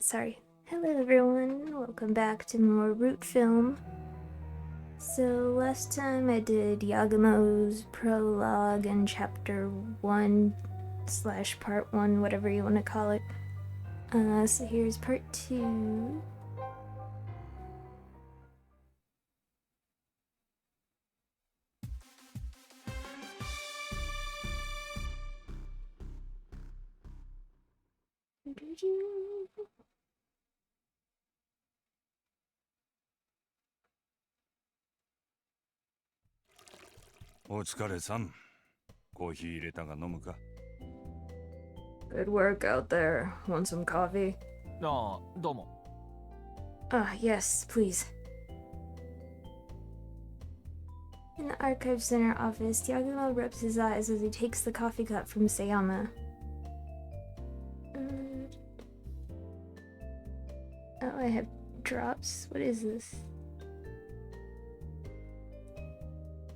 Sorry. Hello everyone, welcome back to more Root Film. So last time I did YAGUMO's prologue and chapter 1 / part 1, whatever you want to call it. So here's part 2. Good work out there. Want some coffee? Domo. Yes, please. In the Archive Center office, YAGUMO rubs his eyes as he takes the coffee cup from Sayama. Oh, I have drops. What is this?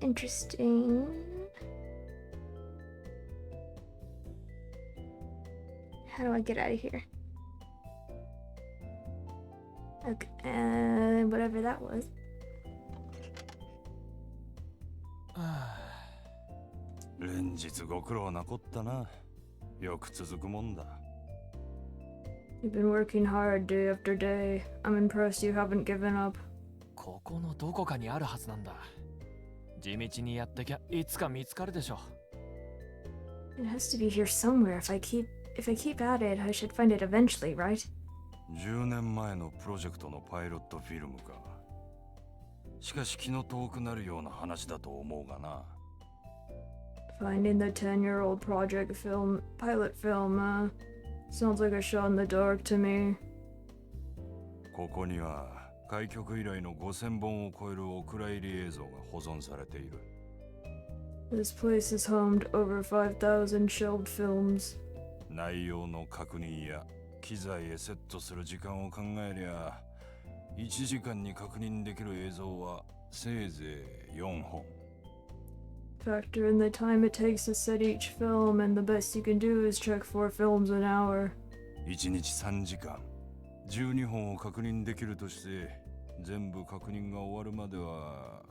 Interesting. How do I get out of here? Okay, whatever that was. You've been working hard day after day. I'm impressed you haven't given up. ここのどこかにあるはずなんだ。地道にやってきゃいつか見つかるでしょ。It has to be here somewhere. If I keep at it, I should find it eventually, right? 10年前のプロジェクトのパイロットフィルムか。しかし気の遠くなるような話だと思うがな。Finding the 10-year-old project film, pilot film, sounds like a shot in the dark to me. ここには開局以来の5000本を超えるお蔵入り映像が保存されている。This place is home to over 5,000 shelved films. 内容の確認や機材へセットする時間を考えりゃ、1時間に確認できる映像はせいぜい4本。Factor in the time it takes to set each film, and the best you can do is check 4 films an hour. 1日3時間、12本を確認できるとして、全部確認が終わるまでは、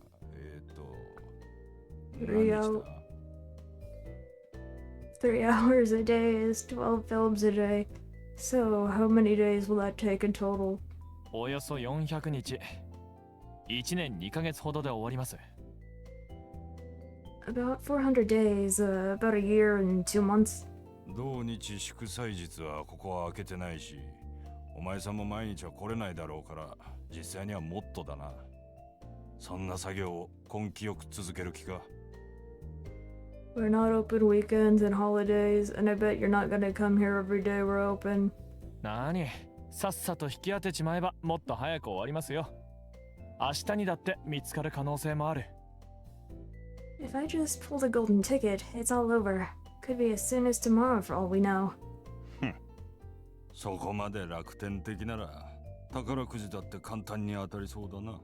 3 hours a day is 12 films a day. So, how many days will that take in total? およそ400日。1年2ヶ月ほどで終わります。About 400 days, about a year and 2 months. 同日祝祭日はここは開けてないし、お前さんも毎日は来れないだろうから、実際にはもっとだな。そんな作業を根気よく続ける気か。We're not open weekends and holidays, and I bet you're not gonna come here every day we're open. なに、さっさと引き当てちまえばもっと早く終わりますよ。明日にだって見つかる可能性もある。If I just pull the golden ticket, it's all over. Could be as soon as tomorrow for all we know. そこまで楽天的なら、宝くじだって簡単に当たりそうだな。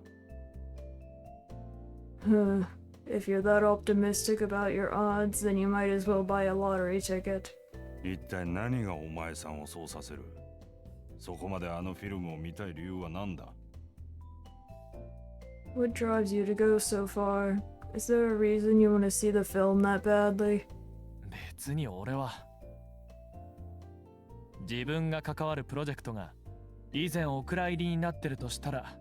If you're that optimistic about your odds, then you might as well buy a lottery ticket. 一体何がお前さんをそうさせる？そこまであのフィルムを見たい理由は何だ？ What drives you to go so far? Is there a reason you want to see the film that badly? 別に俺は。自分が関わるプロジェクトが以前お蔵入りになってるとしたら、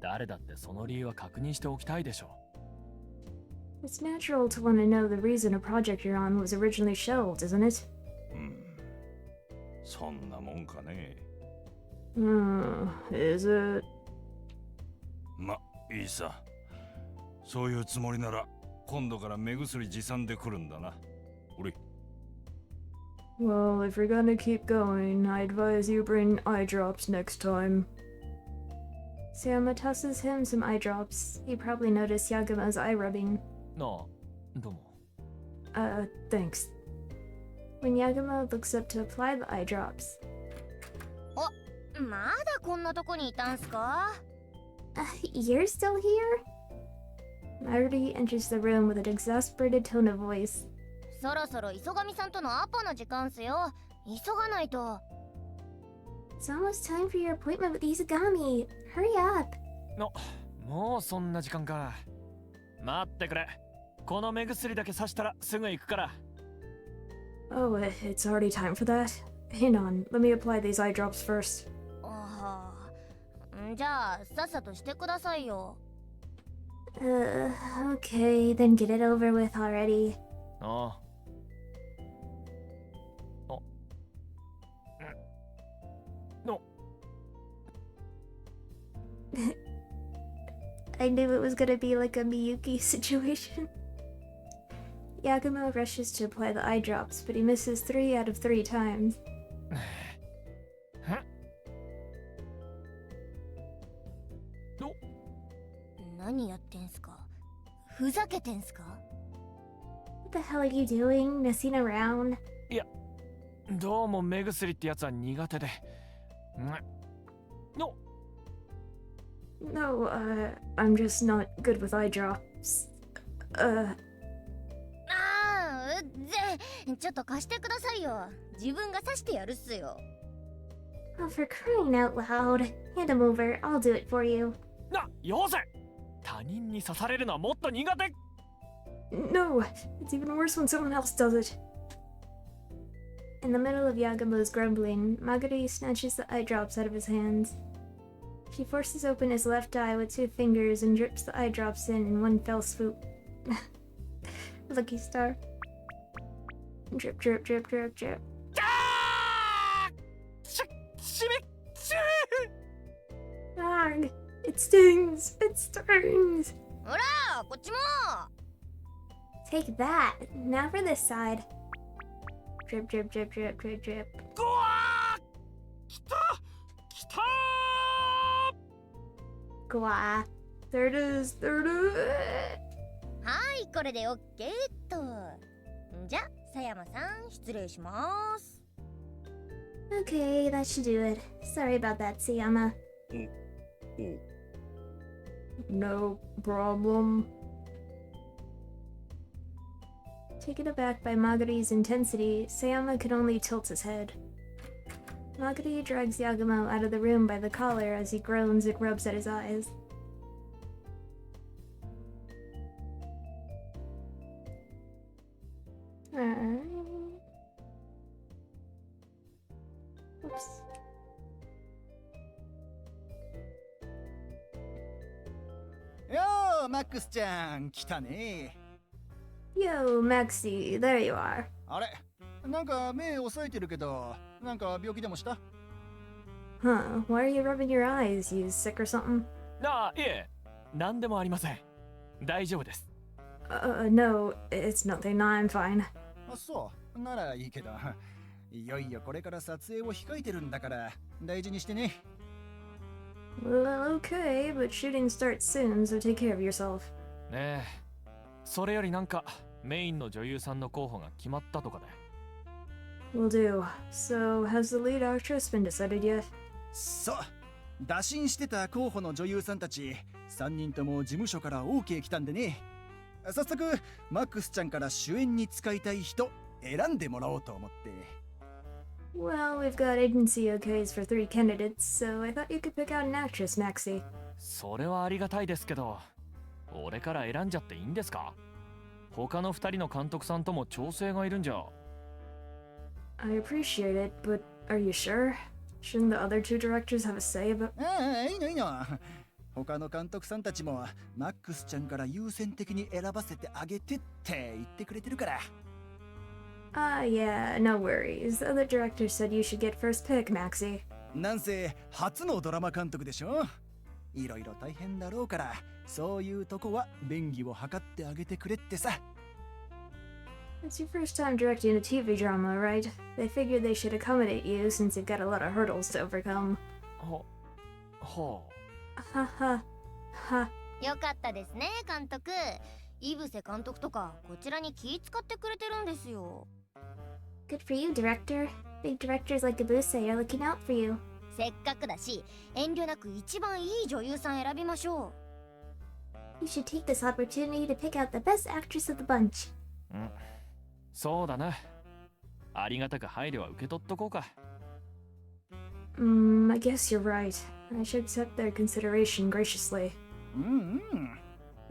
誰だってその理由は確認しておきたいでしょう。It's natural to want to know the reason a project you're on was originally shelved, isn't it? そんなもんかね。Is it? ま、いいさ。そういうつもりなら、今度から目薬持参で来るんだな。俺。Well, if you're gonna keep going, I advise you bring eye drops next time. Sayama tosses him some eye drops. He probably noticed Yagumo's eye rubbing. なあ、どうも。Thanks. When Yagumo looks up to apply the eye drops. まだこんなとこにいたんすか? You're still here? Maruti enters the room with an exasperated tone of voice. そろそろ磯上さんとのアポの時間っすよ。急がないと。It's almost time for your appointment with Izagami. Hurry up. もうそんな時間か。待ってくれ。この目薬だけさしたらすぐ行くから。Oh, it's already time for that? Hang on, let me apply these eye drops first. ああ、じゃあさっさとしてくださいよ。Okay, then get it over with already. ああ。の I knew it was gonna be like a Miyuki situation. Yagumo rushes to apply the eye drops, but he misses 3 out of 3 times. 何やってんすか？ふざけてんすか？ What the hell are you doing? Messing around? どうも目薬ってやつは苦手で。の No, I'm just not good with eye drops. ちょっと貸してくださいよ。自分が刺してやるっすよ。Oh, for crying out loud. Hand him over, I'll do it for you. よせ。他人に刺されるのはもっと苦手。 No, it's even worse when someone else does it. In the middle of Yagumo's grumbling, Magari snatches the eye drops out of his hands. She forces open his left eye with 2 fingers and drips the eye drops in one fell swoop. Lucky star. Drip, drip, drip, drip, drip. しめっち Arg! It stings! It stings! ほら、こっちも。 Take that! Now for this side. Drip, drip, drip, drip, drip, drip. うわー来た来た Gwa. There it is, there it is! はい、これでオッケーっと。じゃ、佐山さん、失礼します。 Okay, that should do it. Sorry about that, Sayama. No problem. Taken aback by Magari's intensity, Sayama could only tilt his head. Magari drags Yagumo out of the room by the collar as he groans and rubs at his eyes. Oops. Yo, Max ちゃん、来たね。 Yo, Maxi, there you are. あれ、なんか目押さえてるけど、なんか病気でもした？ Huh, why are you rubbing your eyes? You sick or something? いえ、何でもありません。大丈夫です。No, it's nothing. No, I'm fine. あ、そう。ならいいけど、いよいよこれから撮影を控えてるんだから、大事にしてね。Well, okay, but shooting starts soon, so take care of yourself. ねえ、それよりなんかメインの女優さんの候補が決まったとかで。Will do. So, has the lead actress been decided yet? そう。打診してた候補の女優さんたち、3人とも事務所から OK 来たんでね。早速、マックスちゃんから主演に使いたい人、選んでもらおうと思って。Well, we've got agency OKs for 3 candidates, so I thought you could pick out an actress, Maxi. それはありがたいですけど、俺から選んじゃっていいんですか？他の2人の監督さんとも調整がいるんじゃ。I appreciate it, but are you sure? Shouldn't the other 2 directors have a say about... ああ、いいのいいの。他の監督さんたちもマックスちゃんから優先的に選ばせてあげてって言ってくれてるから。Yeah, no worries. The other director said you should get first pick, Maxi. なんせ初のドラマ監督でしょ。いろいろ大変だろうから、そういうとこは便宜を図ってあげてくれってさ。It's your first time directing a TV drama, right? They figured they should accommodate you since you've got a lot of hurdles to overcome. はあ。はは。は。よかったですね、監督。井伏監督とかこちらに気使ってくれてるんですよ。Good for you, director. Big directors like Abuse are looking out for you. せっかくだし、遠慮なく一番いい女優さん選びましょう。You should take this opportunity to pick out the best actress of the bunch. そうだな。ありがたく配慮は受け取っとこうか。I guess you're right. I should accept their consideration graciously.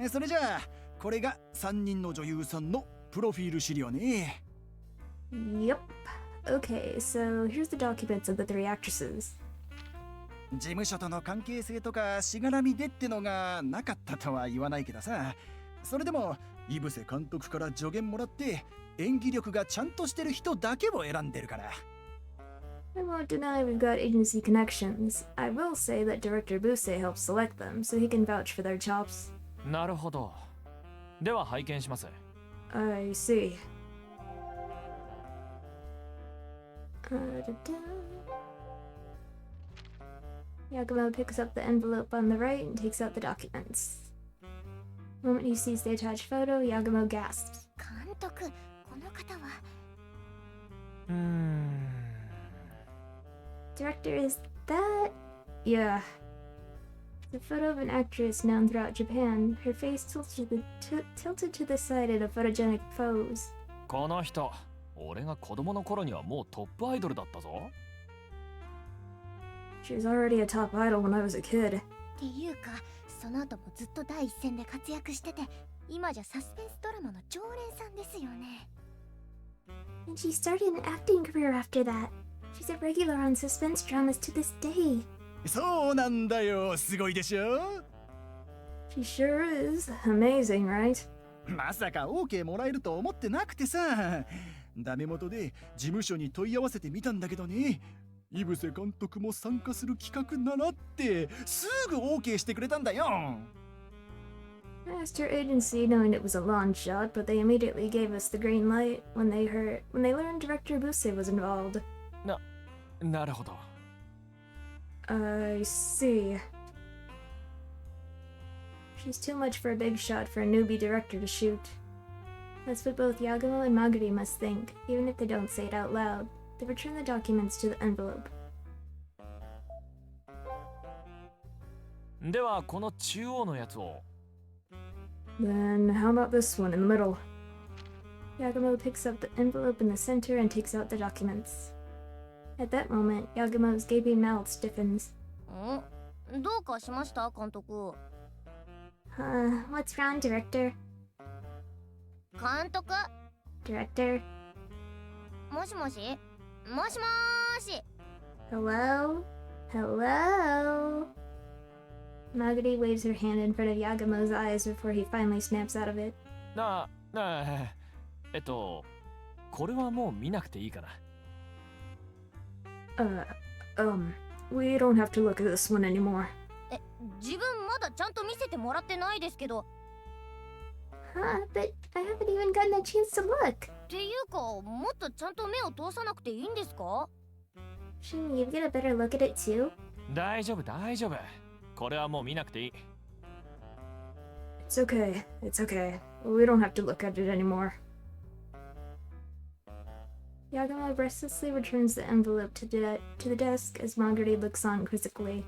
それじゃあこれが3人の女優さんのプロフィール資料ね。 Yep. Okay, so here's the documents of the three actresses. 事務所との関係性とかしがらみでってのがなかったとは言わないけどさ、それでも井伏監督から助言もらって演技力がちゃんとしてる人だけを選んでるから。 I won't deny we've got agency connections. I will say that Director Buse helped select them, so he can vouch for their chops. なるほど。では拝見します。 I see. Da-da. Yagumo picks up the envelope on the right and takes out the documents. The moment he sees the attached photo, Yagumo gasps. 監督、この方は。Director, is that? Yeah. It's a photo of an actress known throughout Japan, her face tilted to the side in a photogenic pose. この人、俺が子供の頃にはもうトップアイドルだったぞ。She was already a top idol when I was a kid. っていうか、その後もずっと第一線で活躍してて、今じゃサスペンスドラマの常連さんですよね。And she started an acting career after that. She's a regular on suspense dramas to this day. そうなんだよ、すごいでしょ。 She sure is. Amazing, right? まさか OK もらえると思ってなくてさ、ダメ元で事務所に問い合わせてみたんだけどね、井伏監督も参加する企画ならってすぐ OK してくれたんだよ。 I asked her agency knowing it was a long shot, but they immediately gave us the green light when they learned Director Buse was involved. なるほど。 I see. She's too much for a big shot for a newbie director to shoot. That's what both Yagumo and Maguri must think, even if they don't say it out loud. They return the documents to the envelope. ではこの中央のやつを。 Then how about this one in the middle? Yagumo picks up the envelope in the center and takes out the documents. At that moment, Yagumo's gaping mouth stiffens. どうかしました監督。 What's wrong, Director? 監督 Director? もしもしもしもーし Hello? Hello? Maguri waves her hand in front of Yagumo's eyes before he finally snaps out of it. これはもう見なくていいかな。We don't have to look at this one anymore. 自分まだちゃんと見せてもらってないですけど。 But I haven't even gotten a chance to look. っていうか、もっとちゃんと目を通さなくていいんですか？ Shouldn't you get a better look at it too? 大丈夫大丈夫。これはもう見なくていい。 It's okay. It's okay. We don't have to look at it anymore. Yagumo restlessly returns the envelope to the desk as Maguri looks on quizzically.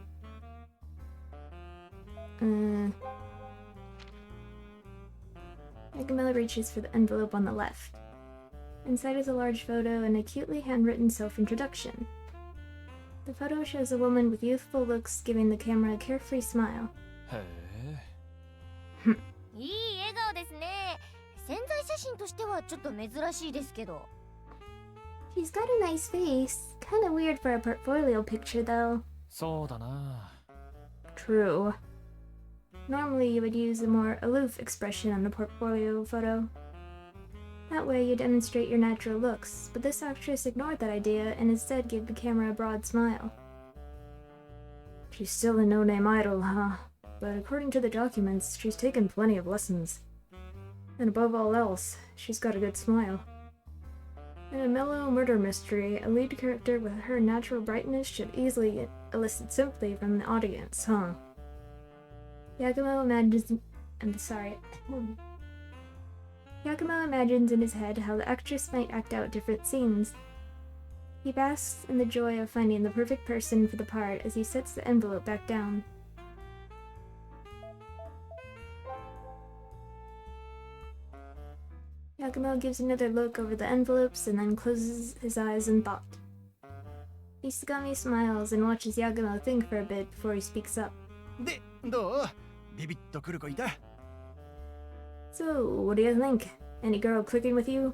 Yagumo reaches for the envelope on the left. Inside is a large photo and a cutely handwritten self-introduction. The photo shows a woman with youthful looks giving the camera a carefree smile. へえ。いい笑顔ですね。潜在写真としてはちょっと珍しいですけど。 She's got a nice face. Kinda weird for a portfolio picture, though. そうだな。 True. Normally, you would use a more aloof expression on the portfolio photo. That way, you demonstrate your natural looks, but this actress ignored that idea and instead gave the camera a broad smile. She's still a no-name idol, huh? But according to the documents, she's taken plenty of lessons. And above all else, she's got a good smile. In a mellow murder mystery, a lead character with her natural brightness should easily elicit sympathy from the audience, huh? Yagumo imagines in his head how the actress might act out different scenes. He basks in the joy of finding the perfect person for the part as he sets the envelope back down. Yagumo gives another look over the envelopes and then closes his eyes in thought. Isagami smiles and watches Yagumo think for a bit before he speaks up. で、どう？ビビッと来る子いた？ So, what do you think? Any girl clicking with you?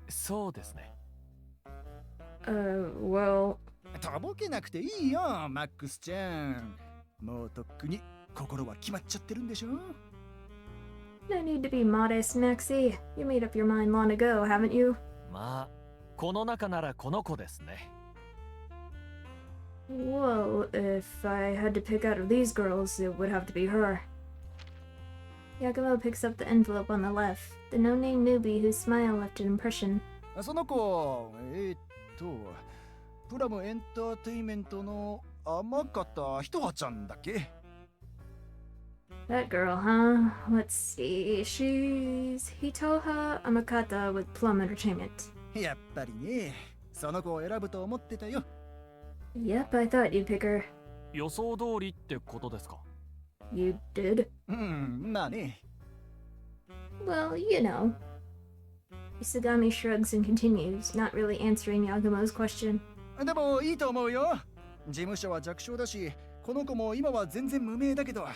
そうですね。Well... とぼけなくていいよ、マックスちゃん。もうとっくに心は決まっちゃってるんでしょ？ No need to be modest, Maxie. You made up your mind long ago, haven't you? まあ、この中ならこの子ですね。Well, if I had to pick out of these girls, it would have to be her. Yagumo picks up the envelope on the left. The no-name newbie whose smile left an impression. その子、プラムエンターテイメントの甘方ひとはちゃんだっけ？ That girl, huh? Let's see. She's Hitoha Amakata with Plum Entertainment. やっぱりね、その子を選ぶと思ってたよ。Yep, I thought you'd pick her. 予想通りってことですか？ You did? まあね。 Well, you know. Isagami shrugs and continues, not really answering Yagumo's question. でもいいと思うよ。事務所は弱小だし、この子も今は全然無名だけど、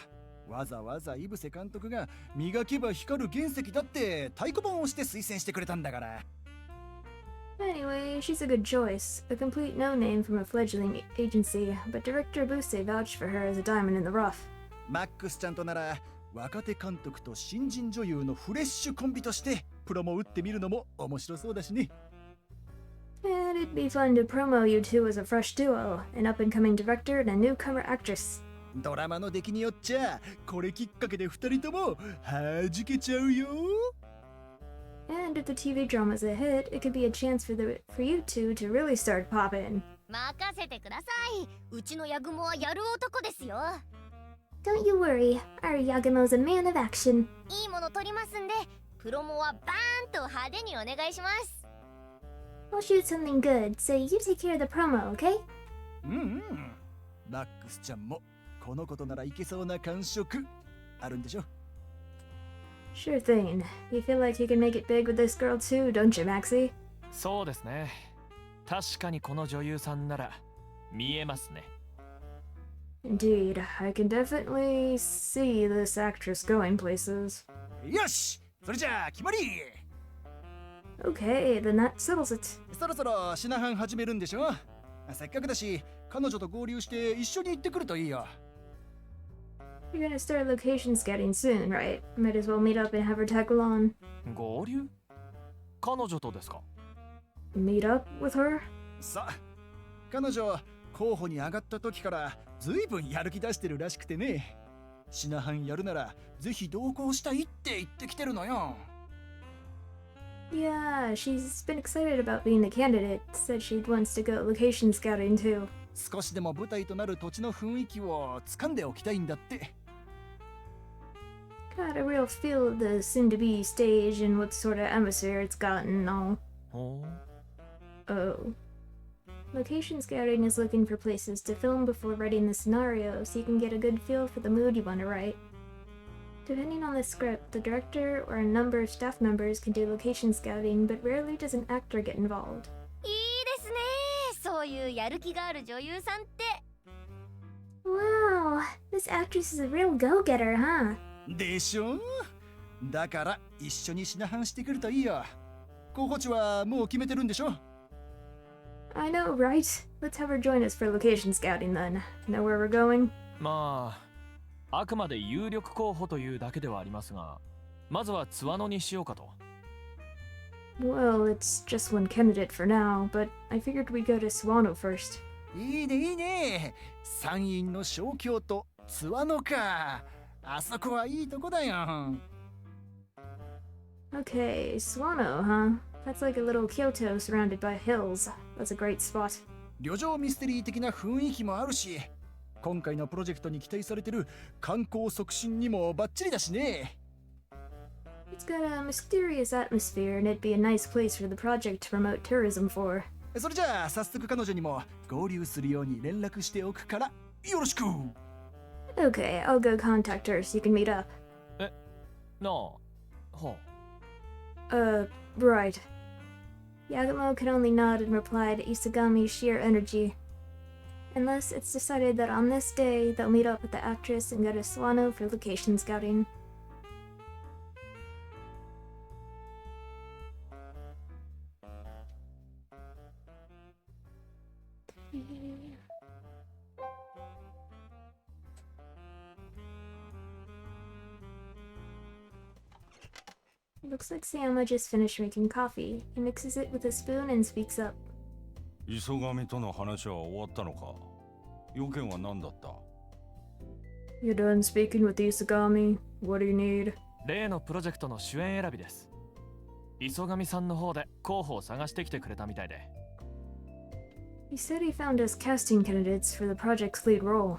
わざわざ井伏監督が磨けば光る原石だって太鼓判をして推薦してくれたんだから。 Anyway, she's a good choice. A complete no-name from a fledgling agency, but director Buse vouched for her as a diamond in the rough. マックスちゃんとなら若手監督と新人女優のフレッシュコンビとしてプロも打ってみるのも面白そうだしね。 And it'd be fun to promo you two as a fresh duo, an up-and-coming director and a newcomer actress. ドラマの出来によっちゃこれきっかけで二人とも弾けちゃうよ。 And if the TV drama's a hit, it could be a chance for you two to really start popping. 任せてください。うちのヤグモはやる男ですよ。 Don't you worry, our Yagumo's a man of action. いいもの取りますんで、プロモはバーンと派手にお願いします。 I'll shoot something good, so you take care of the promo, okay? マックスちゃんもこのことならいけそうな感触あるんでしょ？ Sure thing. You feel like you can make it big with this girl too, don't you, Maxie? そうですね。確かにこの女優さんなら見えますね。Indeed, I can definitely see this actress going places. よし、それじゃあ決まり。 Okay, then that settles it. そろそろシナハン始めるんでしょ？せっかくだし彼女と合流して一緒に行ってくるといいよ。 You're gonna start location scouting soon, right? Might as well meet up and have her tag along. 合流？彼女とですか？ Meet up with her? さあ、彼女候補に上がった時からずいぶんやる気出してるらしくてね。シナハンやるならぜひ同行したいって言ってきてるのよ。 Yeah, she's been excited about being the candidate. Said she wants to go location scouting too. 少しでも舞台となる土地の雰囲気を掴んでおきたいんだって。 Got a real feel of the soon-to-be stage and what sort of atmosphere it's gotten and all. ほう。 Oh. Location scouting is looking for places to film before writing the scenario so you can get a good feel for the mood you want to write. Depending on the script, the director or a number of staff members can do location scouting, but rarely does an actor get involved. いいですね。そういうやる気がある女優さんって。 Wow, this actress is a real go-getter, huh? でしょ？だから一緒にシナハンしてくるといいよ。候補地はもう決めてるんでしょ？ I know, right? Let's have her join us for location scouting then. Know where we're going? まあ、あくまで有力候補というだけではありますが、まずは津和野にしようかと。Well, it's just one candidate for now, but I figured we'd go to Suwano first. いいねいいね。山陰の小京都津和野か。あそこはいいとこだよ。 Okay, Suwano, huh? That's like a little Kyoto surrounded by hills. That's a great spot. 旅情ミステリー的な雰囲気もあるし、今回のプロジェクトに期待されてる観光促進にもバッチリだしね。 It's got a mysterious atmosphere and it'd be a nice place for the project to promote tourism for. それじゃあ早速彼女にも合流するように連絡しておくからよろしく。 Okay, I'll go contact her so you can meet up. なあ、は Right. Yagumo could only nod and reply to Isagami's sheer energy. Unless it's decided that on this day they'll meet up with the actress and go to Suwano for location scouting. Looks like Sayama just finished making coffee. He mixes it with a spoon and speaks up. 磯上との話は終わったのか。要件は何だった？ You done speaking with Isagami? What do you need? 例のプロジェクトの主演選びです。磯上さんの方で候補を探してきてくれたみたいで。He said he found us casting candidates for the project's lead role.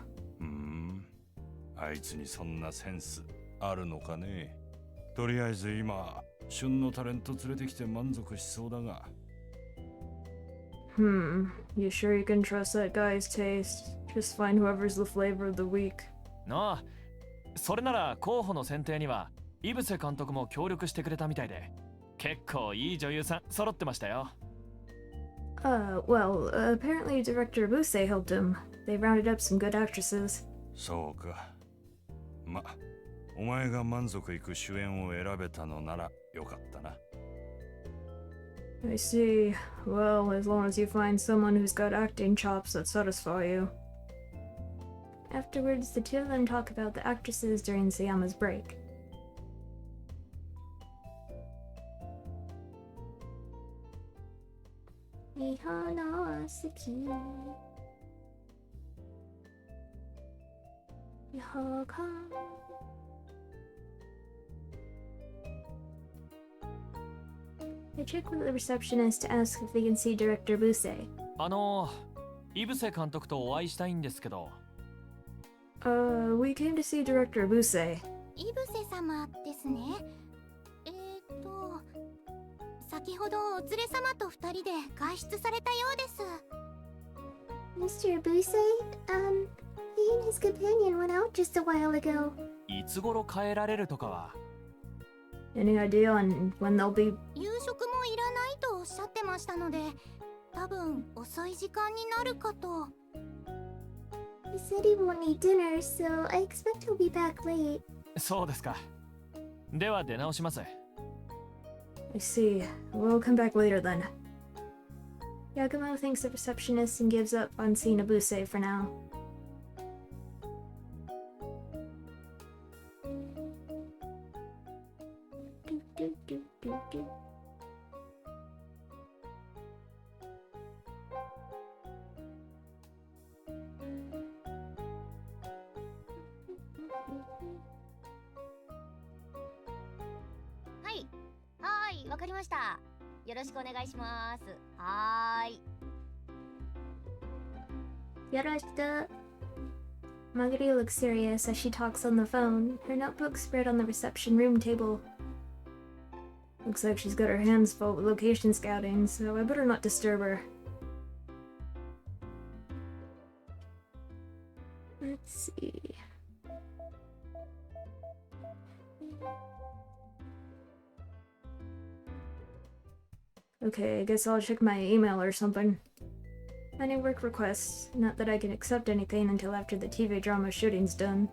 あいつにそんなセンスあるのかね。とりあえず今、旬のタレント連れてきて満足しそうだが。You sure you can trust that guy's taste? Just find whoever's the flavor of the week. ああ、それなら候補の選定には井伏監督も協力してくれたみたいで、結構いい女優さん揃ってましたよ。Well, apparently Director Buse helped him. They rounded up some good actresses. そうか。ま、お前が満足いく主演を選べたのならよかったな。I see. Well, as long as you find someone who's got acting chops that satisfy you. Afterwards, the two of them talk about the actresses during Sayama's break. I check with the receptionist to ask if they can see Director Buse. 井伏監督とお会いしたいんですけど。We came to see Director Buse. イブセ様ですね。先ほどお連れ様と二人で外出されたようです。Mr. Buse? He and his companion went out just a while ago. いつ頃帰られるとかは。Any idea on when they'll be? 夕食もいらないとおっしゃってましたので、多分遅い時間になるかと。He said he won't eat dinner, so I expect he'll be back late. そうですか。では出直します。I see. We'll come back later then. Yagumo thanks the receptionist and gives up on seeing Abuse for now.はい、わかりました。よろしくお願いします。はーい。Yoroshiku. Maguri looks serious as she talks on the phone, her notebook spread on the reception room table. Looks like she's got her hands full with location scouting, so I better not disturb her. Let's see. Okay, I guess I'll check my email or something. Any work requests, not that I can accept anything until after the TV drama shooting's done.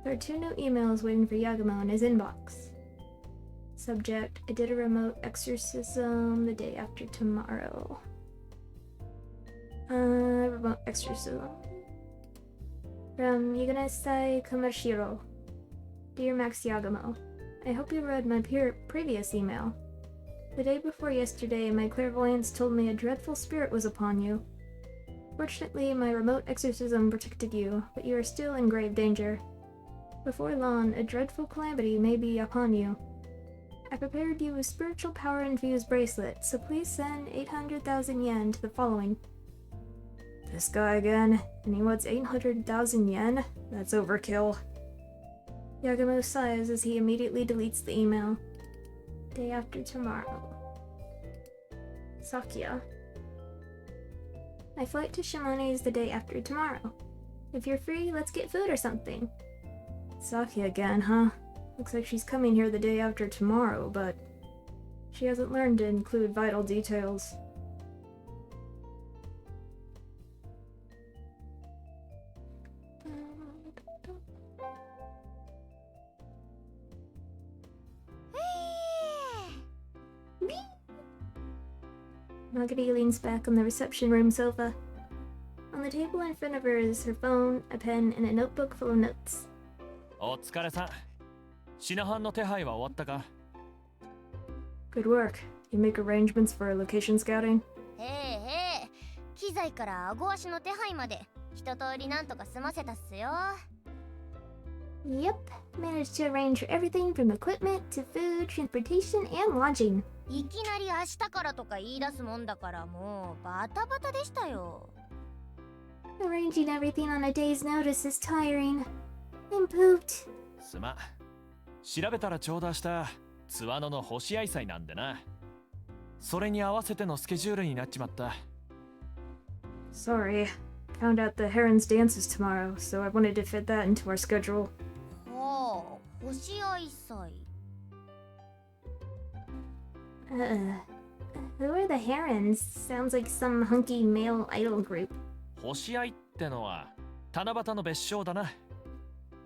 There are 2 new emails waiting for Yagumo in his inbox. Subject, I did a remote exorcism the day after tomorrow. Remote exorcism. From Yuganesai Kumashiro. Dear Max Yagumo, I hope you read my previous email. The day before yesterday, my clairvoyance told me a dreadful spirit was upon you. Fortunately, my remote exorcism protected you, but you are still in grave danger. Before long, a dreadful calamity may be upon you. I prepared you a spiritual power-infused bracelet, so please send 800,000 yen to the following. This guy again, and he wants 800,000 yen? That's overkill. Yagumo sighs as he immediately deletes the email. Day after tomorrow. Sakya. My flight to Shimane is the day after tomorrow. If you're free, let's get food or something. Sakya again, huh? Looks like she's coming here the day after tomorrow, but She hasn't learned to include vital details. Maggie leans back on the reception room sofa. On the table in front of her is her phone, a pen, and a notebook full of notes. お疲れさん。シナハンの手配は終わったか？ Good work. You make arrangements for location scouting? へえへえ、機材から顎足の手配まで一通りなんとか済ませたっすよ。 Yep. Managed to arrange for everything from equipment to food, transportation, and lodging. いきなり明日からとか言い出すもんだからもうバタバタでしたよ。 Arranging everything on a day's notice is tiring. I'm pooped. すまん。調べたらちょうど明日、ツワノの星合祭なんでな。それに合わせてのスケジュールになっちまった。Sorry. Found out the Heron's dance is tomorrow, so I wanted to fit that into our schedule. はあ、星合祭。Who are the Herons? Sounds like some hunky male idol group. 星合ってのは七夕の別称だな。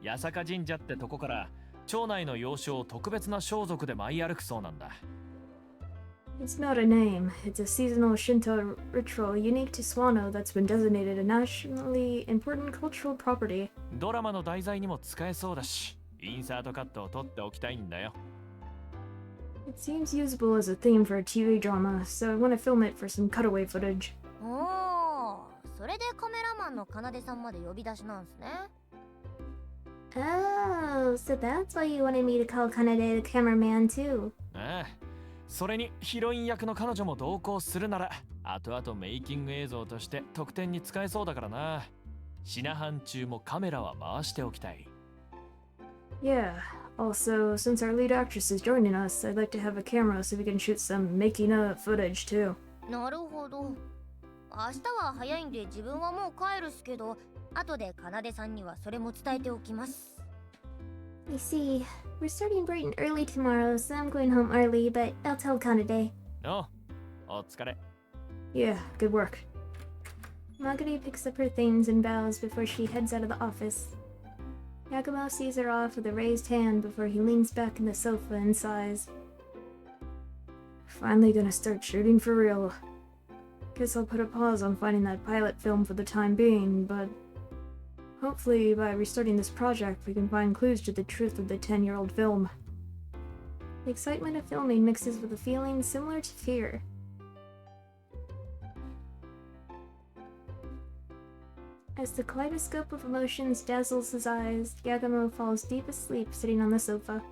八坂神社ってとこから町内の要所を特別な装束で舞い歩くそうなんだ。It's not a name. It's a seasonal Shinto ritual unique to Swano that's been designated a nationally important cultural property. ドラマの題材にも使えそうだし、インサートカットを取っておきたいんだよ。It seems usable as a theme for a TV drama, so I want to film it for some cutaway footage. おお、それでカメラマンの奏さんまで呼び出しなんすね。 Oh, so that's why you wanted me to call Kanade the cameraman too. ああ、それにヒロイン役の彼女も同行するなら、後々メイキング映像として特典に使えそうだからな。シナハン中もカメラは回しておきたい。Yeah. Also, since our lead actress is joining us, I'd like to have a camera so we can shoot some making of footage too. なるほど。明日は早いんで自分はもう帰るっすけど、後で奏さんにはそれも伝えておきます。 I see. We're starting bright and early tomorrow, so I'm going home early, but I'll tell Kanade. おう、お疲れ。 Yeah, good work. Magari picks up her things and bows before she heads out of the office. Yagumo sees her off with a raised hand before he leans back in the sofa and sighs. Finally gonna start shooting for real. Guess I'll put a pause on finding that pilot film for the time being, but hopefully by restarting this project we can find clues to the truth of the 10-year-old film. The excitement of filming mixes with a feeling similar to fear. As the kaleidoscope of emotions dazzles his eyes, Yagumo falls deep asleep sitting on the sofa.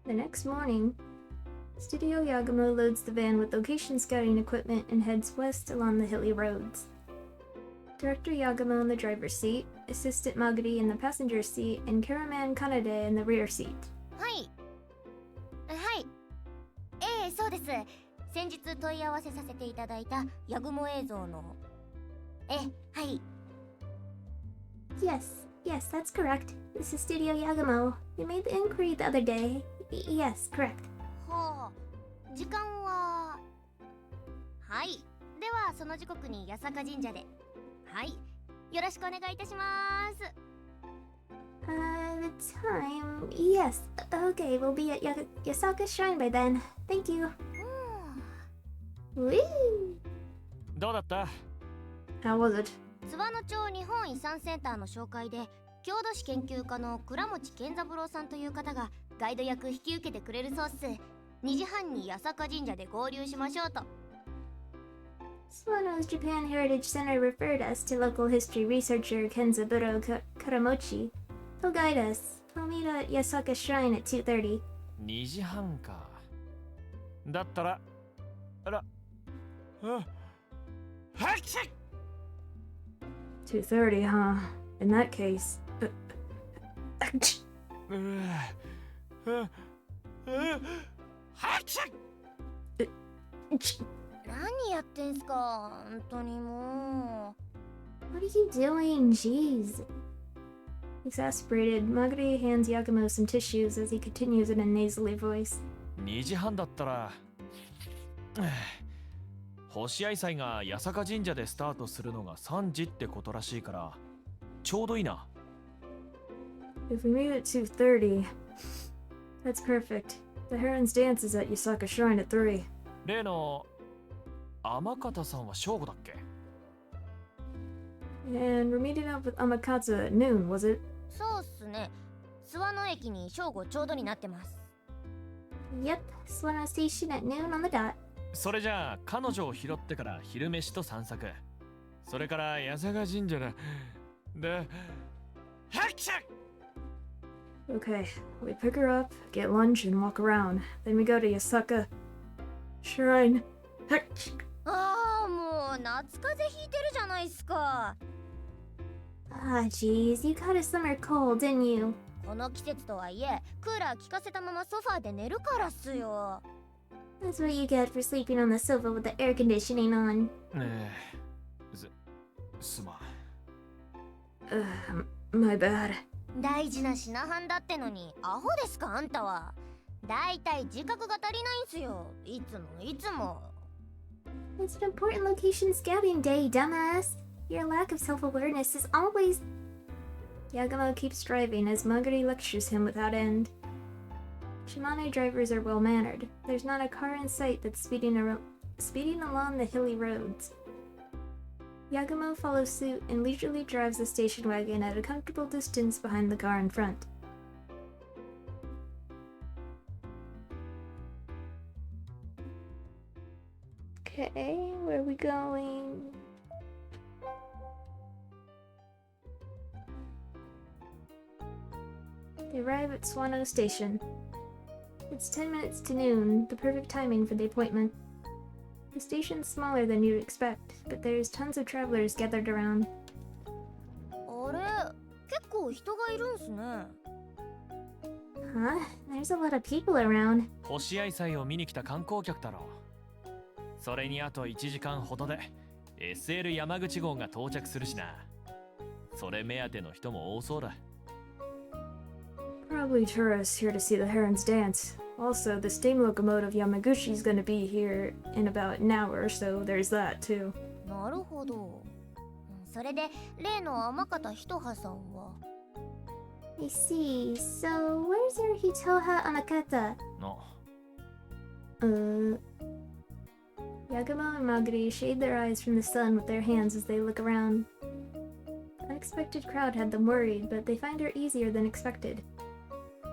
The next morning, Studio Yagumo loads the van with location scouting equipment and heads west along the hilly roads. Director Yagumo in the driver's seat, Assistant Magari in the passenger seat, and cameraman Kanade in the rear seat. はい。はい。そうです。先日問い合わせさせていただいたヤグモ映像の。はい。 Yes, that's correct. This is Studio Yagumo. We made the inquiry the other day. Yes, correct. はあ、時間は。はい。ではその時刻に八坂神社で。はい。よろしくお願いいたします。The time. Yes. Okay, we'll be at Yasaka Shrine by then. Thank you. Woo! どうだった？ How was it? 津和野町日本遺産センターの紹介で、郷土史研究家の倉持健三郎さんという方がガイド役引き受けてくれるそうっす。2時半に八坂神社で合流しましょうと。Swano's Japan Heritage Center referred us to local history researcher Kenzaburo Karamochi. He'll guide us. We'll meet at Yasaka Shrine at 2:30. 2時半か。だったら、はっしゃい！ 2:30, huh? In that case... 何やってんすか、本当にも What are you doing? Jeez. Exasperated, Magari hands Yagumo some tissues as he continues in a nasally voice. 2時半だったら星合祭が八坂神社でスタートするのが3時ってことらしいからちょうどいいな。 If we meet at 2:30, that's perfect. The Heron's dance is at Yasaka Shrine at 3. 例の天方さんは正午だっけ？ And we're meeting up with Amakatsu at noon, was it? う。そうっすね。諏訪野駅に正午ちょうどになってます。 Yep, Swano Station at noon on the dot. それじゃあ彼女を拾ってから昼飯と散策、それから八坂神社でハクシャッ Okay, we pick her up, get lunch, and walk around. Then we go to Yasaka Shrine. ああ、もう夏風邪ひいてるじゃないっすか。 Ah, jeez, you caught a summer cold, didn't you? この季節とはいえ、クーラー効かせたままソファーで寝るからっすよ。 That's what you get for sleeping on the sofa with the air conditioning on. すまん。My bad. 大事な品販だってのにアホですかあんたは。だいたい自覚が足りないんすよ。いつも。 It's an important location scouting day, dumbass. Your lack of self-awareness is always... Yagumo keeps driving as Magari lectures him without end. Shimano drivers are well-mannered. There's not a car in sight that's speeding along the hilly roads. Yagumo follows suit and leisurely drives the station wagon at a comfortable distance behind the car in front. Okay, where are we going? They arrive at Swano Station. It's 10 minutes to noon, the perfect timing for the appointment. The station's smaller than you'd expect, but there's tons of travelers gathered around. あれ、結構人がいるんすね。 Huh? There's a lot of people around. 星合祭を見に来た観光客だろう。それにあと1時間ほどで SL 山口号が到着するしな。それ目当ての人も多そうだ。 Probably tourists here to see the Heron's dance. Also, the steam locomotive Yamaguchi's gonna be here in about an hour, so there's that too. なるほど。それで例の天方一葉さんは。 I see. So, where's your Hitoha Amakata? の Yagumo and Magari shade their eyes from the sun with their hands as they look around. The unexpected crowd had them worried, but they find her easier than expected.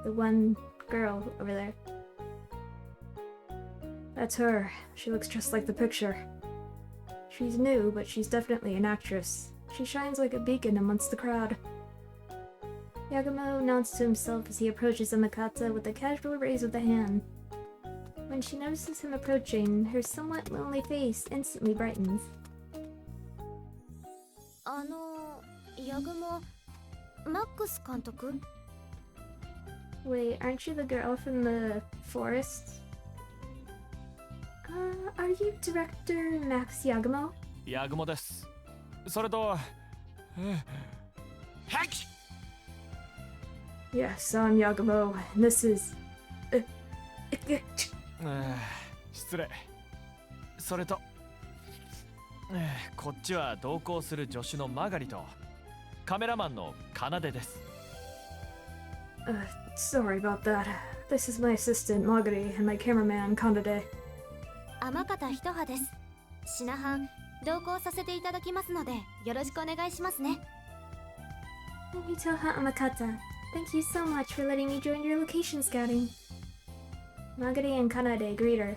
The one girl over there. That's her. She looks just like the picture. She's new, but she's definitely an actress. She shines like a beacon amongst the crowd. Yagumo nods to himself as he approaches Amakata with a casual raise of the hand. When she notices him approaching, her somewhat lonely face instantly brightens. ヤグモ、マックス監督？ Wait, aren't you the girl from the forest? Are you Director Max Yagumo? ヤグモです。それと、Yes, I'm Yagumo, and this is... 失礼。それと、こっちは同行する助手のマガリとカメラマンの奏です。Sorry about that. This is my assistant, Magari, and my cameraman, Kandade. 天方一葉です。品販同行させていただきますのでよろしくお願いしますね。 Hitoha Amakata, thank you so much for letting me join your location scouting. Magari and Kanade greet her.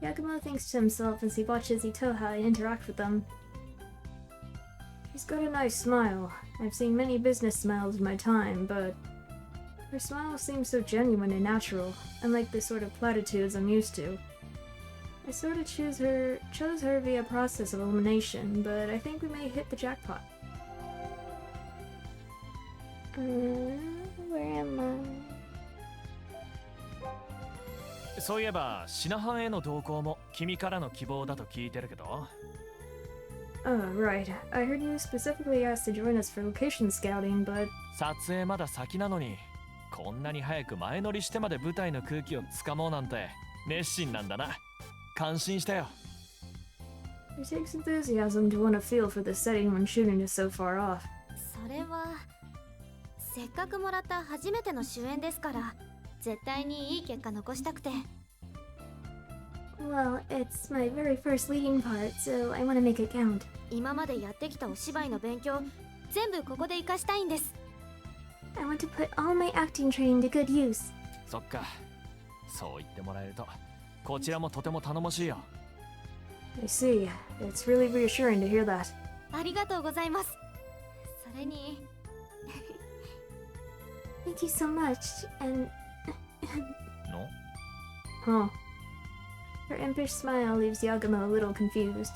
Yagumo thinks to himself as he watches Itoha interact with them. She's got a nice smile. I've seen many business smiles in my time, but her smile seems so genuine and natural, unlike the sort of platitudes I'm used to. I sort of chose her via process of elimination, but I think we may hit the jackpot. Where am I? そういえばシナハンへの同行も君からの希望だと聞いてるけど。 Oh, right. I heard you specifically asked to join us for location scouting, but 撮影まだ先なのにこんなに早く前乗りしてまで舞台の空気をつかもうなんて熱心なんだな。感心したよ。 it takes enthusiasm to want to feel for the setting when shooting is so far off. それはせっかくもらった初めての主演ですから絶対にいい結果残したくて。 Well, it's my very first leading part, so I want to make it count. 今までやってきたお芝居の勉強全部ここで活かしたいんです。 I want to put all my acting training to good use. そっか、そう言ってもらえるとこちらもとても頼もしいよ。 I see. It's really reassuring to hear that. ありがとうございます。それに Thank you so much, and... の Huh. Her impish smile leaves Yagumo a little confused.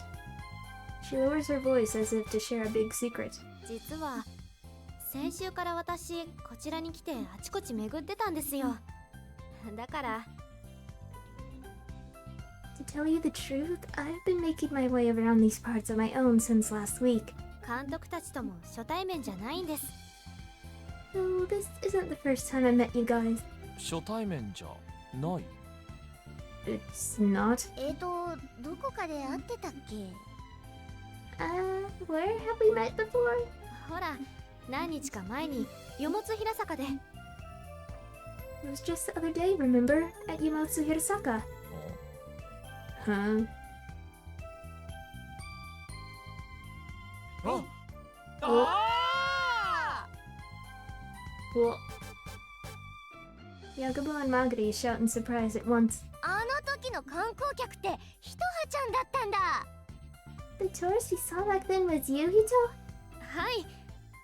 She lowers her voice as if to share a big secret. 実は先週から私こちらに来てあちこち巡ってたんですよ。だから To tell you the truth, I've been making my way around these parts on my own since last week. 監督たちとも初対面じゃないんです。 So this isn't the first time I met you guys. 初対面じゃない。 It's not. どこかで会ってたっけ？ Where have we met before? ほら、何日か前によもつひら坂で。 It was just the other day, remember? At Yamotsu Hirasaka. Huh? ああ Well... Yagumo and Magari shout in surprise at once. あの時の観光客ってひとはちゃんだったんだ。 The tourist you saw back then was you, Hito? はい、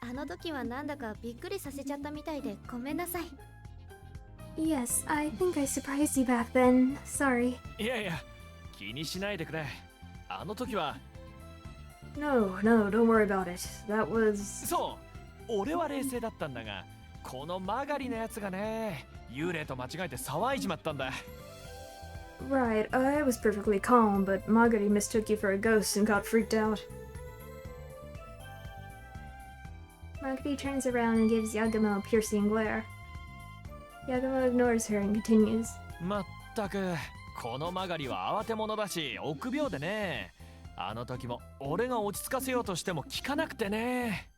あの時はなんだかびっくりさせちゃったみたいでごめんなさい。 Yes, I think I surprised you back then. Sorry. いやいや、気にしないでくれ。あの時は No, don't worry about it. That was... そう俺は冷静だったんだが、この曲がりのやつがね、幽霊と間違えて騒いじまったんだ。 Right, I was perfectly calm, but Magari mistook you for a ghost and got freaked out. Magari turns around and gives Yagumo a piercing glare. Yagumo ignores her and continues. まったくこの曲がりは慌て者だし臆病でね。あの時も俺が落ち着かせようとしても聞かなくてね。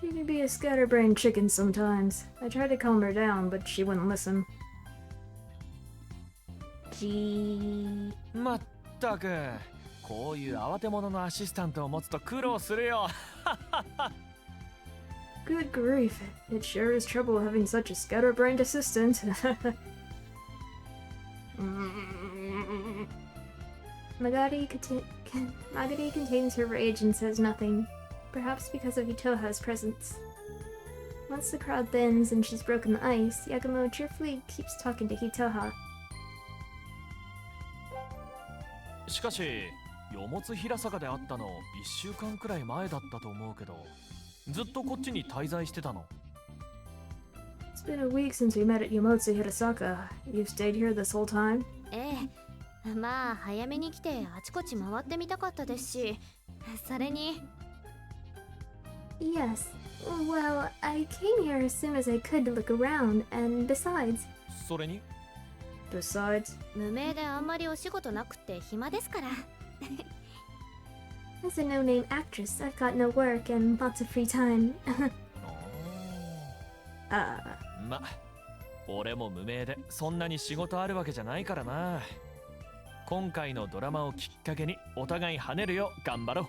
She can be a scatterbrained chicken sometimes. I tried to calm her down, but she wouldn't listen. Gee... まったくこういう慌て者のアシスタントを持つと苦労するよ。 Good grief, it sure is trouble having such a scatterbrained assistant. Magari contains her rage and says nothing, perhaps because of Itoha's presence. Once the crowd thins and she's broken the ice, Yagumo cheerfully keeps talking to Hitoha. しかしよもつひら坂で会ったの1週間くらい前だったと思うけど、ずっとこっちに滞在してたの？ It's been a week since we met at Yamotsu Hirasaka. You've stayed here this whole time? ええ、まあ早めに来てあちこち回ってみたかったですし、それに Yes. Well, I came here as soon as I could to look around, and besides... それに Besides, 無名であんまりお仕事なくて暇ですから。 as a no-name actress, I've got no work and lots of free time. ま、俺も無名でそんなに仕事あるわけじゃないからな。今回のドラマをきっかけにお互い跳ねるよ頑張ろ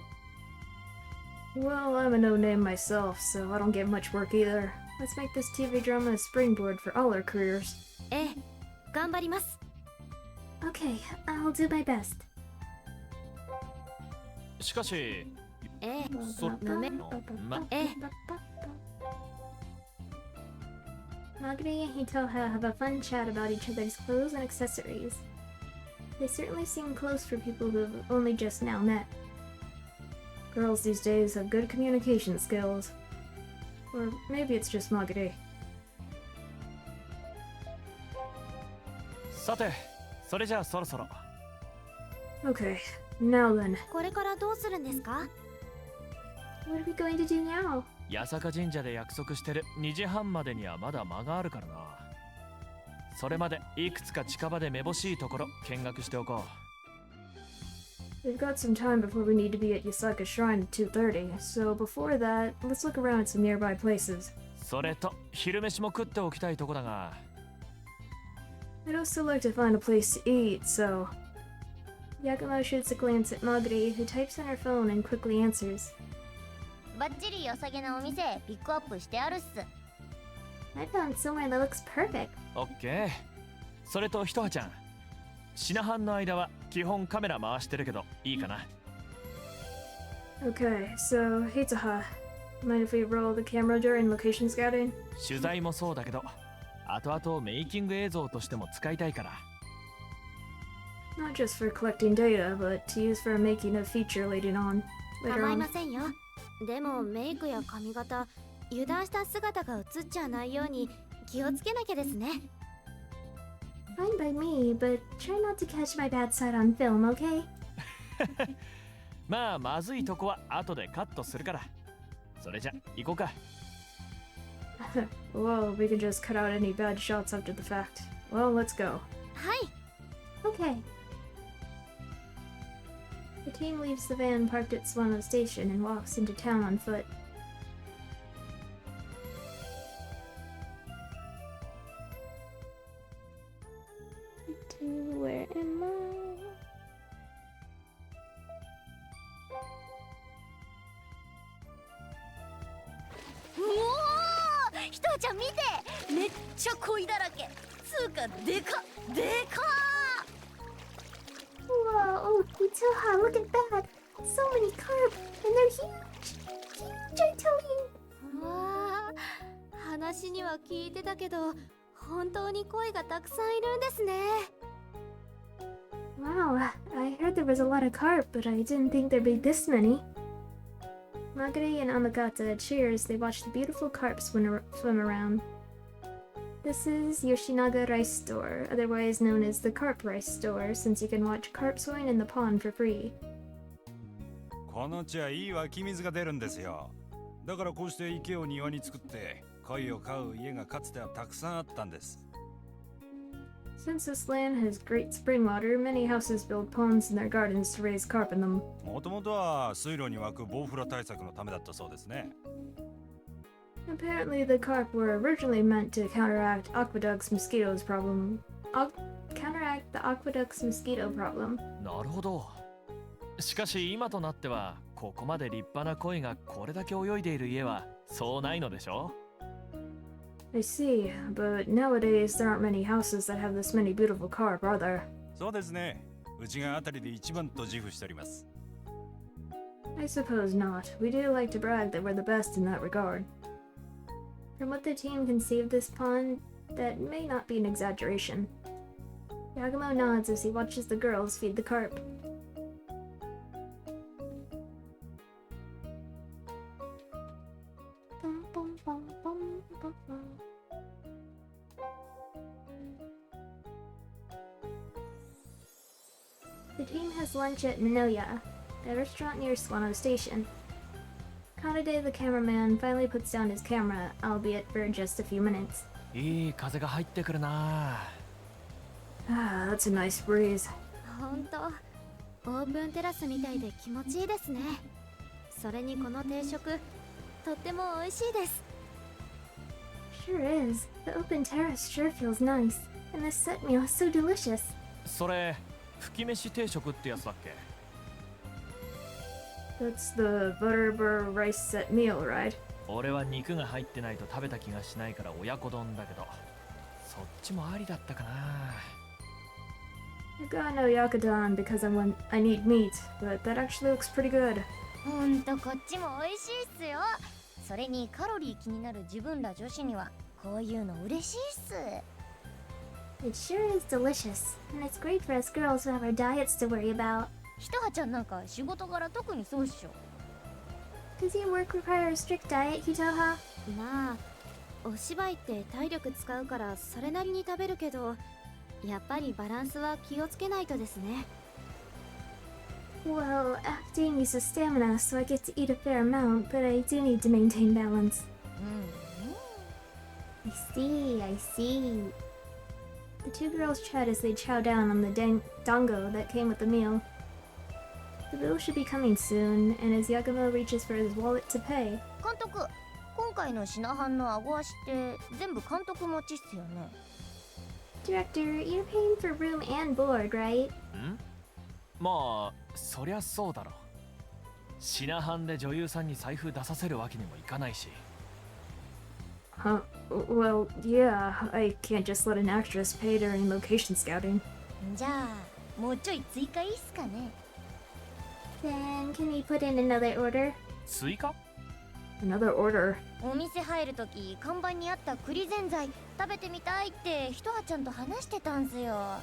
う。 Well, I'm a no-name myself, so I don't get much work either. Let's make this TV drama a springboard for all our careers. ええ、頑張ります。 Okay, I'll do my best. しかしええ、そ無名ま、ええ、 Magari and Hitoha have a fun chat about each other's clothes and accessories. They certainly seem close for people who have only just now met. Girls these days have good communication skills. Or maybe it's just Magare. さて、それじゃあそろそろ。 Okay, now then. これからどうするんですか？ What are we going to do now? 八坂神社で約束してる2時半までにはまだ間があるからな。それまでいくつか近場でめぼしいところ見学しておこ We've got some time before we need to be at Yasaka Shrine at 2:30, so before that, let's look around at some nearby places. う。それと昼飯も食っておきたいとこだが。 I'd also like to find a place to eat, so... Yagumo shoots a glance at Magari, who types on her phone and quickly answers. バッチリ良さげなお店ピックアップしてあるっす。 I found somewhere that looks perfect. オッケー。それとひとはちゃん。品半の間は基本カメラ回してるけどいいかな。 Okay, so Hitaha, mind if we roll the camera during location scouting? 取材もそうだけど、後々メイキング映像としても使いたいから。 Not just for collecting data, but to use for making a feature later on. 構いませんよ。でもメイクや髪型、油断した姿が映っちゃわないように気をつけなきゃですね。 Fine by me, but try not to catch my bad side on film, okay? まあまずいとこは後でカットするから。それじゃ行こうか。 Whoa, we can just cut out any bad shots after the fact. Well, let's go. はい。 Okay. The team leaves the van parked at Swano Station and walks into town on foot. Where am I? うおー、ひとちゃん見て、めっちゃ恋だらけ。つうかでかでか Whoa, Itoha, look at that! So many carp, and they're huge! Huge, I tell you! ー。わー、話には聞いてたけど、本当に恋がたくさんいるんですね。 Wow, I heard there was a lot of carp, but I didn't think there'd be this many. Magari and Amagata cheer as they watch the beautiful carp swim around. This is Yoshinaga Rice Store, otherwise known as the Carp Rice Store, since you can watch carp swimming in the pond for free. この地はいい湧き水が出るんですよ。だからこうして池を庭に作って貝を飼う家がかつてはたくさんあったんです。 Since this land has great spring water, many houses build ponds in their gardens to raise carp in them. もともとは水路に湧くボウフラ対策のためだったそうですね。 Apparently, the carp were originally meant to counteract Aqueduct's mosquitoes problem. Counteract the Aqueduct's mosquito problem. なるほど。しかし今となってはここまで立派な鯉がこれだけ泳いでいる家はそうないのでしょ。 I see, but nowadays there aren't many houses that have this many beautiful carp, are there? そうですね。うちがあたりで一番と自負しております。 I suppose not. We do like to brag that we're the best in that regard. From what the team can see of this pond, that may not be an exaggeration. Yagumo nods as he watches the girls feed the carp. Bum, bum, bum, bum, bum, bum. The team has lunch at Minoya, a restaurant near Swano Station. Kanade, the cameraman, finally puts down his camera, albeit for just a few minutes. いい風が入ってくるな。 Ah, that's a nice breeze. 本当、オープンテラスみたいで気持ちいいですね。それにこの定食、とっても美味しいです。 Sure is. The open terrace sure feels nice. And this set meal is so delicious. それ吹き飯定食ってやつだっけ？ That's the butterbur rice set meal, right? 俺は肉が入ってないと食べた気がしないから親子丼だけど、そっちもありだったかな。 I got no yakudan because I need meat, but that actually looks pretty good. ほんとこっちも美味しいっすよ。それにカロリー気になる自分ら女子にはこういうの嬉しいっす。 It sure is delicious, and it's great for us girls who have our diets to worry about. ひとはちゃんなんか仕事柄特にそうっしょ。Does your work require a strict diet, Hitoha? まあお芝居って体力使うからそれなりに食べるけど、やっぱりバランスは気をつけないとですね。 Well, acting uses stamina, so I get to eat a fair amount, but I do need to maintain balance. I see. The two girls chat as they chow down on the dango that came with the meal. The bill should be coming soon, and as Yagumo reaches for his wallet to pay, 監督、今回の品飯の顎足って全部監督持ちっすよね。 Director, you're paying for room and board, right? んまあそりゃそうだろ。品飯で女優さんに財布出させるわけにもいかないし。 Huh? Well, yeah, I can't just let an actress pay during location scouting. じゃあもうちょい追加いいっすかね。 Then, can we put in another order? 追加 Another order? お店入るとき看板にあった栗ぜんざい食べてみたいってひとはちゃんと話してたんすよ。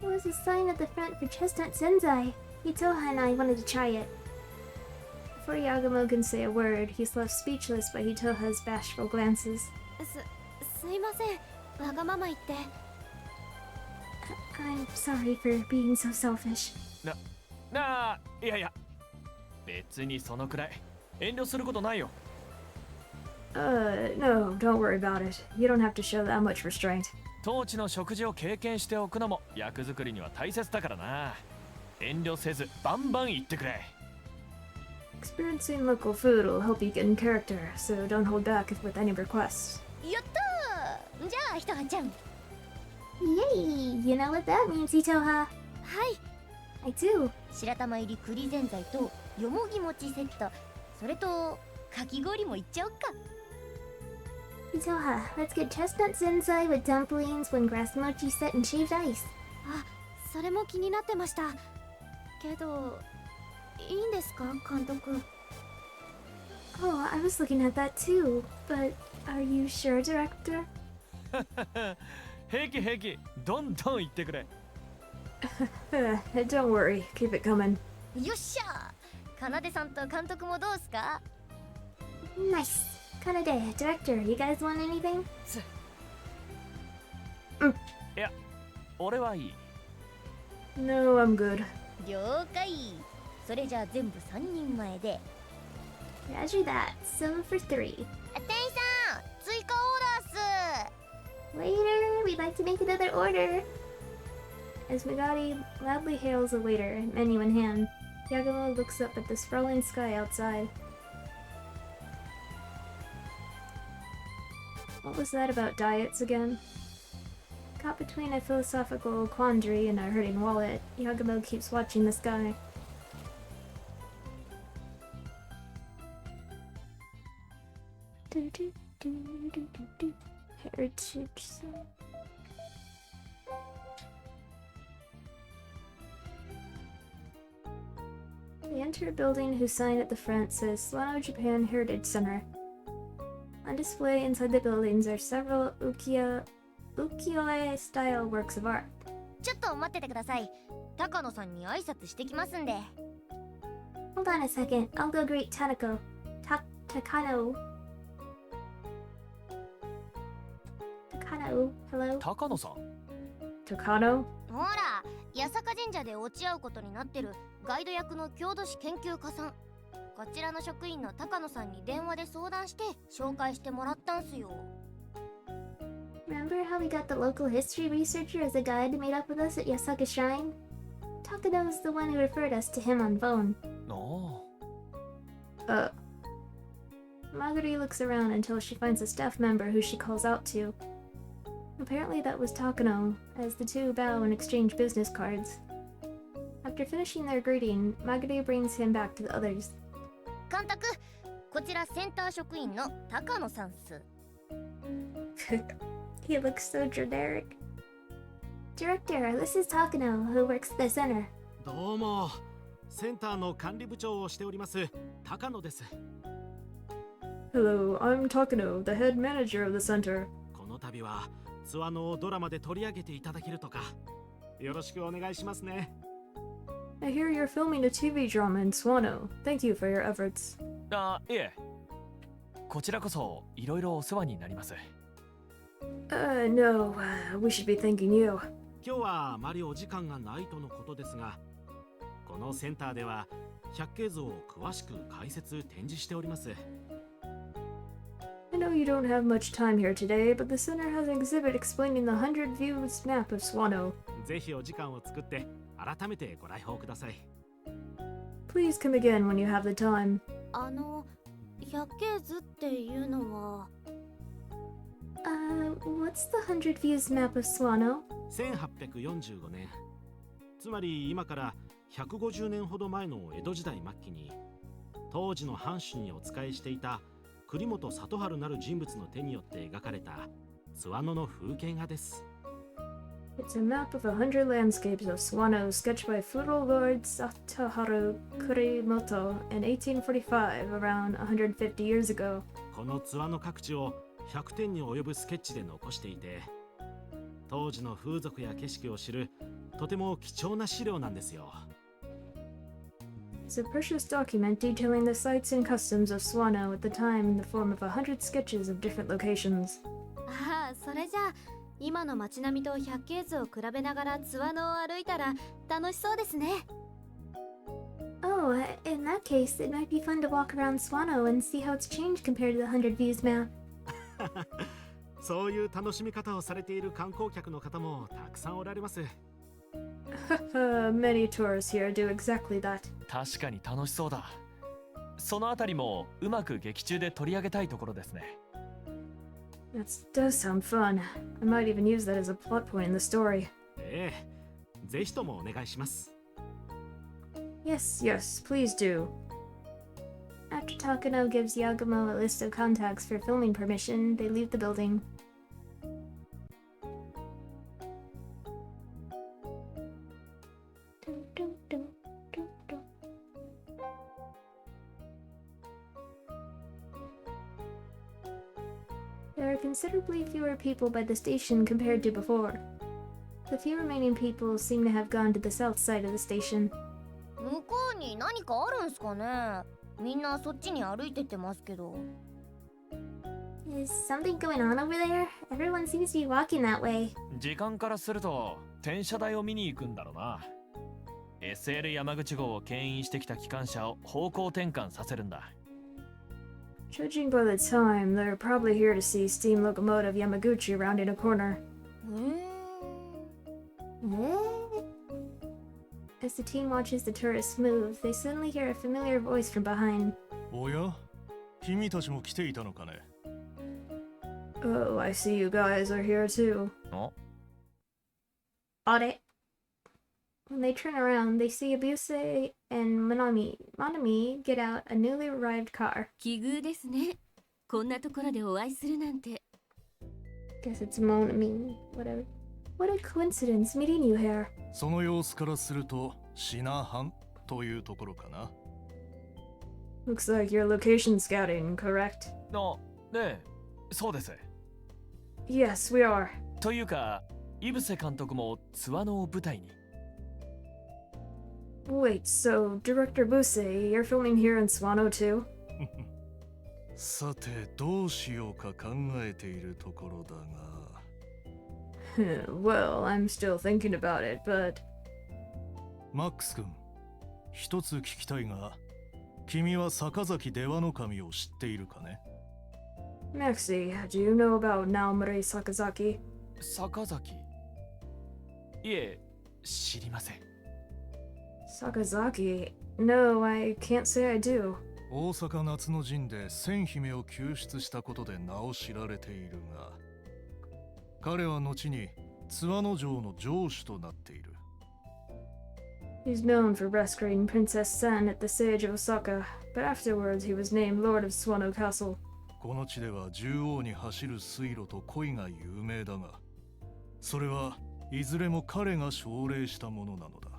There was a sign at the front for chestnut senzai. Hitoha and I wanted to try it. Before Yagumo can say a word, he's left speechless by Hitoha's bashful glances. すいません、わがまま言って。 I'm sorry for being so selfish. なあ、いやいや別にそのくらい遠慮することないよ。 No, don't worry about it. You don't have to show that much restraint. 当地の食事を経験しておくのも役作りには大切だからな。遠慮せずバンバン言ってくれ。 Experiencing local food will help you get in character, so don't hold back with any requests. やったー。じゃあひとはちゃん。 Yay! You know what that means, Hitoha? はい。 I do. 白玉入り栗ぜんざいとよもぎ餅セット、それとかき氷もいっちゃおっか。 Hitoha, let's get chestnut zenzai with dumplings, one grass mochi set, and shaved ice. あ、それも気になってました。けどいいんですか監督。 Oh, I was looking at that too. But are you sure, director? 平気平気、どんどん言ってくれ。 Don't worry, keep it coming. よっしゃー。かなでさんと監督もどうすか。 Nice. Kanade, director, you guys want anything? いや、俺はいい。 No, I'm good. 了解。それじゃあ全部3人前で。 Roger that. So for 3. 店員さん、追加オーダーっす。 Waiter, we'd like to make another order. As Megati loudly hails a waiter, menu in hand, Yagumo looks up at the sprawling sky outside. What was that about diets again? Caught between a philosophical quandary and a hurting wallet, Yagumo keeps watching the sky. Heritage song. They enter a building whose sign at the front says Sino Japan Heritage Center. On display inside the buildings are several ukiyo-e-style works of art. ちょっと待っててください。高野さんに挨拶してきますんで。 Hold on a second, I'll go greet Tanako. Takano. Takano, hello? 高野さん。 Takano? ほら、八坂神社で落ち合うことになってるガイド役の郷土史研究家さん。こちらの職員の高野さんに電話で相談して紹介してもらったんすよ。 Remember how we got the local history researcher as a guide to meet up with us at Yasaka Shrine? Takano's the one who referred us to him on phone. おお。 Maguri looks around until she finds a staff member who she calls out to. Apparently that was Takano, as the two bow and exchange business cards. After finishing their greeting, Maguri brings him back to the others. 監督、こちらセンター職員の高野さんっす。 He looks so generic. Director, this is Takano, who works at the center. どうも、センターの管理部長をしております高野です。 Hello, I'm Takano, the head manager of the center. この度はツアーのドラマで取り上げていただけるとか、よろしくお願いしますね。 I hear you're filming a TV drama in Swano. Thank you for your efforts. あ、いえ。こちらこそいろいろお世話になります。No, we should be thanking you. 今日はあまりお時間がないとのことですが、このセンターでは百景図を詳しく解説展示しております。I know you don't have much time here today, but the center has an exhibit explaining the 100 views map of Swano. ぜひお時間を作って改めてご来訪ください。Please come again when you have the time. 百景図っていうのは。What's the 100 views map of Swano? 1845年、つまり今から150年ほど前の江戸時代末期に、当時の藩主にお仕えしていた栗本里春なる人物の手によって描かれた津和野の風景画です。It's a map of 100 landscapes of Swano sketched by feudal lord Satoharu Kurimoto in 1845, around 150 years ago. この津和野各地を100点に及ぶスケッチで残していて、当時の風俗や景色を知るとても貴重な資料なんですよ。It's a precious document detailing the sights and customs of Swano at the time in the form of 100 sketches of different locations. ああ、それじゃあ今の街並みと百景図を比べながら津和野を歩いたら楽しそうですね。Oh, in that case, it might be fun to walk around Swano and see how it's changed compared to the 100 views map. そういう楽しみ方をされている観光客の方もたくさんおられます。Many tourists here do exactly that. 確かに楽しそうだ。そのあたりもうまく劇中で取り上げたいところですね。That does sound fun. I might even use that as a plot point in the story. ええ、ぜひともお願いします。Yes, please do. After Takano gives YAGUMO a list of contacts for filming permission, they leave the building. There are considerably fewer people by the station compared to before. The few remaining people seem to have gone to the south side of the station. 向こうに何かあるんすかね。みんなそっちに歩いてってますけど。Is something going on over there? Everyone seems to be walking that way. 時間からすると転車台を見に行くんだろうな。SL 山口号を牽引してきた機関車を方向転換させるんだ。Judging by the time, they're probably here to see steam locomotive Yamaguchi rounding a corner. As the team watches the tourists move, they suddenly hear a familiar voice from behind. おや、君たちも来ていたのかね。Oh, I see you guys are here too. お、 Audit. When they turn around, they see Abuse and Monami get out a newly arrived car. 奇遇ですね。こんなところでお会いするなんて。Guess it's Monami, whatever. What a coincidence meeting you here. その様子からすると、シナハンというところかな。Looks like you're location scouting, correct? あ、ねえ、そうです。Yes, we are. というか、井伏監督も津和野を舞台に。Wait, so Director Buse, you're filming here in Swano too? さて、どうしようか考えているところだが。Well, I'm still thinking about it, but... マックス君、一つ聞きたいが、君は坂崎出羽守を知っているかね？ Maxie, do you know about Naomori Sakazaki? 坂崎？いえ、知りません。Sakazaki? No, I can't say I do. 大阪夏の陣で千姫を救出したことで名を知られているが、彼は後に津和野城の城主となっている。He's known for rescuing Princess Sen at the siege of Osaka, but afterwards he was named Lord of Swano Castle. この地では縦横に走る水路と鯉が有名だが、それはいずれも彼が奨励したものなのだ。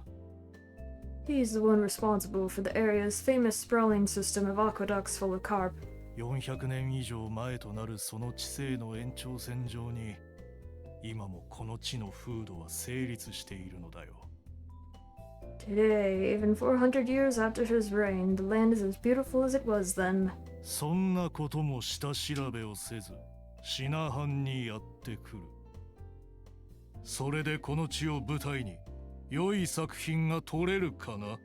He's the one responsible for the area's famous sprawling system of aqueducts full of carp. 400年以上前となるその地勢の延長線上に、今もこの地の風土は成立しているのだよ。Today, even 400 years after his reign, the land is as beautiful as it was then. そんなことも下調べをせずシナ藩にやってくる。それでこの地を舞台に良い作品が撮れるかな。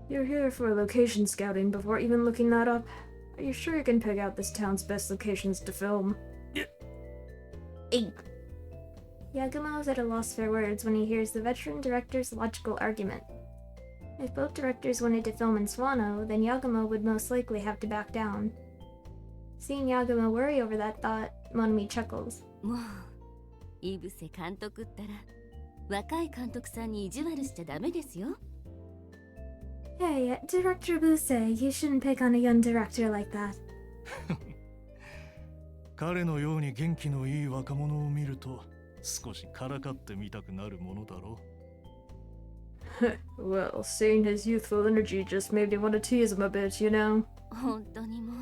You're here for location scouting before even looking that up. Are you sure you can pick out this town's best locations to film? Yagumo is at a loss for words when he hears the veteran director's logical argument. If both directors wanted to film in Swano, then Yagumo would most likely have to back down. Seeing Yagumo worry over that thought, Monami chuckles. もう井伏監督ったら若い監督さんに意地悪しちゃダメですよ。 Hey, Director Buse, you shouldn't pick on a young director like that. 彼のように元気のいい若者を見ると少しからかってみたくなるものだろう。Well, seeing his youthful energy just made me want to tease him a bit, you know? 本当にもう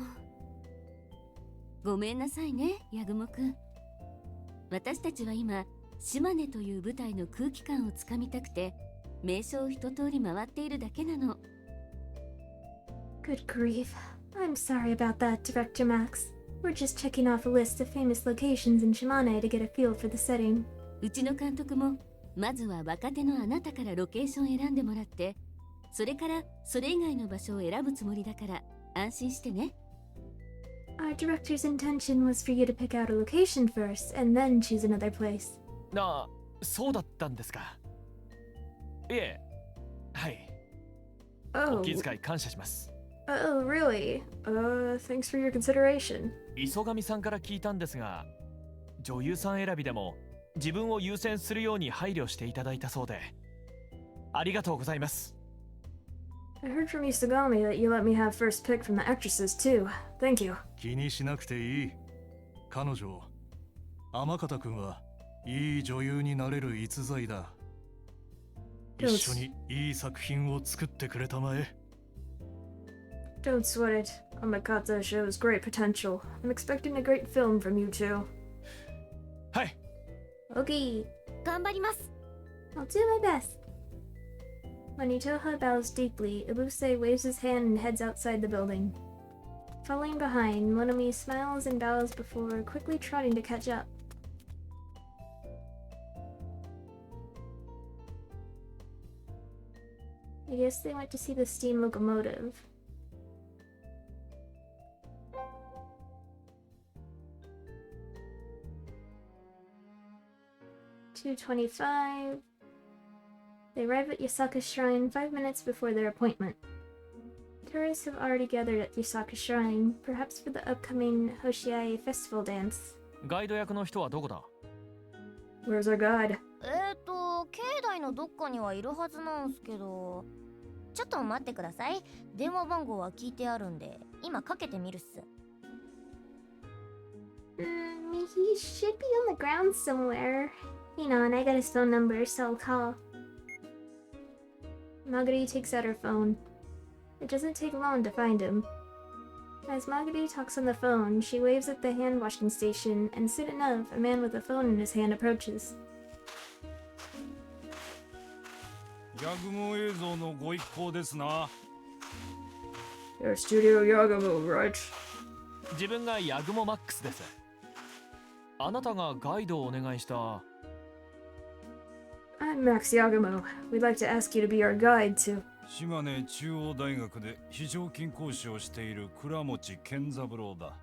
ごめんなさいね、ヤグモくん。私たちは今島根という舞台の空気感をつかみたくて名所を一通り回っているだけなの。 Good grief. I'm sorry about that, Director Max. We're just checking off a list of famous locations in Shimane to get a feel for the setting. うちの監督もまずは若手のあなたからロケーション選んでもらって、それからそれ以外の場所を選ぶつもりだから安心してね。 Our director's intention was for you to pick out a location first and then choose another place. ああ、そうだったんですか。いえ、はい。 Oh, お気遣い感謝します。 oh, really? Thanks for your consideration. 磯上さんから聞いたんですが、女優さん選びでも自分を優先するように配慮していただいたそうで、ありがとうございます。 I heard from Isagami that you let me have first pick from the actresses too. Thank you. 気にしなくていい。彼女、天方君はいい女優になれる逸材だ。一緒にいい作品を作ってくれたまえ。 Don't sweat it. Amakata shows great potential. I'm expecting a great film from you two. はい。 Okay, 頑張ります。 I'll do my best. When Itoha bows deeply, Ibuse waves his hand and heads outside the building. Following behind, Monomi smiles and bows before quickly trotting to catch up. I guess they went to see the steam locomotive. $2.25. They arrive at Yasaka's shrine 5 minutes before their appointment. Tourists have already gathered at Yasaka's shrine, perhaps for the upcoming Hoshiai festival dance. ガイド役の人はどこだ？ Where's our guide? 境内のどっかにはいるはずなんすけど。ちょっと待ってください。電話番号は聞いてあるんで、今かけてみるっす。He should be on the ground somewhere. You know, and I got his phone number, so I'll call. Magari takes out her phone. It doesn't take long to find him. As Magari talks on the phone, she waves at the hand washing station, and soon enough, a man with a phone in his hand approaches. YAGUMO 映像のご一行ですな。Your studio YAGUMO, right? 自分がヤグモマックスです。あなたがガイドをお願いした。 I'm Max YAGUMO. We'd like to ask you to be our guide to... 島根中央大学で非常勤講師をしている倉持健三郎だ。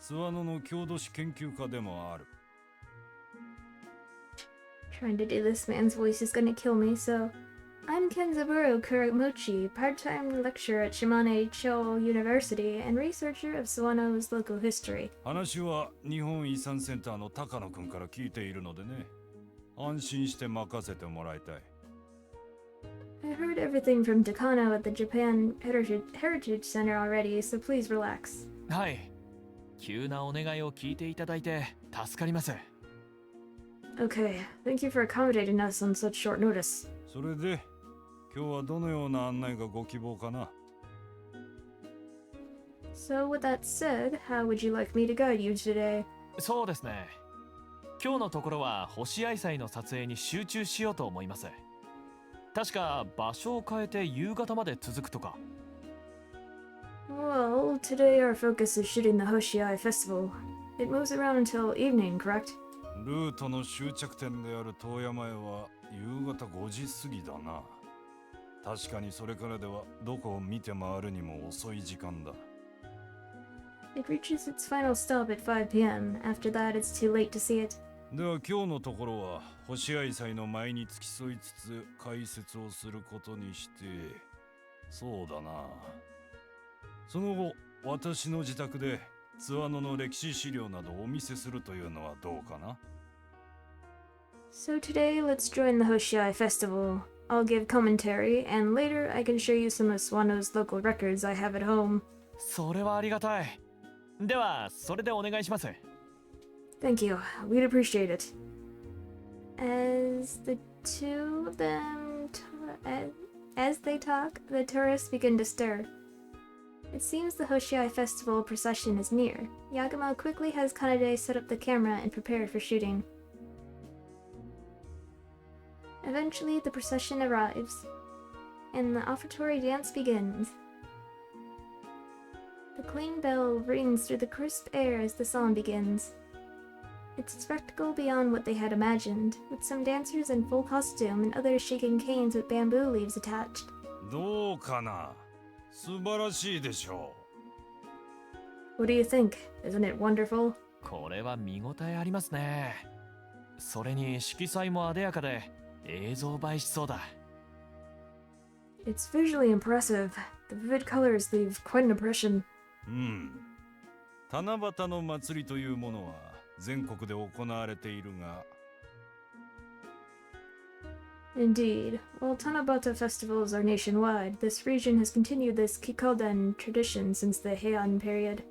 津和野の郷土史研究家でもある。 Trying to do this man's voice is gonna kill me, so... I'm Kenzaburo Kuramochi, part-time lecturer at Shimane Cho University and researcher of Sawano's local history. 話は日本遺産センターの高野くんから聞いているのでね。安心して任せてもらいたい。 I heard everything from Takano at the Japan Heritage Center already, so please relax. はい。急なお願いを聞いていただいて助かります。 Okay, thank you for accommodating us on such short notice. それで、今日はどのような案内がご希望かな？ So with that said, how would you like me to guide you today? そうですね。今日のところは星愛祭の撮影に集中しようと思います。確か場所を変えて夕方まで続くとか。Well, today our focus is shooting the Hoshiai Festival. It moves around until evening, correct? ルートの終着点である遠山へは夕方5時過ぎだな。確かにそれからではどこを見て回るにも遅い時間だ。It reaches its final stop at 5 p.m. After that, it's too late to see it. では今日のところは星合祭の前に付き添いつつ解説をすることにして、そうだな。その後、私の自宅でツアノの歴史資料などをお見せするというのはどうかな？ So today, let's join the Hoshiai Festival. I'll give commentary, and later I can show you some of Swano's local records I have at home. それはありがたい。ではそれでお願いします。Thank you. We'd appreciate it. As the two of them as they talk, the tourists begin to stir. It seems the Hoshiai Festival procession is near. Yagumo quickly has Kanade set up the camera and prepared for shooting. Eventually, the procession arrives, and the offertory dance begins. The clean bell rings through the crisp air as the song begins. It's a spectacle beyond what they had imagined, with some dancers in full costume and others shaking canes with bamboo leaves attached. どうかな？素晴らしいでしょう。 What do you think? Isn't it wonderful? これは見応えありますね。それに色彩も艶やかで映像映えしそうだ。It's visually impressive. The vivid colors leave quite an impression. うん。七夕の祭りというものは全国で行われているが、 Indeed. While Tanabata festivals are nationwide, this region has continued this Kikoden tradition since the Heian period.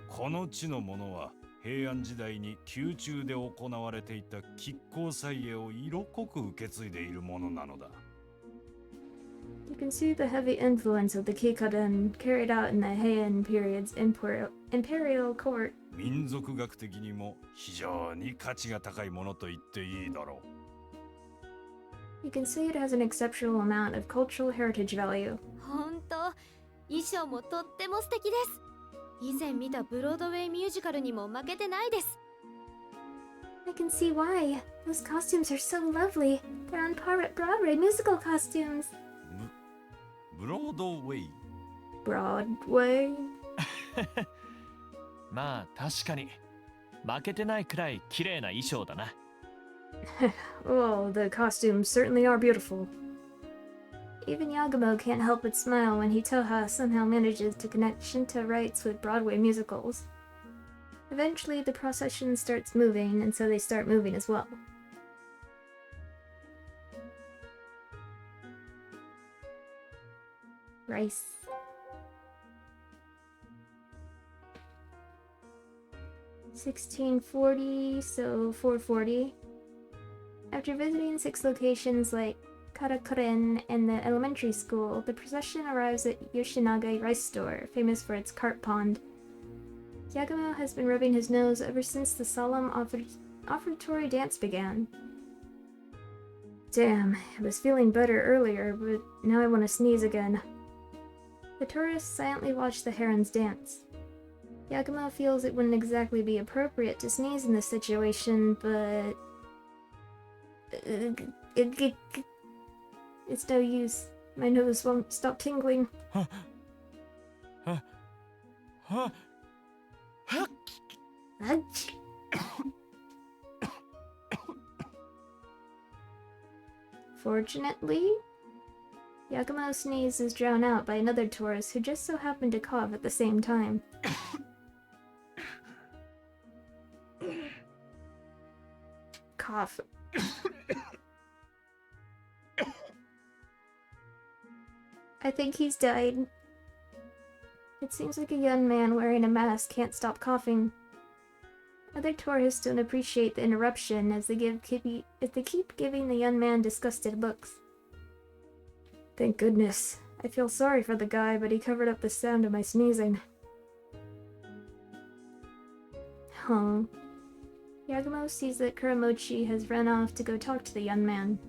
この地のものは平安時代に宮中で行われていた亀甲祭会を色濃く受け継いでいるものなのだ。 You can see the heavy influence of the Kikoden carried out in the Heian period's imperial court. 民族学的にも非常に価値が高いものと言っていいだろう。 You can see it has an exceptional amount of cultural heritage value. ほんと、衣装もとっても素敵です。以前見たブロードウェイミュージカルにも負けてないです。I can see why. Those costumes are so lovely. They're on par with Broadway musical costumes. ブロードウェイ。 Broadway? まあ確かに負けてないくらい綺麗な衣装だな。Well, the costumes certainly are beautiful. Even Yagumo can't help but smile when Hitoha somehow manages to connect Shinto rites with Broadway musicals. Eventually, the procession starts moving, and so they start moving as well. Rice. $16.40, so $4.40. After visiting 6 locations like Karakaren and the elementary school, the procession arrives at Yoshinaga Rice Store, famous for its carp pond. Yagumo has been rubbing his nose ever since the solemn offertory dance began. Damn, I was feeling better earlier, but now I want to sneeze again. The tourists silently watch the herons dance. Yagumo feels it wouldn't exactly be appropriate to sneeze in this situation, but... It's no use. My nose won't stop tingling. Achoo. Fortunately, Yagumo's sneeze is drowned out by another tourist who just so happened to cough at the same time. Cough. I think he's died. It seems like a young man wearing a mask can't stop coughing. Other tourists don't appreciate the interruption as they keep giving the young man disgusted looks. Thank goodness. I feel sorry for the guy, but he covered up the sound of my sneezing. Huh. Yagumo sees that Kuramochi has run off to go talk to the young man.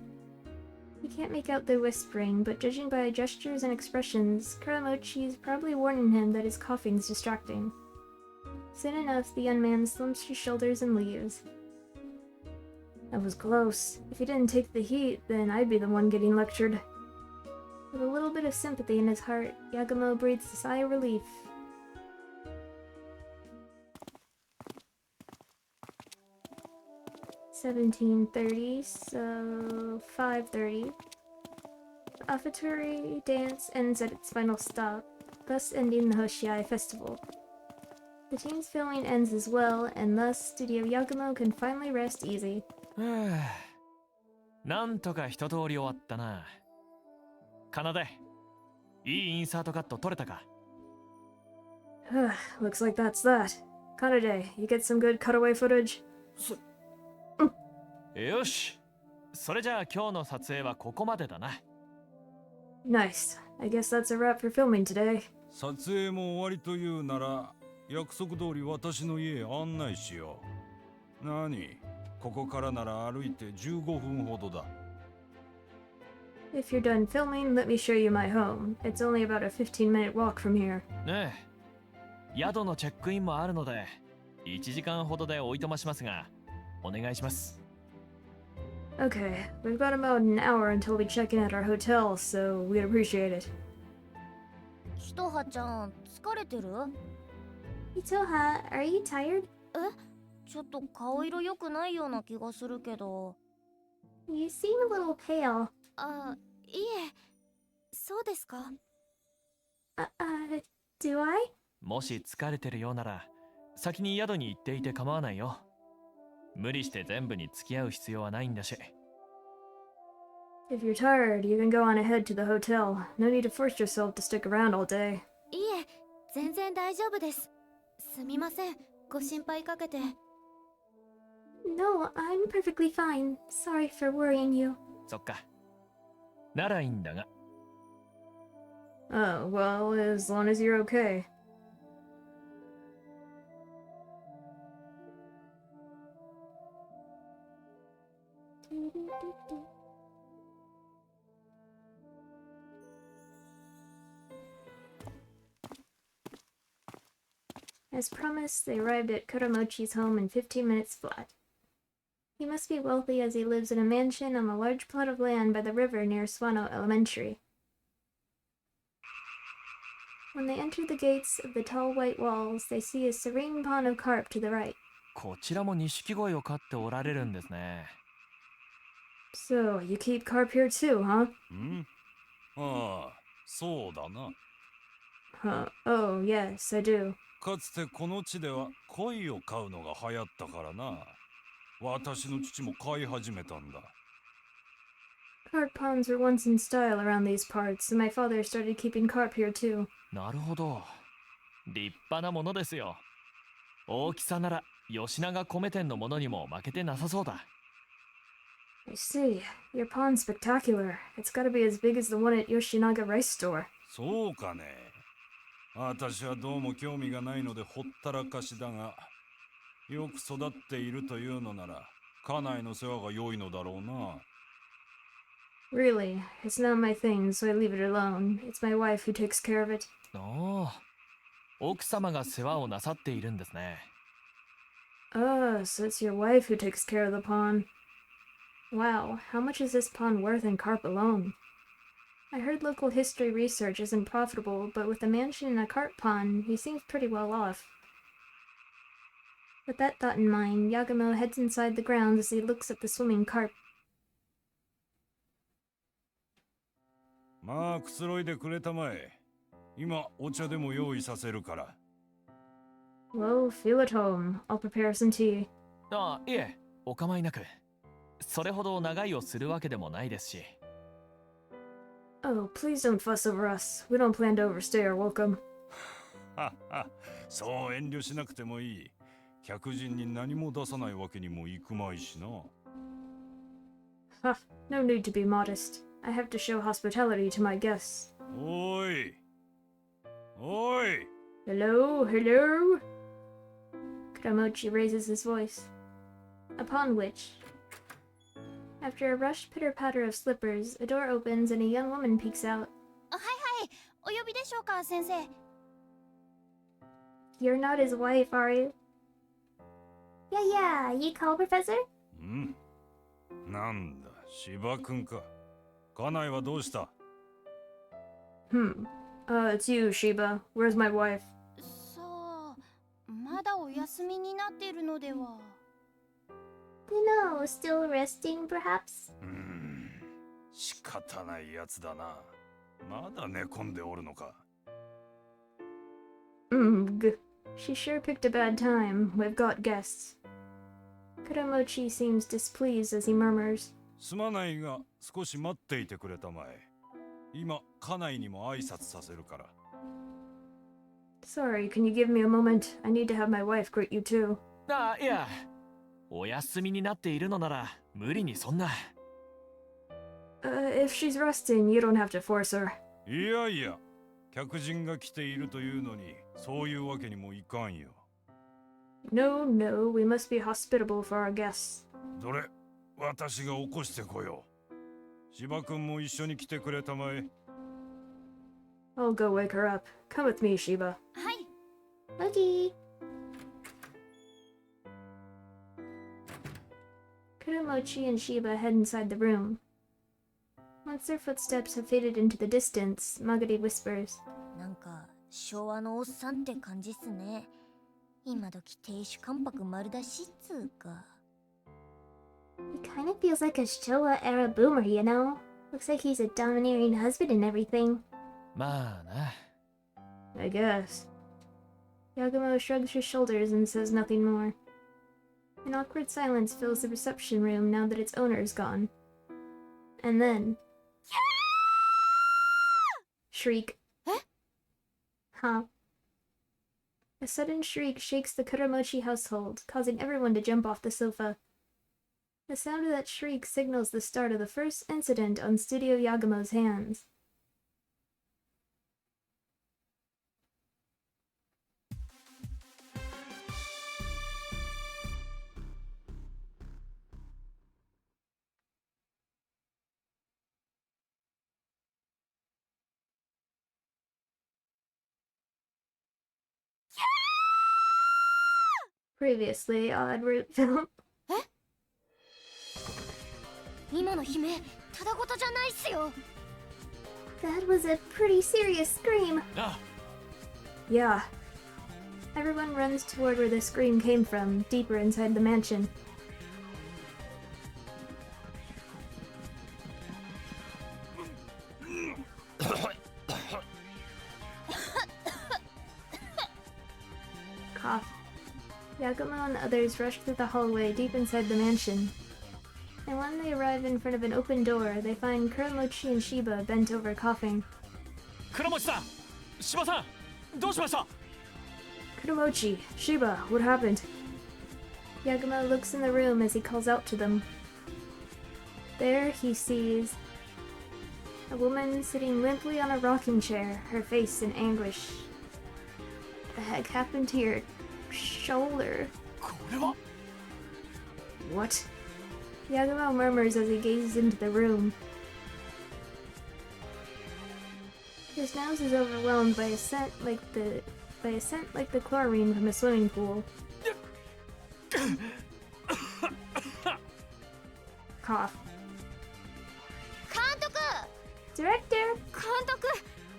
He can't make out the whispering, but judging by gestures and expressions, Kuramochi is probably warning him that his coughing is distracting. Soon enough, the young man slumps his shoulders and leaves. That was close. If he didn't take the heat, then I'd be the one getting lectured. With a little bit of sympathy in his heart, Yagumo breathes a sigh of relief. $17:30, so 5:30. The offertory dance ends at its final stop, thus ending the Hoshiai festival. The team's filming ends as well, and thus Studio Yagumo can finally rest easy. なんとか一通り終わったな。奏、いいインサートカット撮れたか？ Looks like that's that. Kanade, you get some good cutaway footage? よし。それじゃあ今日の撮影はここまでだな。Nice. I guess that's a wrap for filming today. 撮影も終わりというなら約束通り私の家へ案内しよう。何？ここからなら歩いて15分ほどだ。If you're done filming, let me show you my home. It's only about a 15-minute walk from here. ねえ、宿のチェックインもあるので、1時間ほどでおいとましますが、お願いします。Okay, we've got about an hour until we check in at our hotel, so we'd appreciate it. ひとはちゃん、疲れてる？ Itoha, are you tired? ちょっと顔色良くないような気がするけど。You seem a little pale. あ、いえ、そうですか。Do I? もし疲れてるようなら、先に宿に行っていて構わないよ。無理して全部に付き合う必要はないんだし。If you're tired, you can go on ahead to the hotel. No need to force yourself to stick around all day. いえ、全然大丈夫です。すみません、ご心配かけて。No, I'm perfectly fine. Sorry for worrying you. そっか。ならいいんだが。Oh, well, as long as you're okay. As promised, they arrived at Kuramochi's home in 15 minutes flat. He must be wealthy as he lives in a mansion on a large plot of land by the river near Swano Elementary. When they enter the gates of the tall white walls, they see a serene pond of carp to the right. こちらも錦鯉を飼っておられるんですね。So, you keep carp here too, huh? ああ、そうだな。Oh, yes, I do. かつてこの地では鯉を飼うのが流行ったからな。私の父も飼い始めたんだ。Carp ponds were once in style around these parts, and my father started keeping carp here too. なるほど。立派なものですよ。大きさなら吉永米店のものにも負けてなさそうだ。I see. Your pond's spectacular. It's gotta be as big as the one at Yoshinaga Rice Store. そうかね。私はどうも興味がないのでほったらかしだが、よく育っているというのなら、家内の世話が良いのだろうな。Really, it's not my thing, so I leave it alone. It's my wife who takes care of it. ああ、奥様が世話をなさっているんですね。Oh, so it's your wife who takes care of the pond. Wow, how much is this pond worth in carp alone? I heard local history research isn't profitable, but with a mansion and a carp pond, he seems pretty well off. With that thought in mind, Yagumo heads inside the grounds as he looks at the swimming carp. まあくつろいでくれたまえ。今お茶でも用意させるから。Well, feel at home. I'll prepare some tea. ああ、いえ、お構いなく。それほど長居をするわけでもないですし。Oh, please don't fuss over us. We don't plan to overstay our welcome. はは、そう遠慮しなくてもいい。客人に何も出さないわけにもいくまいしな。Ha, no need to be modest. I have to show hospitality to my guests. おい。おい。 Hello, hello? Kuramochi raises his voice. Upon which, After a rushed pitter-patter of slippers, a door opens and a young woman peeks out. はいはい、お呼びでしょうか、先生。 You're not his wife, are you? Yeah, you call, Professor? んなんだ、芝君か。家内はどうした？ It's you, Shiba. Where's my wife? さあ、まだお休みになっているのでは。 No, still resting, perhaps? 仕方ないやつだな。まだ寝込んでおるのか。She sure picked a bad time. We've got guests. Kuramochi seems displeased as he murmurs. すまないが、少し待っていてくれたまえ。今、家内にも挨拶させるから。 Sorry, can you give me a moment? I need to have my wife greet you too. あ、いや、お休みになっているのなら無理にそんな。If she's resting, you don't have to force her. いやいや、客人が来ているというのに、そういうわけにもいかんよ。 No, we must be hospitable for our guests. どれ、私が起こしてこよう。芝君も一緒に来てくれたまえ。 I'll go wake her up. Come with me, Shiba. はい。 Lucky! Kuramochi and Shiba head inside the room. Once their footsteps have faded into the distance, Magari whispers. なんか昭和のおっさんって感じっすね。今時亭主関白丸出しっつうか。 He kind of feels like a Showa-era boomer, you know? Looks like he's a domineering husband and everything. まあな。 I guess. Yagumo shrugs her shoulders and says nothing more. An awkward silence fills the reception room now that its owner is gone. And then... Shriek. Eh? Huh. A sudden shriek shakes the Kuramochi household, causing everyone to jump off the sofa. The sound of that shriek signals the start of the first incident on Studio Yagumo's hands. Previously on Root Film. 今の悲鳴、ただごとじゃないっすよ。 That was a pretty serious scream. あ、 Yeah. Everyone runs toward where the scream came from, deeper inside the mansion. Cough. Yagumo and the others rush through the hallway deep inside the mansion. And when they arrive in front of an open door, they find Kuramochi and Shiba bent over coughing. 倉持さん、柴さん、どうしました？ Kuramochi, Shiba, what happened? Yagumo looks in the room as he calls out to them. There he sees a woman sitting limply on a rocking chair, her face in anguish. What the heck happened to your shoulder? これは。 What? Yagumo murmurs as he gazes into the room. His nose is overwhelmed by a scent like the chlorine from a swimming pool. Cough. 監督、 Director! 監督、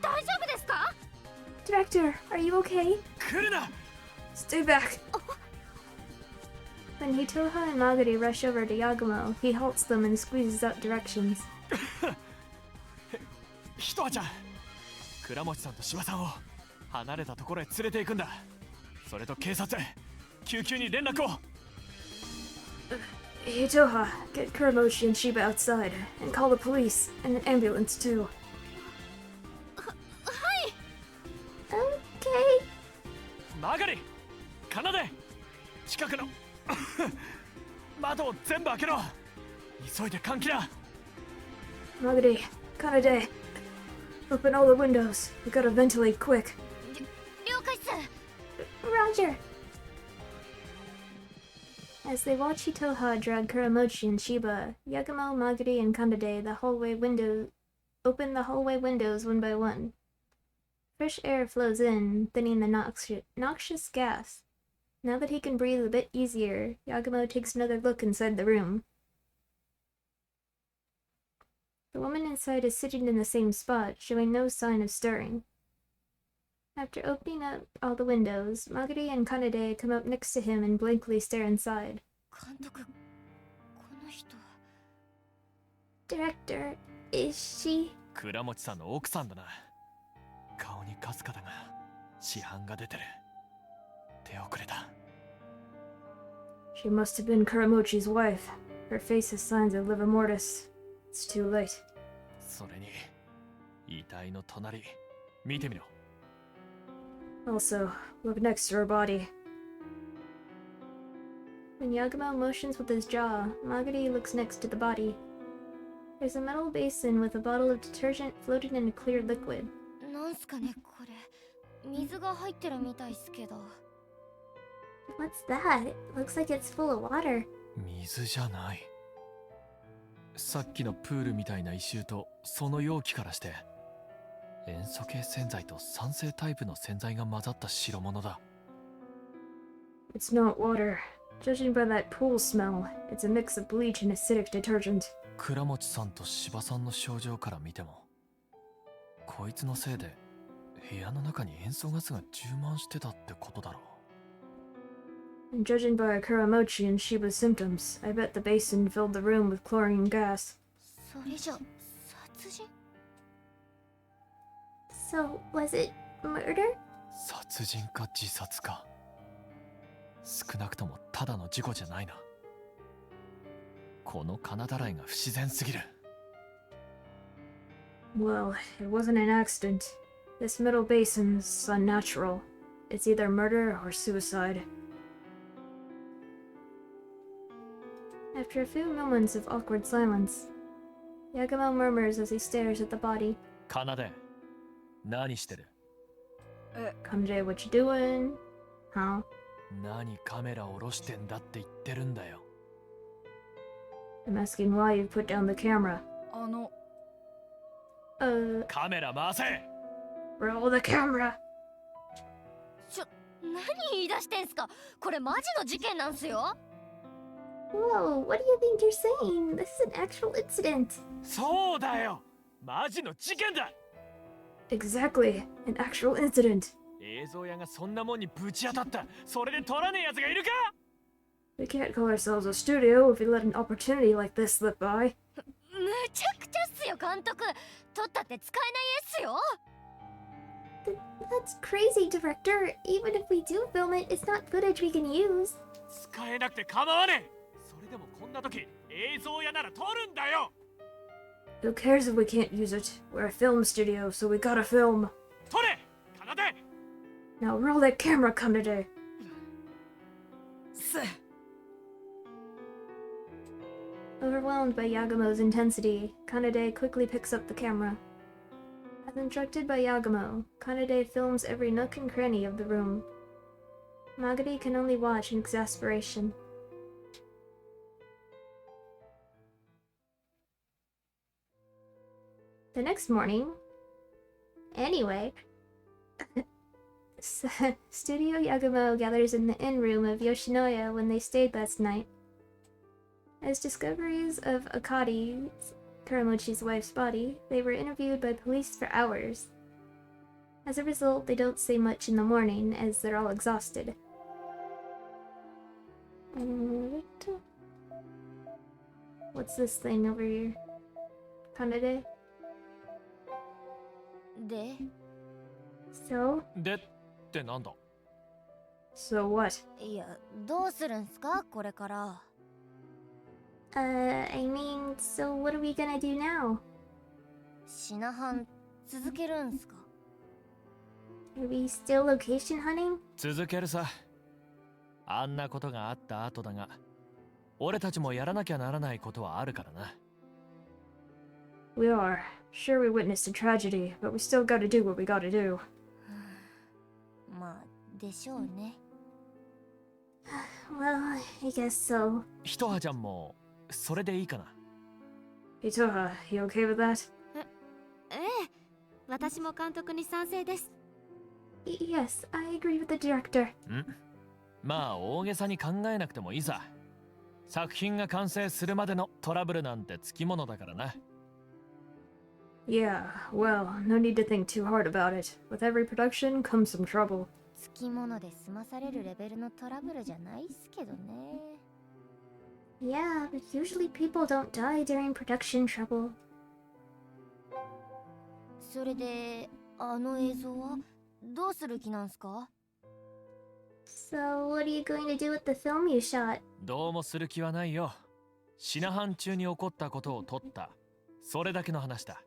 大丈夫ですか？ Director, are you okay? 来るな。 Stay back! When Hitoha and Magari rush over to Yagumo, he halts them and squeezes out directions. ひとあちゃん、倉持さんと柴さんを離れたところへ連れて行くんだ。それと警察、救急に連絡を。 Hitoha, get Kuramochi and Shiba outside, and call the police, and an ambulance too. はい。 Okay. マガリ、奏で、近くの窓を全部開けろ。急いで換気だ。 Magari, Kanade, open all the windows. We gotta ventilate quick. 了解っす。 Roger. As they watch Hitoha drag Kuramochi and Shiba, Yagumo, Maguri, and Kandade open the hallway windows one by one. Fresh air flows in, thinning the noxious gas. Now that he can breathe a bit easier, Yagumo takes another look inside the room. The woman inside is sitting in the same spot, showing no sign of stirring. After opening up all the windows, Maguri and Kanade come up next to him and blankly stare inside. Director, is she? 倉持さんの奥さんだな。顔にかすかだが、死斑が出てる。手遅れだ。She must have been Kuramochi's wife. Her face has signs of livor mortis. It's too late. それに、遺体の隣、見てみろ。Also, look next to her body. When Yagumo motions with his jaw, Maguri looks next to the body. There's a metal basin with a bottle of detergent floating in a clear liquid. なんすかねこれ。水が入ってるみたいっすけど。What's that? It looks like it's full of water. 水じゃない。さっきのプールみたいな異臭とその容器からして塩素系洗剤と酸性タイプの洗剤が混ざった白物だ。It's not water. Judging by that pool smell, it's a mix of bleach and acidic detergent. 倉持さんと柴さんの症状から見ても、こいつのせいで部屋の中に塩素ガスが充満してたってことだろう。And judging by Kuramochi and Shiba's symptoms, I bet the basin filled the room with chlorine gas. それじゃ殺人？ So, was it murder? 殺人か自殺か。少なくともただの事故じゃないな。この金だらいが不自然すぎる。Well, it wasn't an accident. This metal basin's unnatural. It's either murder or suicide. After a few moments of awkward silence, Yagumo murmurs as he stares at the body. 奏、何してる？ Kanade, what you doing? Huh? 何カメラ下ろしてんだって言ってるんだよ。I'm asking why you put down the camera. カメラ回せ！ Roll the camera! 何言い出してんすか？これマジの事件なんすよ。Whoa, what do you think you're saying? This is an actual incident. そうだよ！マジの事件だ！ Exactly, an actual incident. 映像屋がそんなもんにぶち当たった。それで撮らねえ奴がいるか？ We can't call ourselves a studio if we let an opportunity like this slip by. むちゃくちゃっすよ監督。撮ったって使えない絵っすよ。That's crazy, director. Even if we do film it, it's not footage we can use. 使えなくて構わねえ。それでもこんな時、映像屋なら撮るんだよ。 Who cares if we can't use it? We're a film studio, so we gotta film. 撮れ！奏！ Now roll that camera, Kanade. Overwhelmed by Yagumo's intensity, Kanade quickly picks up the camera. As instructed by Yagumo, Kanade films every nook and cranny of the room. Maguri can only watch in exasperation. The next morning... Anyway... Studio Yagumo gathers in the inn room of Yoshinoya when they stayed last night. As discoveries of Akari, Kuramochi's wife's body, they were interviewed by police for hours. As a result, they don't say much in the morning, as they're all exhausted. What's this thing over here? Kanade? で、 So? でってなんだ？ So what? いや、どうするんすかこれから。I mean, so what are we gonna do now? 品藩続けるんすか？ Are we still location hunting? 続けるさ。あんなことがあった後だが、俺たちもやらなきゃならないことはあるからな。We are. Sure, we witnessed a tragedy, but we still gotta do what we gotta do. まあ、でしょうね。well, I guess so. ひとはちゃんもそれでいいかな。 Itoha, you okay with that? ええ、私も監督に賛成です。Yes, I agree with the director. まあ大げさに考えなくてもいいさ。作品が完成するまでのトラブルなんてつきものだからな。Yeah, well, no need to think too hard about it. With every production comes some trouble. つきもので済まされるレベルのトラブルじゃないっすけどね。Yeah, but usually people don't die during production trouble. それであの映像はどうする気なんすか？ So, what are you going to do with the film you shot? どうもする気はないよ。シナハン中に起こったことを撮った。それだけの話だ。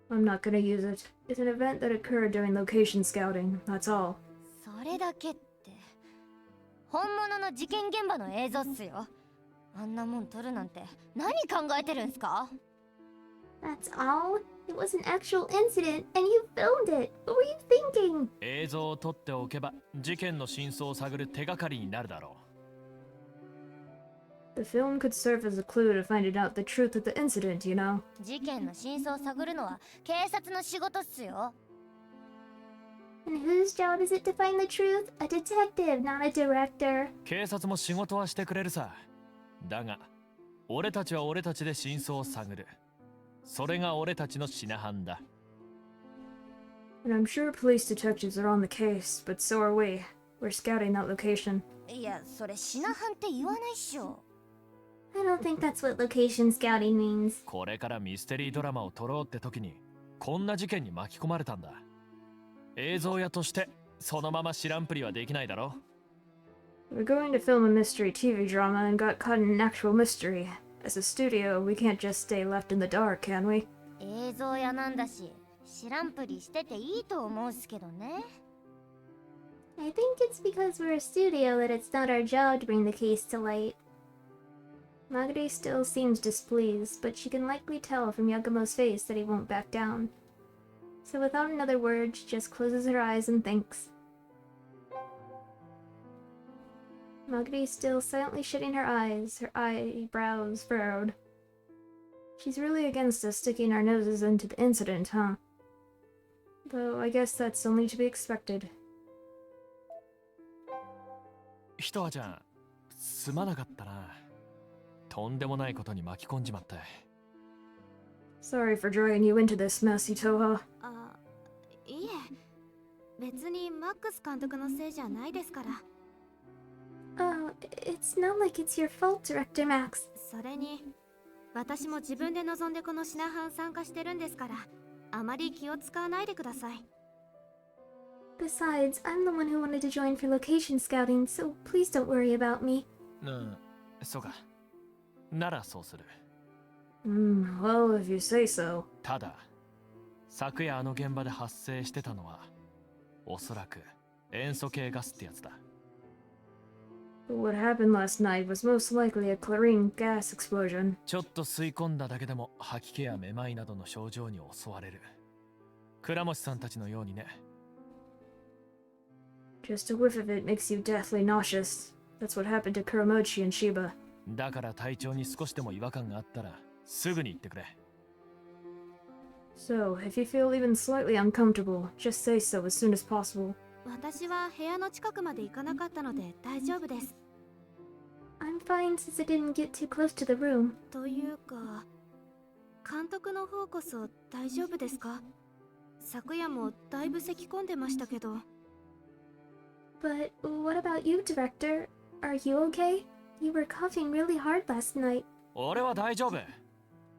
I'm not gonna use it. It's an event that occurred during location scouting, that's all. それだけって本物の事件現場の映像っすよ。あんなもん撮るなんて何考えてるんすか？ That's all? It was an actual incident, and you filmed it. What were you thinking? 映像を撮っておけば事件の真相を探る手がかりになるだろ The film could serve as a clue to finding out the truth of the incident, you know? 事件の真相を探るのは警察の仕事っすよ。 And whose job is it to find the truth? A detective, not a director. う。警察も仕事はしてくれるさ。だが俺たちは俺たちで真相を探る。それが俺たちのシナハンだ。 And I'm sure police detectives are on the case, but so are we. We're scouting that location. いや、それシナハンって言わないっしょ。 I don't think that's what location scouting means. これからミステリードラマを撮ろうって時にこんな事件に巻き込まれたんだ。映像屋としてそのまま知らんぷりはできないだろ。 We're going to film a mystery TV drama and got caught in an actual mystery. As a studio, we can't just stay left in the dark, can we? 映像屋なんだし、知らんぷりしてていいと思うっすけどね。 I think it's because we're a studio that it's not our job to bring the case to light. Magari still seems displeased, but she can likely tell from Yagumo's face that he won't back down. So without another word, she just closes her eyes and thinks. Magari still silently shutting her eyes, her eyebrows furrowed. She's really against us sticking our noses into the incident, huh? Though I guess that's only to be expected. ひとはちゃん、すまなかったな。とんでもないことに巻き込んじまった。 Sorry for dragging you into this mess, Itoha. あ、いえ、別にマックス監督のせいじゃないですから。Oh, it's not like it's your fault, Director Max. それに、私も自分で望んでこのシナハン参加してるんですから、あまり気を使わないでください。Besides, I'm the one who wanted to join for location scouting, so please don't worry about me. そうか。ならそうする。Well, if you say so. ただ、昨夜あの現場で発生してたのは、おそらく塩素系ガスってやつだ。What happened last night was most likely a chlorine gas explosion. ちょっと吸い込んだだけでも吐き気やめまいなどの症状に襲われる。倉持さんたちのようにね。Just a whiff of it makes you deathly nauseous. That's what happened to Kuramochi and Shiba. だから体調に少しでも違和感があったらすぐに言ってくれ。 So, if you feel even slightly uncomfortable, just say so as soon as possible. 私は部屋の近くまで行かなかったので大丈夫です。I'm fine since I didn't get too close to the room. というか、監督の方こそ大丈夫ですか？昨夜もだいぶ咳込んでましたけど。But what about you, Director? Are you okay? You were coughing really hard last night. 俺は大丈夫。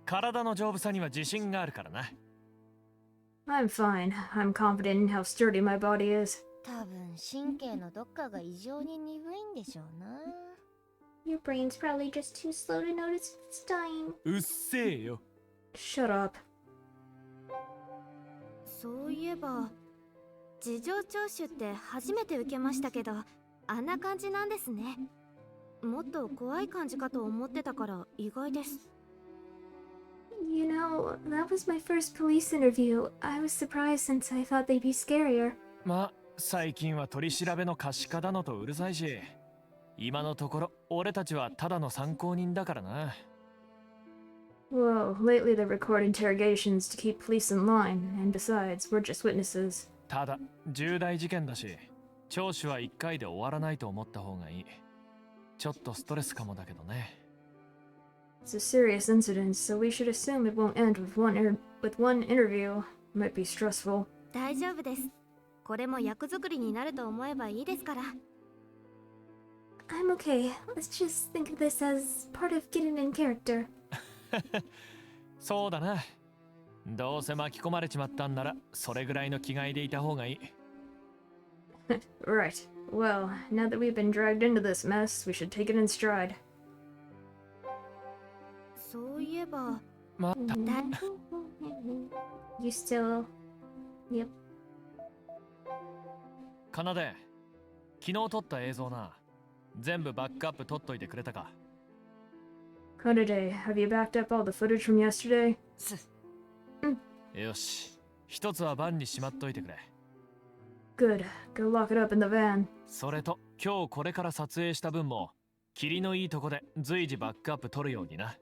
体の丈夫さには自信があるからな。 I'm fine. I'm confident in how sturdy my body is. 多分神経のどっかが異常に鈍いんでしょうな。 Your brain's probably just too slow to notice it's dying. うっせえよ。 Shut up. そういえば、事情聴取って初めて受けましたけど、あんな感じなんですね。もっと怖い感じかと思ってたから意外です。You know, that was my first police interview. I was surprised since I thought they'd be scarier. まあ最近は取り調べの可視化だのとうるさいし、今のところ俺たちはただの参考人だからな。 Whoa, lately they record interrogations to keep police in line, and besides, we're just witnesses. ただ重大事件だし、聴取は1回で終わらないと思った方がいい。ちょっとストレスかもだけどね。 It's a serious incident, so we should assume it won't end with one interview. Might be stressful. 大丈夫です。これも役作りになると思えばいいですから。I'm okay. Let's just think of this as part of getting in character. そうだな。どうせ巻き込まれちまったんなら、それぐらいの気概でいた方がいい。Right. Well, now that we've been dragged into this mess, we should take it in stride. そういえば、また、 You still... Yep. かなで、昨日撮った映像な。全部バックアップ取っといてくれたか。 Kanade, have you backed up all the footage from yesterday? よし、一つはバンにしまっといてくれ。 Good. Go lock it up in the van. それと、今日これから撮影した分も、霧のいいとこで随時バックアップ取るようにな。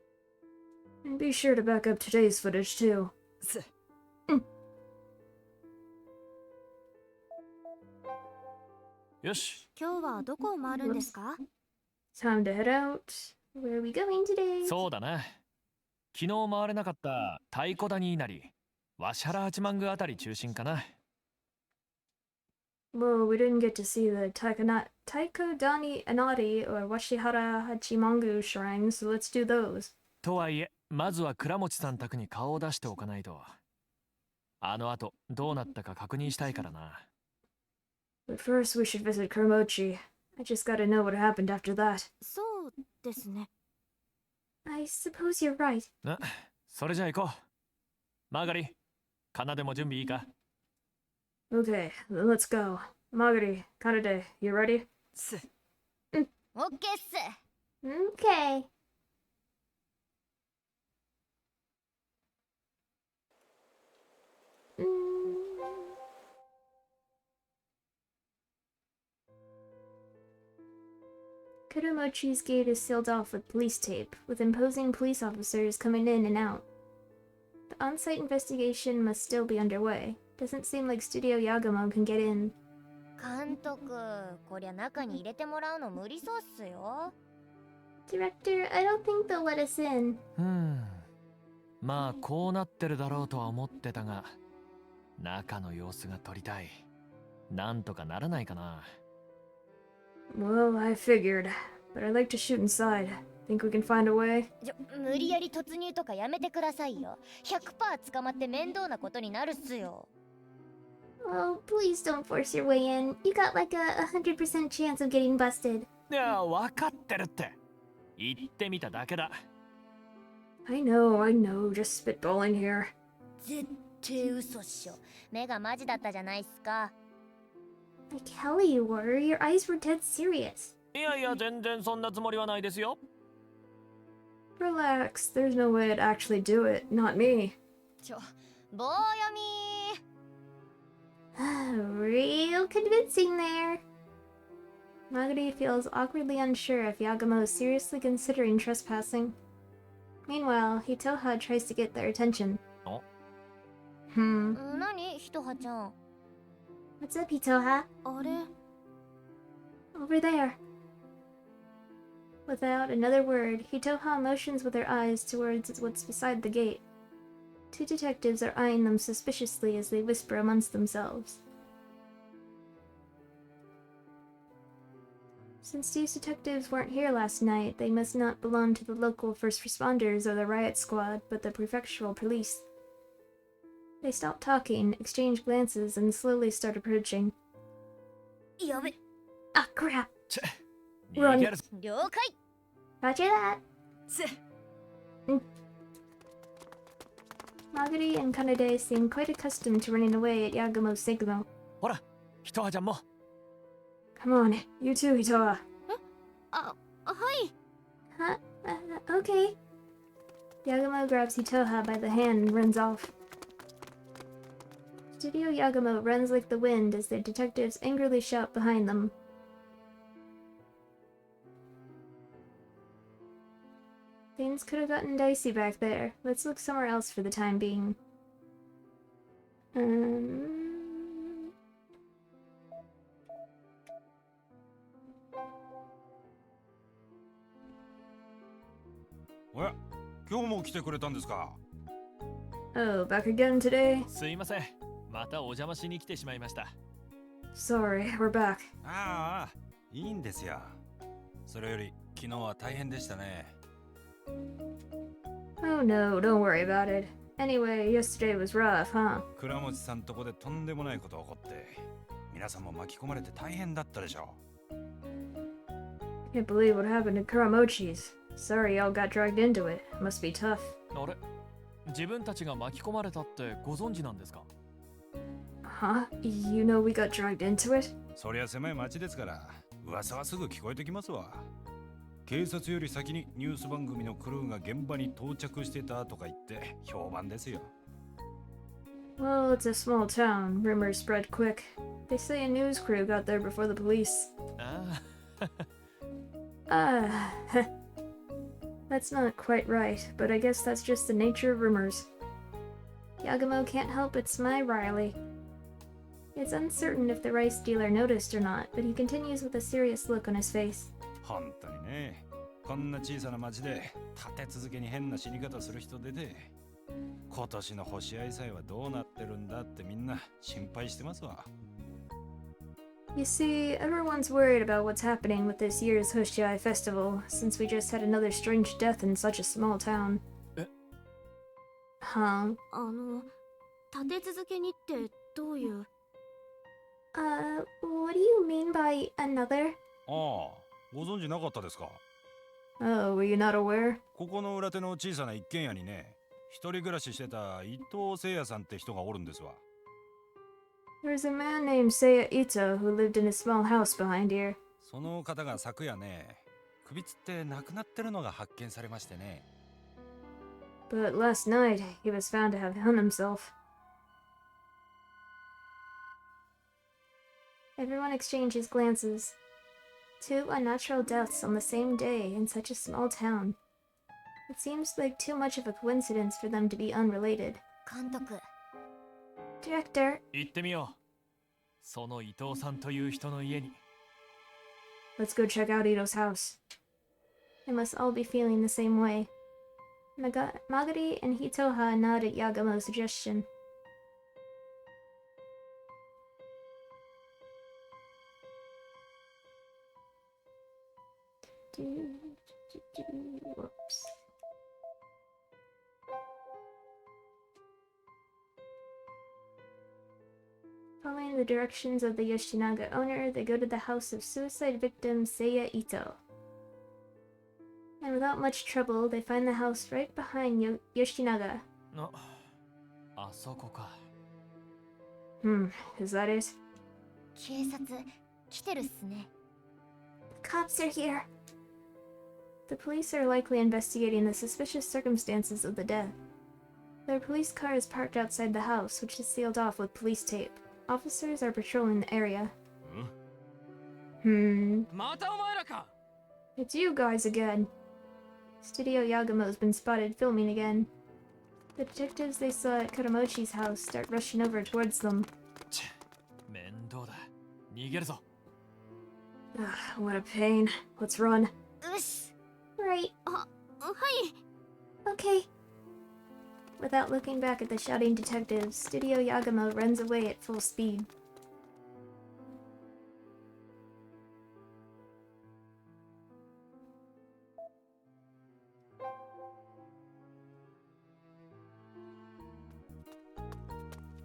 And be sure to back up today's footage, too. Yosh. 今日はどこを回るんですか？ Time to head out. Where are we going today? そうだな。昨日回れなかった太鼓谷稲荷、鷲原八幡宮あたり中心かな。 Well, we didn't get to see the Taikodani Anadi or Washihara Hachimangu shrines, so let's do those. とはいえ、まずは倉持さん宅に顔を出しておかないと。あの後、どうなったか確認したいからな。 But first, we should visit Kurmochi. I just gotta know what happened after that. そうですね。I suppose you're right. それじゃあ行こう。マーガリ、カナでも準備いいか？ Okay, then let's go. Magari, Kanade, you ready? オッケーっす。 Okay. Kurumochi's gate is sealed off with police tape, with imposing police officers coming in and out. The on-site investigation must still be underway. Doesn't seem like Studio YAGUMO can get in. 監督、こりゃ中に入れてもらうの無理そうっすよ。 Director, I don't think they'll let us in. まあこうなってるだろうとは思ってたが、中の様子が撮りたい。なんとかならないかな。 Well, I figured, but I'd like to shoot inside. Think we can find a way? 無理やり突入とかやめてくださいよ。100% 捕まって面倒なことになるっすよ。 Oh, please don't force your way in. You got like a 100% chance of getting busted. いや、わかってるって。言ってみただけだ。 I know, just spitballing here. 絶対嘘っしょ。目がマジだったじゃないっすか。 Like hell you were. Your eyes were dead serious. いやいや、全然そんなつもりはないですよ。 Relax, there's no way I'd actually do it. Not me. 棒読みー。 Real convincing there. Magari feels awkwardly unsure if Yagumo is seriously considering trespassing. Meanwhile, Hitoha tries to get their attention. Oh? 何ひとはちゃん。 What's up, Hitoha? あれ Over there. Without another word, Hitoha motions with her eyes towards what's beside the gate. Two detectives are eyeing them suspiciously as they whisper amongst themselves. Since these detectives weren't here last night, they must not belong to the local first responders or the riot squad, but the prefectural police. They stop talking, exchange glances, and slowly start approaching. やべ。 Ah, crap! 逃げるぞ。了解。 Roger that! Magari and Kanade seem quite accustomed to running away at Yagumo's signal. ほら、ひとはちゃんも。 Come on, you too, Hitoha. あ、はい。 Huh? Okay. Yagumo grabs Hitoha by the hand and runs off. Studio Yagumo runs like the wind as the detectives angrily shout behind them. Things could have gotten dicey back there. Let's look somewhere else for the time being.おや、今日も来てくれたんですか。 Oh, back again today? すいません。またお邪魔しに来てしまいました。Sorry, we're back. ああ、いいんですよ。それより昨日は大変でしたね。 Oh no, don't worry about it. Anyway, yesterday was rough, huh? 倉持さんとこでとんでもないことが起こって、皆さんも巻き込まれて大変だったでしょう。 Can't believe what happened to Kuramochi's. Sorry y'all got dragged into it. Must be tough. あれ、自分たちが巻き込まれたってご存知なんですか？ Huh? You know we got dragged into it? そりゃ狭い町ですから、噂はすぐ聞こえてきますわ。警察より先にニュース番組のクルーが現場に到着してたとか言って評判ですよ。 Well, it's a small town. Rumors spread quick. They say a news crew got there before the police. ああ、 That's not quite right, but I guess that's just the nature of rumors. Yagumo can't help but smile wryly. It's uncertain if the rice dealer noticed or not, but he continues with a serious look on his face. 本当にね、こんな小さな町で立て続けに変な死に方する人出て、今年の星合祭はどうなってるんだってみんな心配してますわ。 You see, everyone's worried about what's happening with this year's Hoshiai festival, since we just had another strange death in such a small town. Huh? 立て続けにってどういう？ What do you mean by another? ああ、ご存知なかったですか。 Oh, were you not aware? ここの裏手の小さな一軒家にね、一人暮らししてた伊藤聖也さんって人がおるんですわ。 There's a man named Seiya Ito who lived in a small house behind here. その方が昨夜ね、首つって亡くなってるのが発見されましてね。 But last night, he was found to have hung himself. Everyone exchanges glances. Two unnatural deaths on the same day in such a small town. It seems like too much of a coincidence for them to be unrelated. 監督、 Director, 行ってみよう。その伊藤さんという人の家に。 let's go check out Ito's house. They must all be feeling the same way. Magari and Hitoha nod at Yagumo's suggestion. Whoops. Following the directions of the Yoshinaga owner, they go to the house of suicide victim Seiya Ito. And without much trouble, they find the house right behind Yoshinaga. あそこか。 Is that it? 警察来てるっすね。 The cops are here! The police are likely investigating the suspicious circumstances of the death. Their police car is parked outside the house, which is sealed off with police tape. Officers are patrolling the area. またお前らか。 It's you guys again. Studio Yagumo's been spotted filming again. The detectives they saw at Kuramochi's house start rushing over towards them. 面倒だ。逃げるぞ。 What a pain. Let's run. うっし。 Right. はい。 Okay. Without looking back at the shouting detectives, Studio Yagumo runs away at full speed.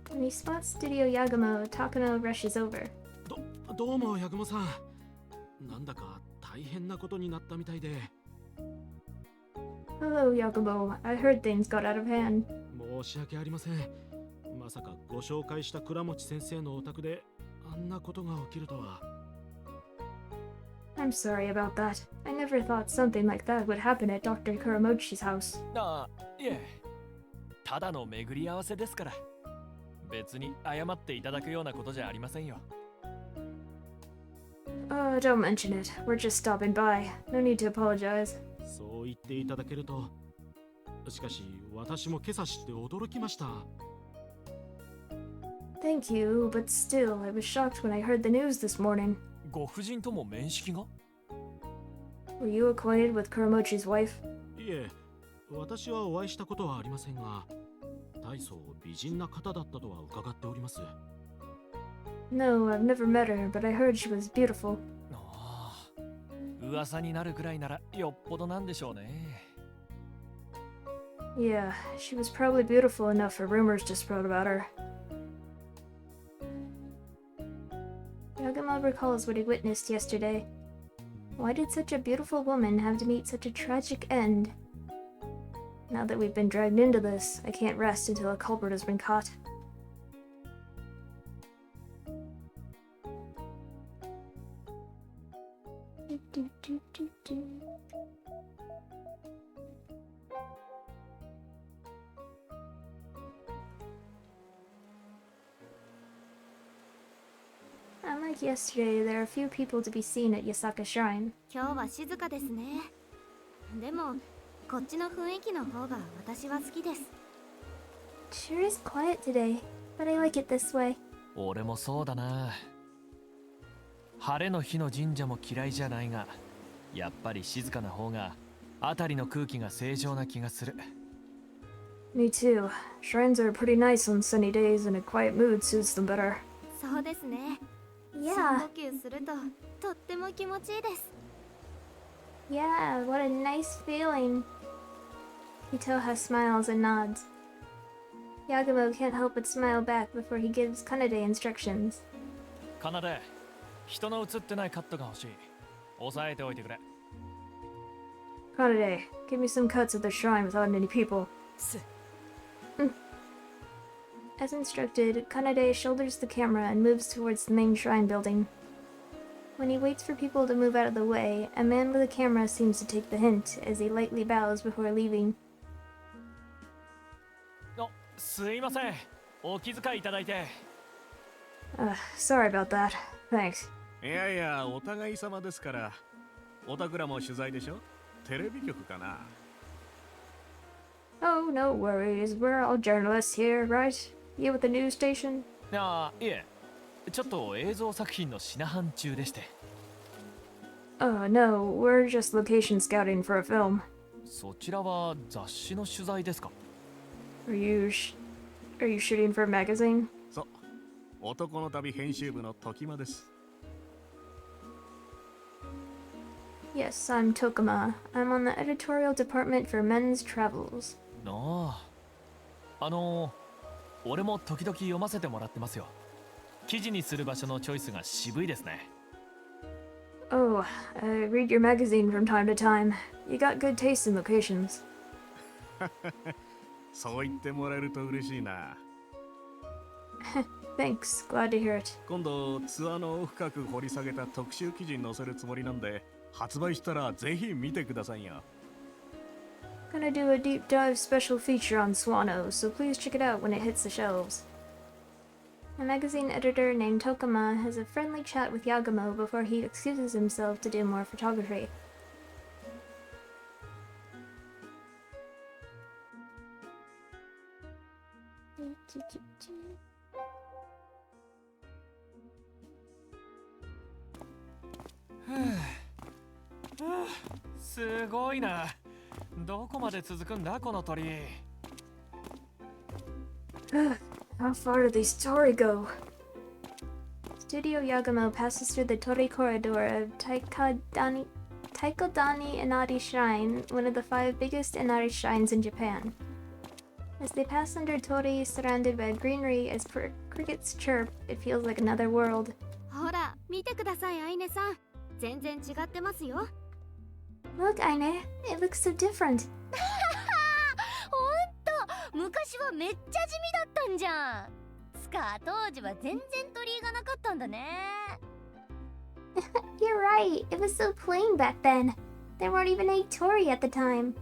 When he spots Studio Yagumo, Takano rushes over. どうもヤグモさん。なんだか大変なことになったみたいで。 Hello, Yagumo. I heard things got out of hand. 申し訳ありません。まさかご紹介した倉持先生のお宅であんなことが起きるとは。 I'm sorry about that. I never thought something like that would happen at Dr. Kuramochi's house. ああ、いえ。ただの巡り合わせですから。別に謝っていただくようなことじゃありませんよ。 Don't mention it. We're just stopping by. No need to apologize. そう言っていただけると。しかし私も今朝知って驚きました。 Thank you, but still, I was shocked when I heard the news this morning. ご婦人とも面識が？ Were you acquainted with Kuramochi's wife? いえ、私はお会いしたことはありませんが、大層美人な方だったとは伺っております。 No, I've never met her, but I heard she was beautiful. ああ、噂になるくらいならよっぽどなんでしょうね。Yeah, she was probably beautiful enough for rumors to sprout about her. Yagumo recalls what he witnessed yesterday. Why did such a beautiful woman have to meet such a tragic end? Now that we've been dragged into this, I can't rest until a culprit has been caught. Unlike yesterday, there are few people to be seen at Yasaka Shrine. 今日は静かですね。でもこっちの雰囲気の方が私は好きです。 Sure is quiet today, but I like it this way. 俺もそうだな。晴れの日の神社も嫌いじゃないが、やっぱり静かな方が辺りの空気が正常な気がする。 Me too. Shrines are pretty nice on sunny days, and a quiet mood suits them better. そうですね。 Yeah. 深呼吸するととっても気持ちいいです。 Yeah, what a nice feeling. Hitoha smiles and nods. Yagumo can't help but smile back before he gives Kanade instructions. かなで、人の映ってないカットが欲しい。押さえておいてくれ。Kanade, give me some cuts of the shrine without any people. As instructed, Kanade shoulders the camera and moves towards the main shrine building. When he waits for people to move out of the way, a man with a camera seems to take the hint as he lightly bows before leaving. すいません。お気遣いいただいて。Sorry about that. Thanks. いやいや、お互い様ですから。おたくらも取材でしょ？テレビ局かな。Oh, no worries. We're all journalists here, right? You with the news station? ああ、いえ。ちょっと映像作品の品販中でして。No, we're just location scouting for a film. そちらは雑誌の取材ですか？ Are you shooting for a magazine? そう。男の旅編集部の時間です。Yes, I'm Tokuma. I'm on the editorial department for men's travels. ああ。俺も時々読ませてもらってますよ。記事にする場所のチョイスが渋いですね。Oh, I read your magazine from time to time. You got good taste in locations. そう言ってもらえると嬉しいな。Thanks, glad to hear it. 今度ツアーの深く掘り下げた特集記事に載せるつもりなんで、発売したらぜひ見てくださいよ。Gonna do a deep dive special feature on Swano, so please check it out when it hits the shelves. A magazine editor named Tokuma has a friendly chat with Yagumo before he excuses himself to do more photography. すごいな。どこまで続くんだこの鳥。How far did the story go? Studio Yagumo passes through the Tori corridor of Taikodani Inari Shrine, one of the 5 biggest Inari shrines in Japan. As they pass under Tori, surrounded by greenery as crickets chirp, it feels like another world. ほら、見てください、アイネさん。全然違ってますよ。Look, Aine, it looks so different. ほんと、昔はめっちゃ地味だったんじゃん。つか、当時は全然鳥居がなかったんだね。You're right, it was so plain back then. There weren't even any Tori at the time.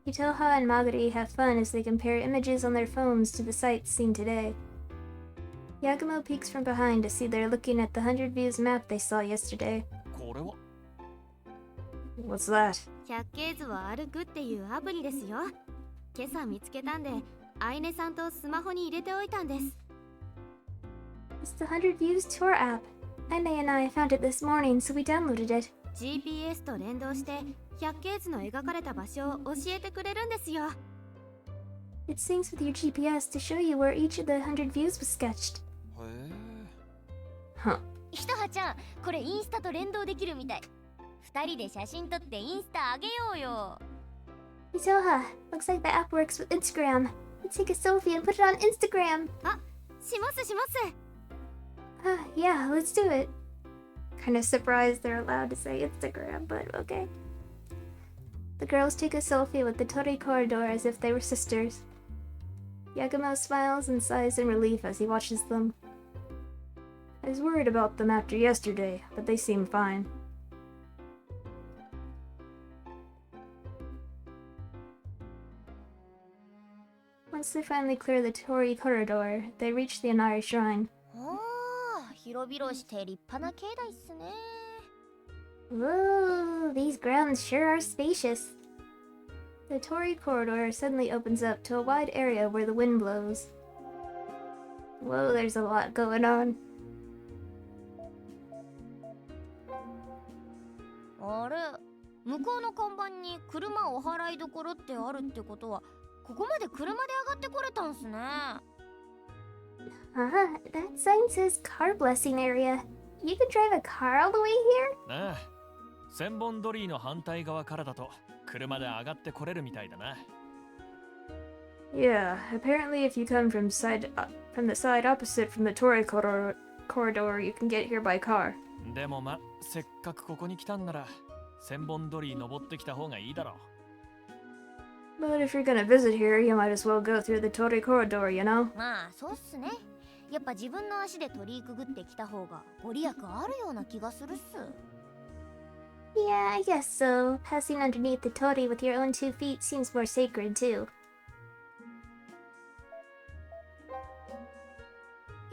Hitoha and Magari have fun as they compare images on their phones to the sights seen today. Yagumo peeks from behind to see they're looking at the 100 views map they saw yesterday. これは What's that? 百景図を歩くっていうアプリですよ。今朝見つけたんで、アイネさんとスマホに入れておいたんです。It's the 100 Views Tour app. Aine and I found it this morning, so we downloaded it. GPS と連動して百景図の描かれた場所を教えてくれるんですよ。It syncs with your GPS to show you where each of the 100 views was sketched. へえ。Huh. ひとはちゃん、これインスタと連動できるみたい。二人で写真撮ってインスタあげようよ。Itoha, looks like the app works with Instagram. Let's take a selfie and put it on Instagram. しますします。Yeah, let's do it. Kind of surprised they're allowed to say Instagram, but okay. The girls take a selfie with the Tori corridor as if they were sisters. Yagumo smiles and sighs in relief as he watches them. I was worried about them after yesterday, but they seem fine. Once they finally clear the Tori corridor, they reach the Inari shrine. 広々して立派な境内っすね。 Whoa, these grounds sure are spacious. The Tori corridor suddenly opens up to a wide area where the wind blows. Whoa, there's a lot going on. あれ、向こうの看板に車お払いどころってあるってことは、ここまで車で上がってこれたんすね。That sign says car blessing area. You could drive a car all the way here? ああ、千本鳥居の反対側からだと車で上がってこれるみたいだな。Yeah, apparently if you come from the side opposite from the Tori corridor, you can get here by car. でもま、せっかくここに来たんなら千本鳥居登ってきた方がいいだろう。But if you're gonna visit here, you might as well go through the Tori corridor, you know? まあそうっすね。やっぱ自分の足で鳥居くぐってきた方がご利益あるような気がするっす。Yeah, I guess so. Passing underneath the Tori with your own 2 feet seems more sacred, too. い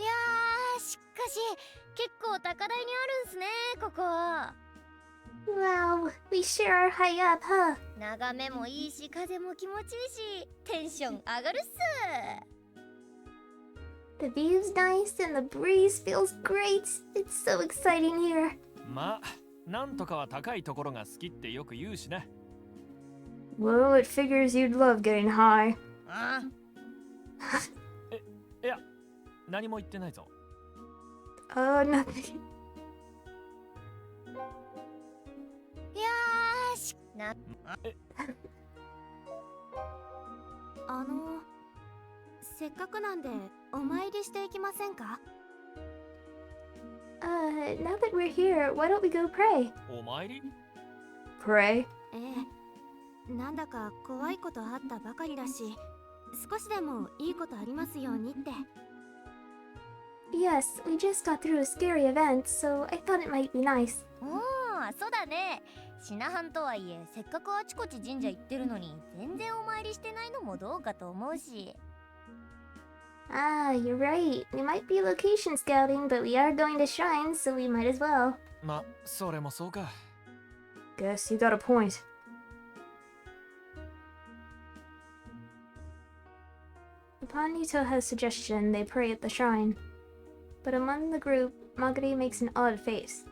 やー、しかし結構高台にあるんすね、ここ。 Wow, we sure are high up, huh? 眺めもいいし、風も気持ちいいし、テンション上がるっす。 The view's nice and the breeze feels great. It's so exciting here. まあ、なんとかは高いところが好きってよく言うしね。Well, it figures you'd love getting high. いや、何も言ってないぞ。Oh, nothing. いやーしな。せっかくなんでお参りしていきませんか？ Now that we're here, why don't we go pray? お参り？ Pray? なんだか怖いことあったばかりだし、少しでもいいことありますようにって。 Yes, we just got through a scary event, so I thought it might be nice. そうだね。シナハンとはいえ、せっかくあちこち神社行ってるのに全然お参りしてないのもどうかと思うし。 You're right. We might be location scouting, but we are going to shrines, so we might as well. ま、それもそうか。Guess you got a point. Upon Nitoha's suggestion, they pray at the shrine. But among the group, Magari makes an odd face.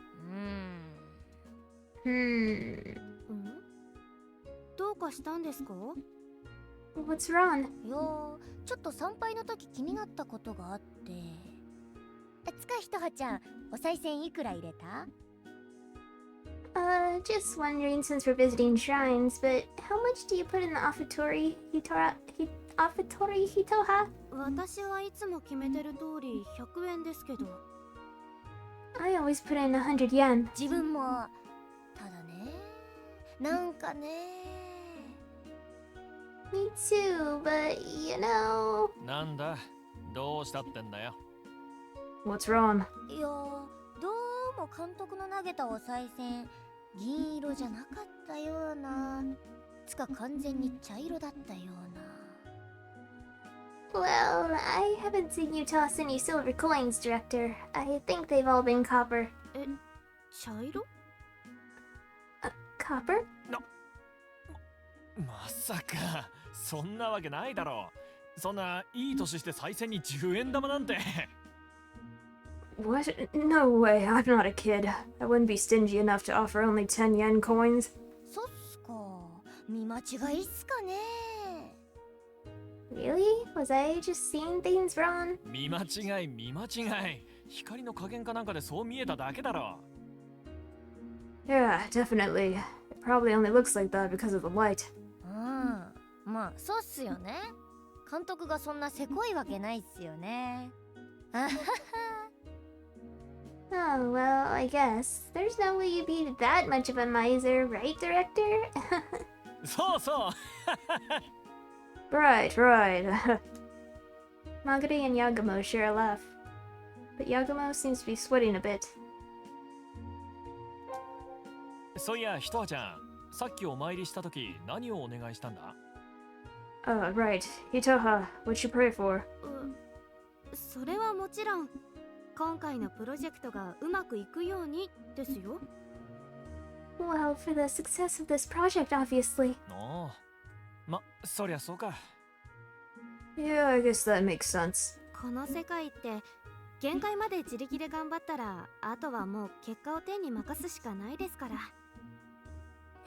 どうかしたんですか？ What's wrong? いやー、ちょっと参拝の時気になったことがあって。つかひとはちゃん、お賽銭いくら入れた？ Just wondering since we're visiting shrines, but how much do you put in the offertory hitoha? 私はいつも決めてる通り100円ですけど。 I always put in 100 yen. 自分も。ただね、なんかね。 Me too, but you know... なんだ、どうしたってんだよ。What's wrong? いやー、どうも監督の投げたお賽銭、銀色じゃなかったような。つか完全に茶色だったような。 Well, I haven't seen you toss any silver coins, Director. I think they've all been copper. 茶色？ Copper? さか、そんなわけないだろう。そんないい年して再選に10円玉なんて。What? No way, I'm not a kid. I wouldn't be stingy enough to offer only 10 yen coins. そっすか。見間違いっすかね。Really? Was I just seeing things wrong? 見間違い見間違い。光の加減かなんかでそう見えただけだろ。Yeah, definitely. It probably only looks like that because of the light. うん。まあそうっすよね。監督がそんなせこいわけないっすよね。あはは。Oh, well, I guess. There's no way you'd be that much of a miser, right, director? そうそう。Right, right. Magari and Yagumo share a laugh. But Yagumo seems to be sweating a bit. そういや、ひとはちゃん、さっきお参りしたとき何をお願いしたんだ？ Right. Hitoha, what you pray for? それはもちろん今回のプロジェクトがうまくいくようにですよ。 Well, for the success of this project, obviously. おお。ま、そりゃそうか。Yeah, I guess that makes sense. この世界って限界まで自力で頑張ったらあとはもう結果を天に任すしかないですから。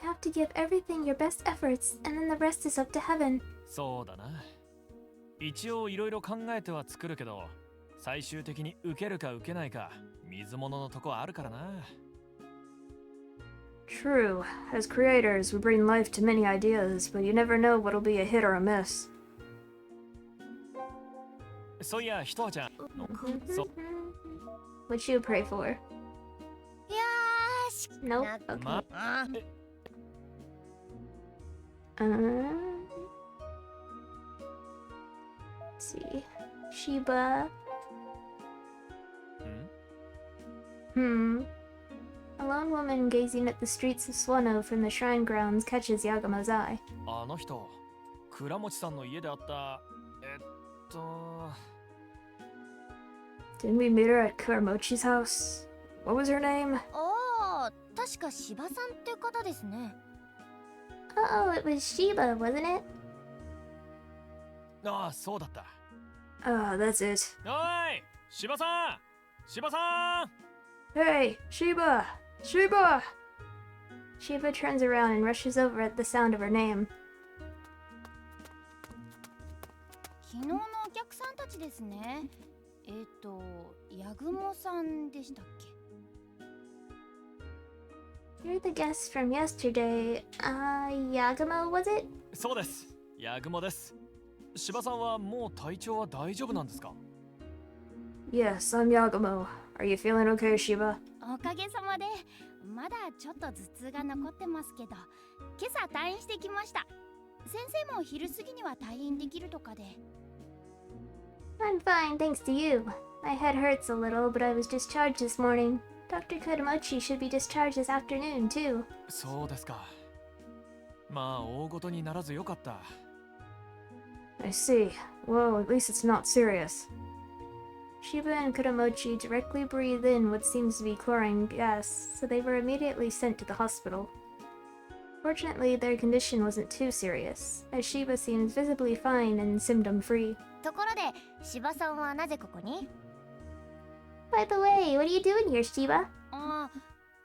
You have to give everything your best efforts, and then the rest is up to heaven. そうだな。一応いろいろ考えては作るけど、最終的に受けるか受けないか水物のとこあるからな。True. As creators, we bring life to many ideas, but you never know what'll be a hit or a miss. そういや、ひとはちゃん。そう。What you pray for? よーし。 Nope. な Okay. ま、あ Let's see. Shiba. ん A lone woman gazing at the streets of Swano from the shrine grounds catches Yagumo's eye. あの人、倉持さんの家であった、Didn't we meet her at Kuramochi's house? What was her name? ああ、確か芝さんって方ですね。Oh, it was Shiba, wasn't it? ああ、そうだった。Oh, that's it. おい、柴さん柴さん Hey, Shiba! Shiba! Shiba turns around and rushes over at the sound of her name. 昨日のお客さんたちですね。ヤグモさんでしたっけ？ You're the guest from yesterday. Yagumo, was it? そうです。ヤグモです。柴さんはもう体調は大丈夫なんですか？ Yes, I'm Yagumo. Are you feeling okay, Shiba? おかげさまでまだちょっと頭痛が残ってますけど、今朝退院してきました。先生も昼過ぎには退院できるとかで。I'm fine, thanks to you. My head hurts a little, but I was discharged this morning. Dr. Kodamochi should be discharged this afternoon, too. そうですか。まあ大ごとにならずよかった。I see. Well, at least it's not serious. Shiba and Kodamochi directly breathe in what seems to be chlorine gas, so they were immediately sent to the hospital. Fortunately, their condition wasn't too serious, as Shiba seems visibly fine and symptom-free. ところで、芝さんはなぜここに？ By the way, what are you doing here, Shiba? ああ、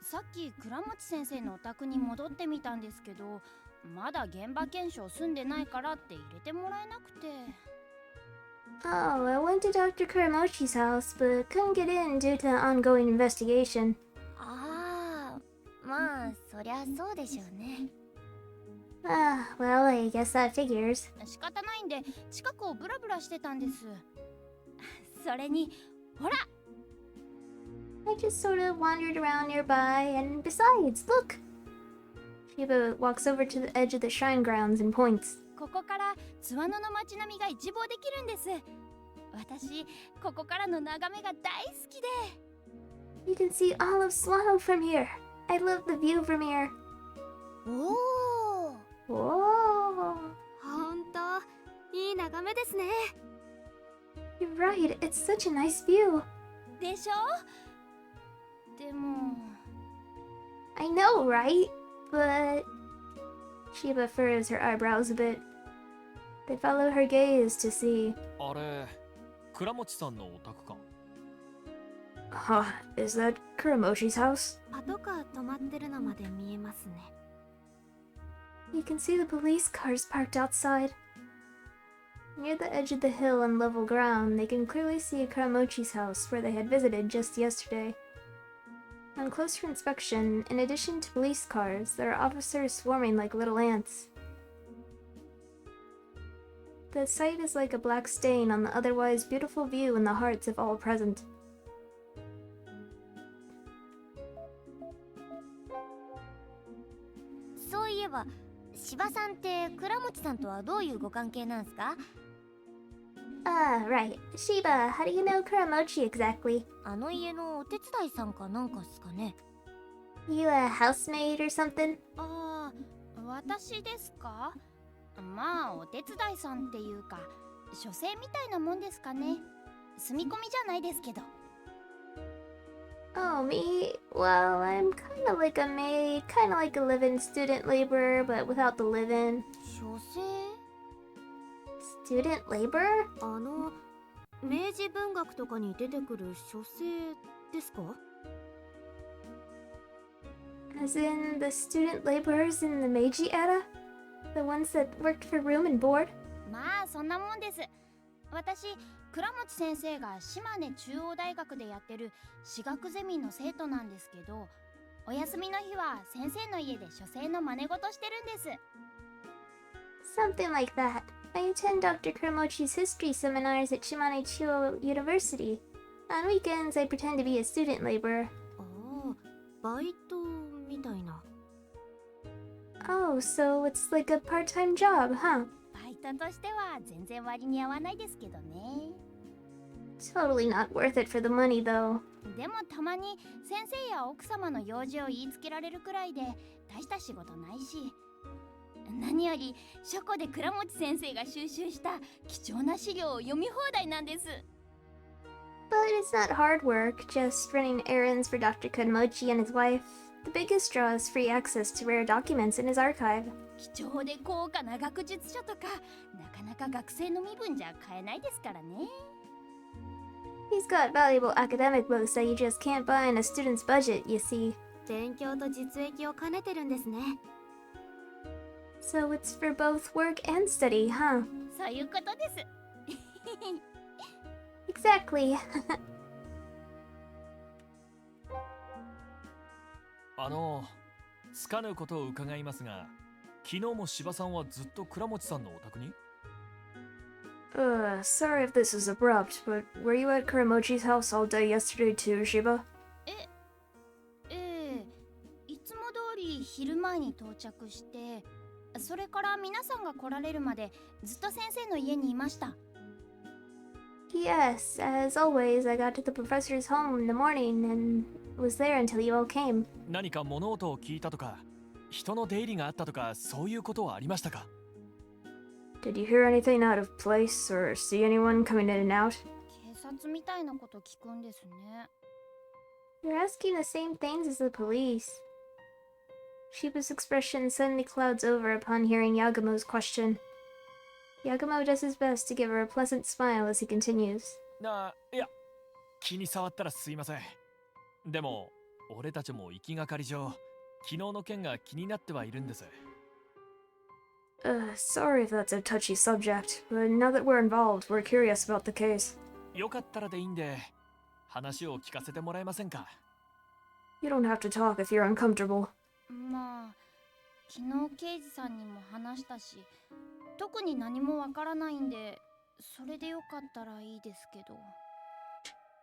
さっき倉持先生のお宅に戻ってみたんですけど、まだ現場検証済んでないからって入れてもらえなくて。Oh, I went to Dr. Kuramochi's house, but couldn't get in due to the ongoing investigation. ああ、まあそりゃそうでしょうね。Well, I guess that figures. 仕方ないんで近くをブラブラしてたんです。それに、ほら I just sort of wandered around nearby, and besides, look! Shiba walks over to the edge of the shrine grounds and points. ここから津和野の街並みが一望できるんです。私、ここからの眺めが大好きで。You can see all of Swano from here. I love the view from here. おお。 Whoa! ほんといい眺めですね。 You're right, it's such a nice view. でしょ？でも I know, right? But Shiba furrows her eyebrows a bit. They follow her gaze to see. あれ、倉持さんのお宅か。Huh, is that Kuramoshi's house? パトカー止まってるのまで見えますね。You can see the police cars parked outside. Near the edge of the hill on level ground, they can clearly see Kuramochi's house, where they had visited just yesterday. On closer inspection, in addition to police cars, there are officers swarming like little ants. The sight is like a black stain on the otherwise beautiful view in the hearts of all present. そういえば芝さんって倉持さんとはどういうご関係なんすか？ Ah, right. Shiba, how do you know Kuramochi exactly? あの家のお手伝いさんかなんかっすかね。 You a housemaid or something? ああ、私ですか？まあお手伝いさんっていうか書生みたいなもんですかね。住み込みじゃないですけど。 Oh, me? Well, I'm kinda like a maid, kinda like a live-in student laborer, but without the live-in. 書生？ Student laborer? 明治文学とかに出てくる書生ですか？ As in the student laborers in the Meiji era? The ones that worked for room and board? まあそんなもんです。私倉持先生が島根中央大学でやってる私学ゼミの生徒なんですけど、お休みの日は先生の家で書生の真似事してるんです。 Something like that. I attend Dr. Kuramochi's history seminars at Shimane Chuo University. On weekends, I pretend to be a student laborer. ああ、バイトみたいな。 Oh, so it's like a part-time job, huh? バイトとしては全然割に合わないですけどね。 Totally not worth it for the money, though. でもたまに先生や奥様の用事を言いつけられるくらいで大した仕事ないし、何より書庫で倉持先生が収集した貴重な資料を読み放題なんです。 But it's not hard work, just running errands for Dr. Kuramochi and his wife. The biggest draw is free access to rare documents in his archive. 貴重で高価な学術書とかなかなか学生の身分じゃ買えないですからね。 He's got valuable academic books that you just can't buy in a student's budget, you see. 勉強と実益を兼ねてるんですね。 So it's for both work and study, huh? そういうことです。 Exactly. つかぬことを伺いますが、昨日も芝さんはずっと倉持さんのお宅に？ Sorry if this is abrupt, but were you at Kuramochi's house all day yesterday too, Shiba? ええ、いつも通り昼前に到着して、それから皆さんが来られるまでずっと先生の家にいました。 Yes, as always, I got to the professor's home in the morning and was there until you all came. 何か物音を聞いたとか、人の出入りがあったとか、そういうことはありましたか？ Did you hear anything out of place or see anyone coming in and out? 警察みたいなこと聞くんですね。 You're asking the same things as the police. Shiba's expression suddenly clouds over upon hearing Yagumo's question. Yagumo does his best to give her a pleasant smile as he continues. いや、気に障ったらすいません。でも、俺たちも行きがかり上、昨日の件が気になってはいるんです。 Sorry if that's a touchy subject, but now that we're involved, we're curious about the case. よかったらでいいんで、話を聞かせてもらえませんか？ You don't have to talk if you're uncomfortable. まあ昨日刑事さんにも話したし、特に何もわからないんで、それでよかったらいいですけど。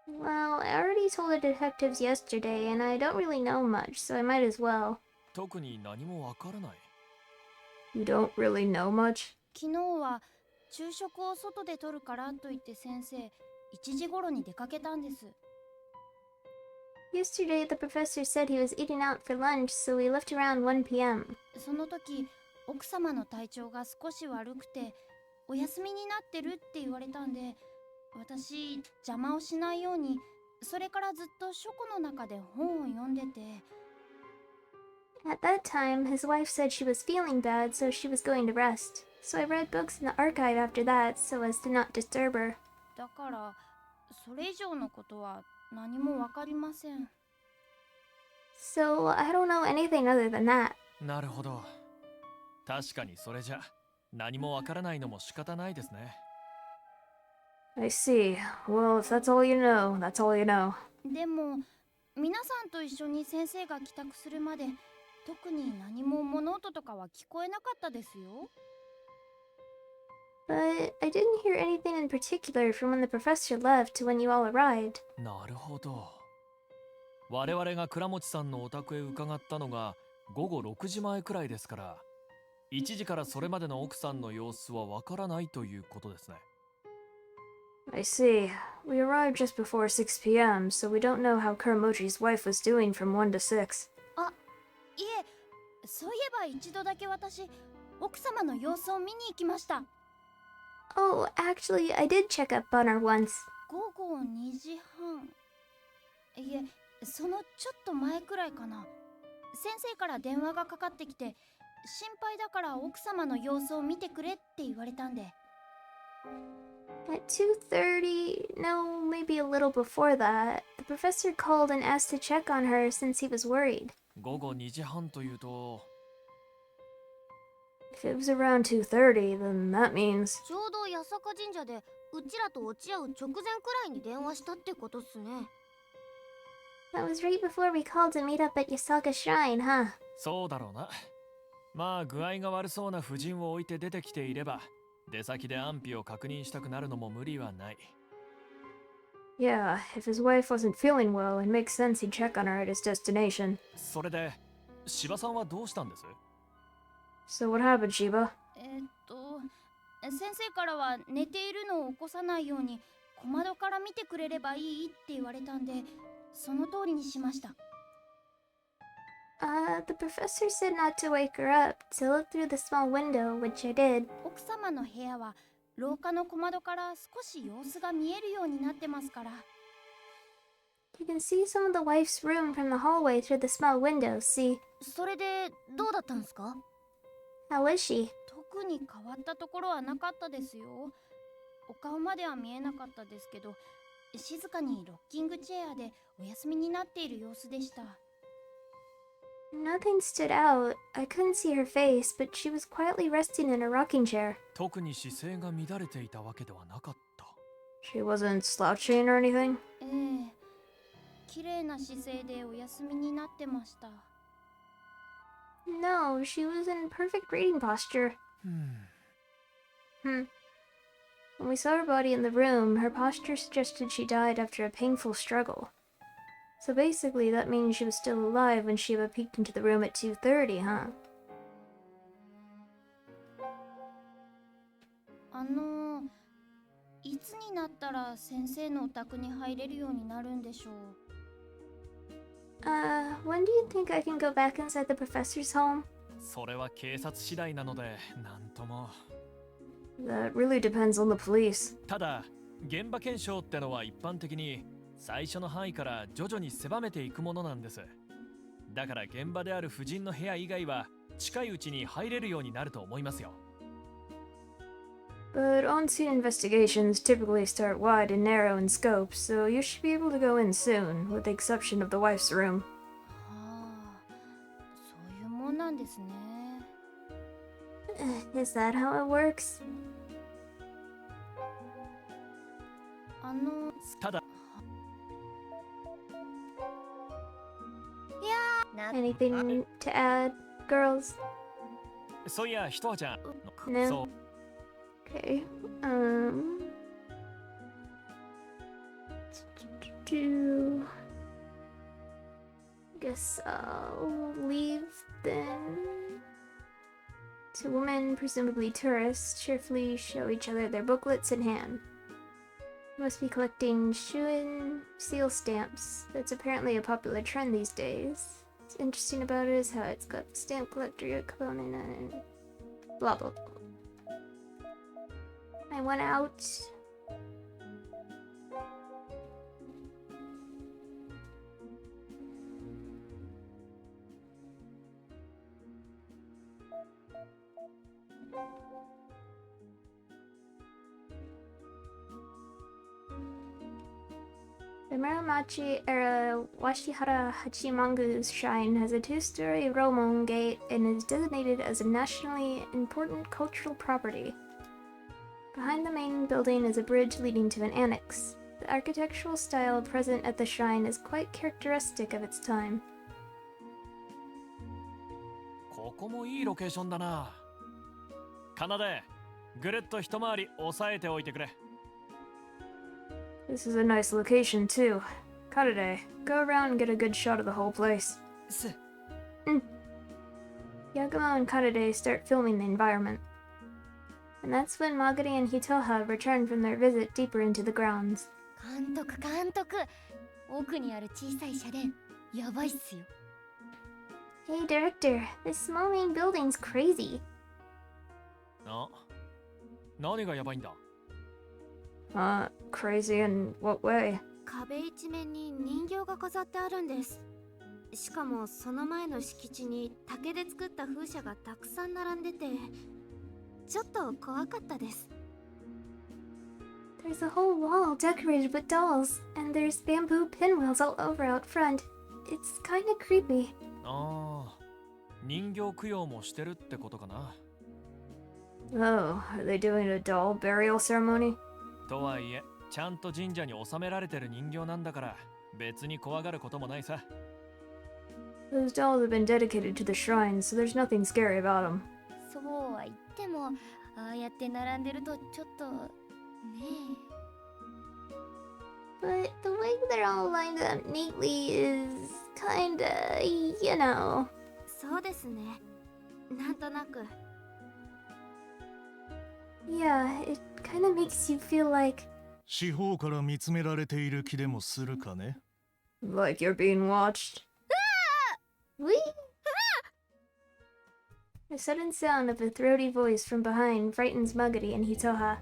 Well, I already told the detectives yesterday, and I don't really know much, so I might as well. 特に何もわからない。 You don't really know much? 昨日は昼食を外で取るからと言って先生、1時頃に出かけたんです。 Yesterday, the professor said he was eating out for lunch, so we left around 1 p.m. その時、奥様の体調が少し悪くて、お休みになってるって言われたんで、私、邪魔をしないように、それからずっと書庫の中で本を読んでて。At that time, his wife said she was feeling bad, so she was going to rest. So I read books in the archive after that, so as to not disturb her. だからそれ以上のことは何もわかりません。 So I don't know anything other than that. なるほど。確かにそれじゃ何もわからないのも仕方ないですね。I see. Well, if that's all you know, that's all you know. でも皆さんと一緒に先生が帰宅するまで特に何も物音とかは聞こえなかったですよ。 But I didn't hear anything in particular from when the professor left to when you all arrived. なるほど。我々が倉持さんのお宅へ伺ったのが午後6時前くらいですから、1時からそれまでの奥さんの様子はわからないということですね。I see. We arrived just before 6 p.m., so we don't know how Kuramochi's wife was doing from 1 to 6. あ、いえ、そういえば一度だけ私奥様の様子を見に行きました。 Oh, actually, I did check up on her once. 午後2時半。いえ、そのちょっと前くらいかな。先生から電話がかかってきて、心配だから奥様の様子を見てくれって言われたんで。 At 2:30, no, maybe a little before that, the professor called and asked to check on her since he was worried. 午後2時半というと、 If it was around 2:30, then that means... ちょうど八坂神社でうちらと落ち合う直前くらいに電話したってことっすね。 That was right before we called to meet up at Yasaka Shrine, huh? そうだろうな。まあ具合が悪そうな婦人を置いて出てきていれば、出先で安否を確認したくなるのも無理はない。 Yeah, if his wife wasn't feeling well, it makes sense he'd check on her at his destination. それで、柴さんはどうしたんです？ So what happened, Shiba? 先生からは寝ているのを起こさないように小窓から見てくれればいいって言われたんで、その通りにしました。 The professor said not to wake her up, to look through the small window, which I did. 奥様の部屋は廊下の小窓から少し様子が見えるようになってますから。 You can see some of the wife's room from the hallway through the small window, see? それでどうだったんすか？ How is she? 特に変わったところはなかったですよ。お顔までは見えなかったですけど、静かにロッキングチェアでお休みになっている様子でした。 Nothing stood out. I couldn't see her face, but she was quietly resting in a rocking chair. 特に姿勢が乱れていたわけではなかった。 She wasn't slouching or anything? ええ、綺麗な姿勢でお休みになってました。 No, she was in perfect reading posture. When we saw her body in the room, her posture suggested she died after a painful struggle. So basically, that means she was still alive when Shiba peeked into the room at 2:30, huh? いつになったら先生のお宅に入れるようになるんでしょう。 When do you think I can go back inside the professor's home? それは警察次第なので、なんとも。 That really depends on the police. ただ、現場検証ってのは一般的に最初の範囲から徐々に狭めていくものなんです。だから現場である婦人の部屋以外は近いうちに入れるようになると思いますよ。 But on-scene investigations typically start wide and narrow in scope, so you should be able to go in soon, with the exception of the wife's room. はあ、そういうもんなんですね。 Is that how it works? ただ、 Anything to add, girls? そういや、ひとはちゃん。 No? そう。 Okay, guess I'll leave then. Two women, presumably tourists, cheerfully show each other their booklets in hand. Must be collecting Shuin seal stamps. That's apparently a popular trend these days. What's interesting about it is how it's got stamp collector component and blah blah blah. I went out. The Muromachi-era Washihara Hachimangu's shrine has a two-story Romon gate and is designated as a nationally important cultural property. Behind the main building is a bridge leading to an annex. The architectural style present at the shrine is quite characteristic of its time. ここもいいロケーションだな。奏で、ぐるっと一回り押さえておいてくれ。This is a nice location, too. Karade, go around and get a good shot of the whole place. Yagumo and Karade start filming the environment. And that's when Magari and Hitoha return from their visit deeper into the grounds. 監督、奥にある小さい社殿、やばいっすよ。Hey, director, this small main building's crazy. 何がやばいんだ？ Crazy in what way? 壁一面に人形が飾ってあるんです。しかもその前の敷地に竹で作った風車がたくさん並んでて、ちょっと怖かったです。There's a whole wall decorated with dolls, and there's bamboo pinwheels all over out front. It's kinda creepy. 人形供養もしてるってことかな。Oh, are they doing a doll burial ceremony? とはいえ、ちゃんと神社に納められてる人形なんだから、別に怖がることもないさ。Those dolls have been dedicated to the shrine, so there's nothing scary about them. そうは言っても、ああやって並んでるとちょっとねえ。 But the way they're all lined up neatly is kinda, you know. そうですね。なんとなく。Yeah, it kinda makes you feel like... 四方から見つめられている気でもするかね。 Like you're being watched. Wee! The sudden sound of a throaty voice from behind frightens Magari and Hitoha.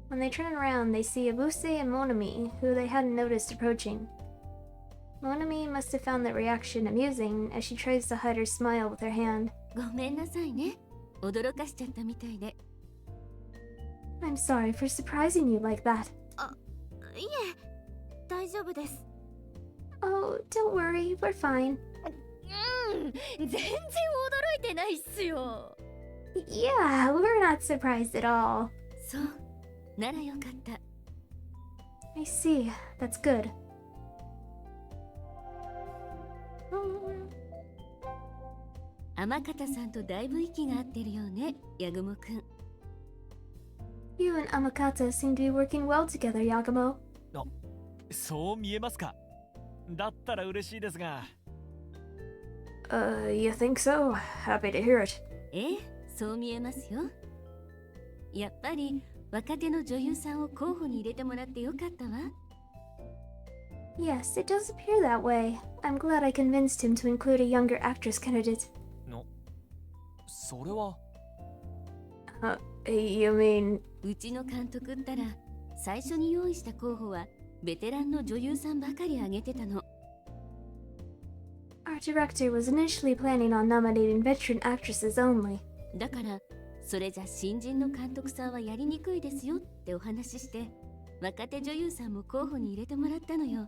When they turn around, they see Abuse and Monami, who they hadn't noticed approaching. Monami must have found their reaction amusing as she tries to hide her smile with her hand. ごめんなさいね。驚かしちゃったみたいで。I'm sorry for surprising you like that. いえ、大丈夫です。Oh, don't worry, we're fine. 全然驚いてないっすよ。Yeah, we're not surprised at all. そう、ならよかった。I see, that's good. 天方さんとだいぶ息が合ってるようね、ヤグモくん。You and Amakata seem to be working well together, Yagumo. そう見えますか？だったら嬉しいですが。You think so? Happy to hear it. ええ、そう見えますよ。やっぱり若手の女優さんを候補に入れてもらってよかったわ。Yes, it does appear that way. I'm glad I convinced him to include a younger actress candidate. それは。You mean... うちの監督ったら、最初に用意した候補はベテランの女優さんばかり挙げてたの。Our director was initially planning on nominating veteran actresses only. だから、それじゃ新人の監督さんはやりにくいですよってお話しして、若手女優さんも候補に入れてもらったのよ。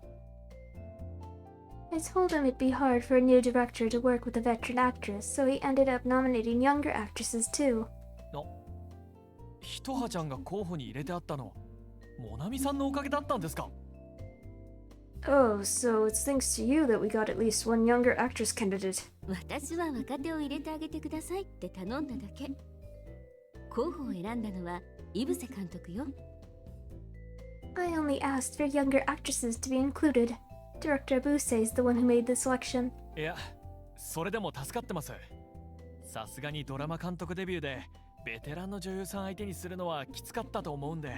I told him it'd be hard for a new director to work with a veteran actress, so he ended up nominating younger actresses too. ひとはちゃんが候補に入れてあったの、モナミさんのおかげだったんですか？ Oh, so it's thanks to you that we got at least one younger actress candidate. 私は若手を入れてあげてくださいって頼んだだけ。候補を選んだのはイブセ監督よ。I only asked for younger actresses to be included. Director Abuse is the one who made the selection. いや、それでも助かってます。さすがにドラマ監督デビューでベテランの女優さん相手にするのはきつかったと思うんで。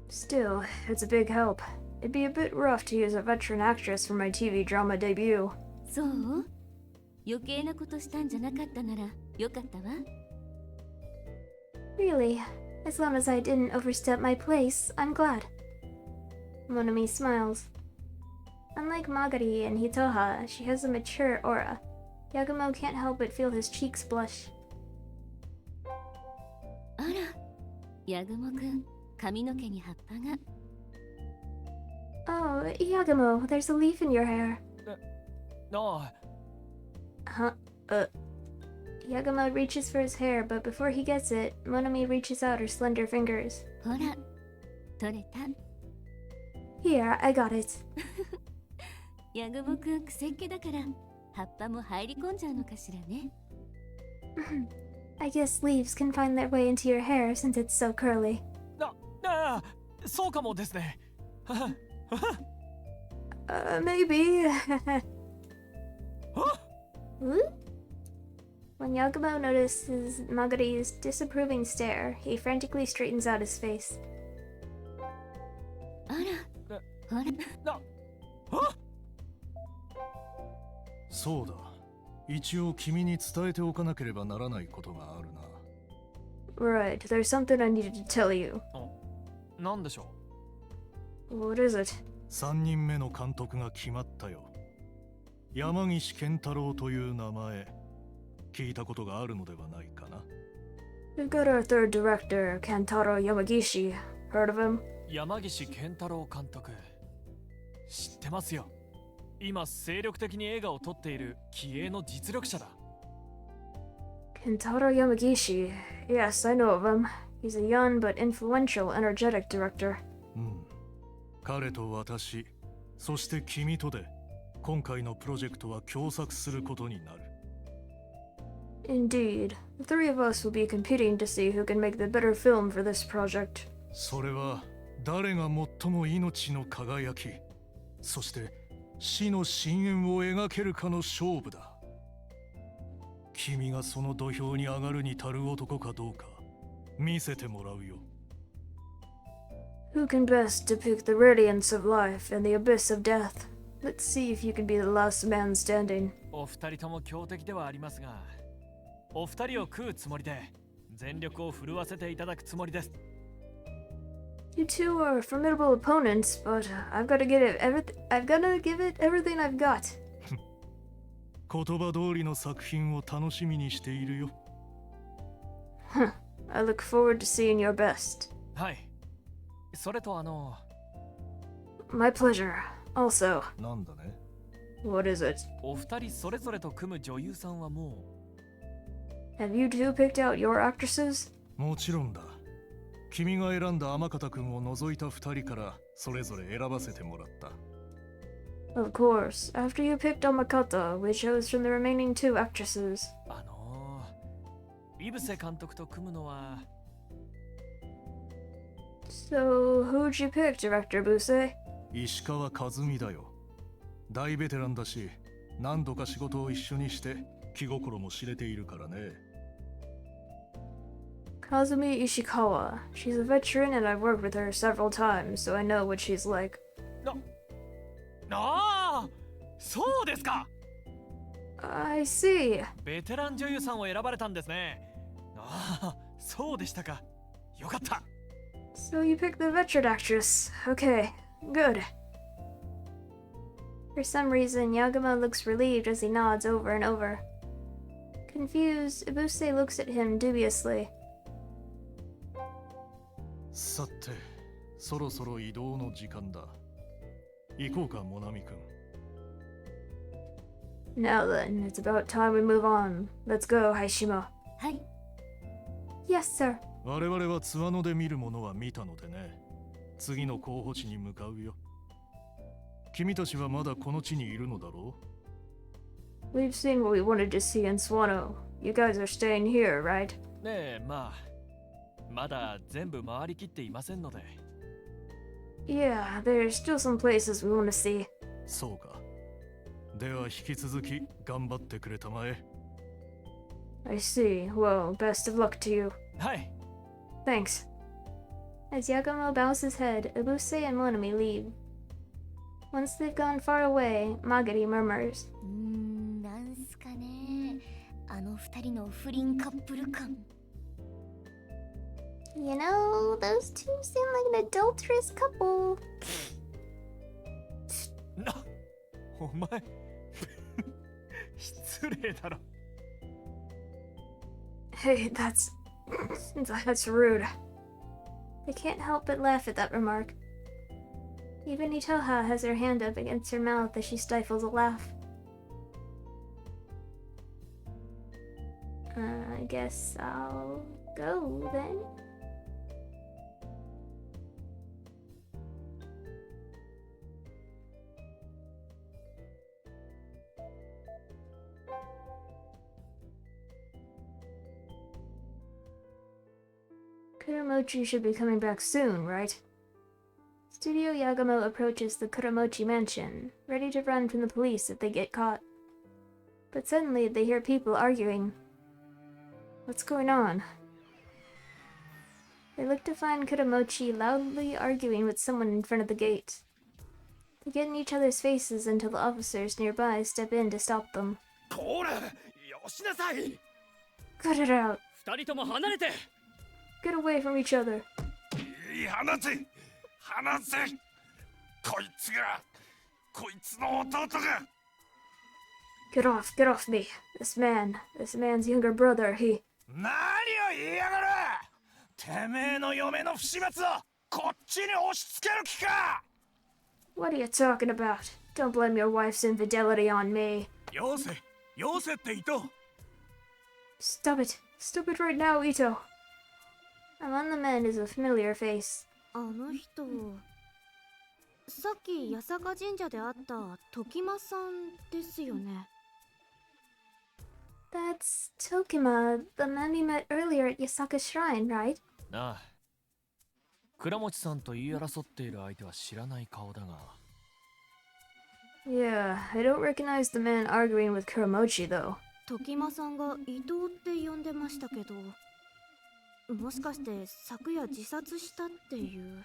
Still, it's a big help. It'd be a bit rough to use a veteran actress for my TV drama debut. そう？余計なことしたんじゃなかったならよかったわ。Really, as long as I didn't overstep my place, I'm glad. Monami smiles. Unlike Magari and Hitoha, she has a mature aura. Yagumo can't help but feel his cheeks blush. あら、ヤグモくん、髪の毛に葉っぱが。Oh, Yagumo, there's a leaf in your hair. あ Huh? Yagumo reaches for his hair, but before he gets it, Monami reaches out her slender fingers. ほら、取れた。Here, I got it. ヤグモくん、癖っ気だから、葉っぱも入り込んじゃうのかしらね。I guess leaves can find their way into your hair since it's so curly. そうかもですね。Maybe. When Yagumo notices Magari's disapproving stare, he frantically straightens out his face. あら、ほら。そうだ。一応君に伝えておかなければならないことがあるな。Right, there's something I needed to tell you. なんでしょう What is it? 3人目の監督が決まったよ。山岸健太郎という名前、聞いたことがあるのではないかな。We've got our third director, Kantaro Yamagishi. Heard of him? 山岸健太郎監督。知ってますよ。今精力的に映画を撮っている気鋭の実力者だ。Kentaro Yamagishi. Yes, I know of him. He's a young but influential, energetic director. 彼と私、そして君とで今回のプロジェクトは共作することになる。Indeed. The three of us will be competing to see who can make the better film for this project. それは誰が最も命の輝き、そして死の深淵を描けるかの勝負だ。君がその土俵に上がるに足る男かどうか見せてもらうよ。Who can best depict the radiance of life and the abyss of death? Let's see if you can be the last man standing. お二人とも強敵ではありますが、お二人を食うつもりで全力を振るわせていただくつもりです。You two are formidable opponents, but I've got to give it everything I've got. 言葉通りの作品を楽しみにしているよ。I look forward to seeing your best. はい。それとMy pleasure. Also. なんだね。What is it? お二人それぞれと組む女優さんはもう。Have you two picked out your actresses? もちろんだ。君が選んだ天方君を除いた2人からそれぞれ選ばせてもらった。Of course. After you picked Amakata, we chose from the remaining two actresses. 井伏監督と組むのは。So, who'd you pick, Director Buse? 石川和美だよ。大ベテランだし、何度か仕事を一緒にして気心も知れているからね。Kazumi Ishikawa. She's a veteran and I've worked with her several times, so I know what she's like. そうですか。I see. ベテラン女優さんを選ばれたんですね。そうでしたか。よかった。So you picked the veteran actress. Okay, good. For some reason, Yagumo looks relieved as he nods over and over. Confused, Ibuse looks at him dubiously. さて、そろそろ移動の時間だ。行こうか、モナミ君。Now then, it's about time we move on. Let's go, Haishima. はい。Yes, sir. 我々はツアノで見るものは見たのでね。次の候補地に向かうよ。君たちはまだこの地にいるのだろう？ We've seen what we wanted to see in Swano. You guys are staying here, right? ねえ、まだ全部回りきっていませんので。Yeah, there's still some places we want to see. そうか。では引き続き頑張ってくれたまえ。I see. Well, best of luck to you. はい。Thanks. As Yagumo bows his head, Ibuse and Monami leave. Once they've gone far away, Magari murmurs. なんすかね。あの二人の不倫カップル感。You know, those two seem like an adulterous couple. お前失失礼だろ。 Hey, that's rude. They can't help but laugh at that remark. Even Itoha has her hand up against her mouth as she stifles a laugh. I guess I'll go then. Kuramochi should be coming back soon, right? Studio Yagumo approaches the Kuramochi mansion, ready to run from the police if they get caught. But suddenly they hear people arguing. What's going on? They look to find Kuramochi loudly arguing with someone in front of the gate. They get in each other's faces until the officers nearby step in to stop them. Cut it out! Get away from each other! Get off me! This man's younger brother, he... What are you talking about? Don't blame your wife's infidelity on me. Stop it. Stop it right now, Ito. Among the men is a familiar face. あの人、さっき八坂神社で会った時間さんですよね。 That's Tokima, the man we met earlier at Yasaka Shrine, right? なあ。倉持さんと言い争っている相手は知らない顔だが。Yeah, I don't recognize the man arguing with Kuramochi, though. 時間さんが伊藤って呼んでましたけど、もしかして昨夜自殺したっていう。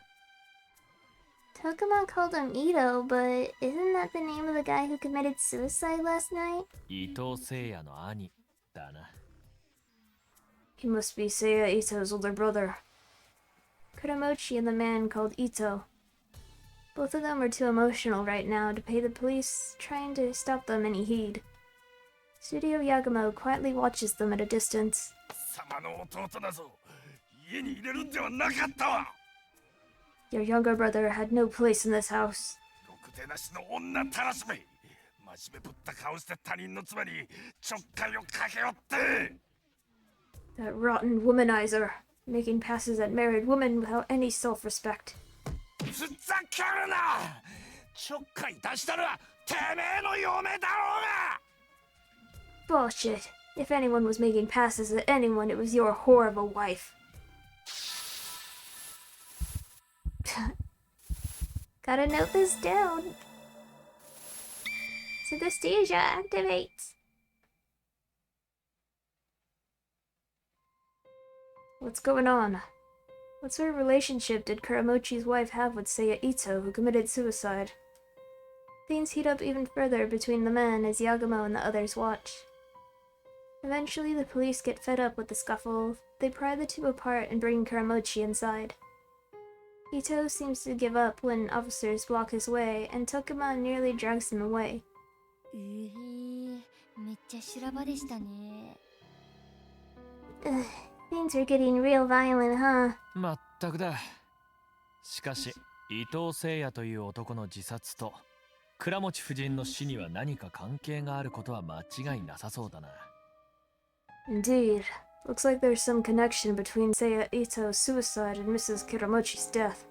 Tokima called him Ito, but isn't that the name of the guy who committed suicide last night? 伊藤聖也の兄だな。 He must be Seiya Ito's older brother. Kuramochi and the man called Ito. Both of them are too emotional right now to pay the police trying to stop them any heed. Studio Yagumo quietly watches them at a distance. Your younger brother had no place in this house. That rotten womanizer, making passes at married women without any self-respect. Bullshit. If anyone was making passes at anyone, it was your whore of a wife. Gotta note this down. Synesthesia activates. What's going on? What sort of relationship did Kuramochi's wife have with Seiya Ito, who committed suicide? Things heat up even further between the men as Yagumo and the others watch. Eventually, the police get fed up with the scuffle. They pry the two apart and bring Kuramochi inside. Ito seems to give up when officers block his way, and Tokima nearly drags him away. めっちゃ修羅場でしたね。 Ugh, things are getting real violent, huh? まったくだ。しかし、伊藤聖也という男の自殺と倉持夫人の死には何か関係があることは間違いなさそうだな。 Indeed. Looks like there's some connection between Seiya Ito's suicide and Mrs. Kuramochi's death.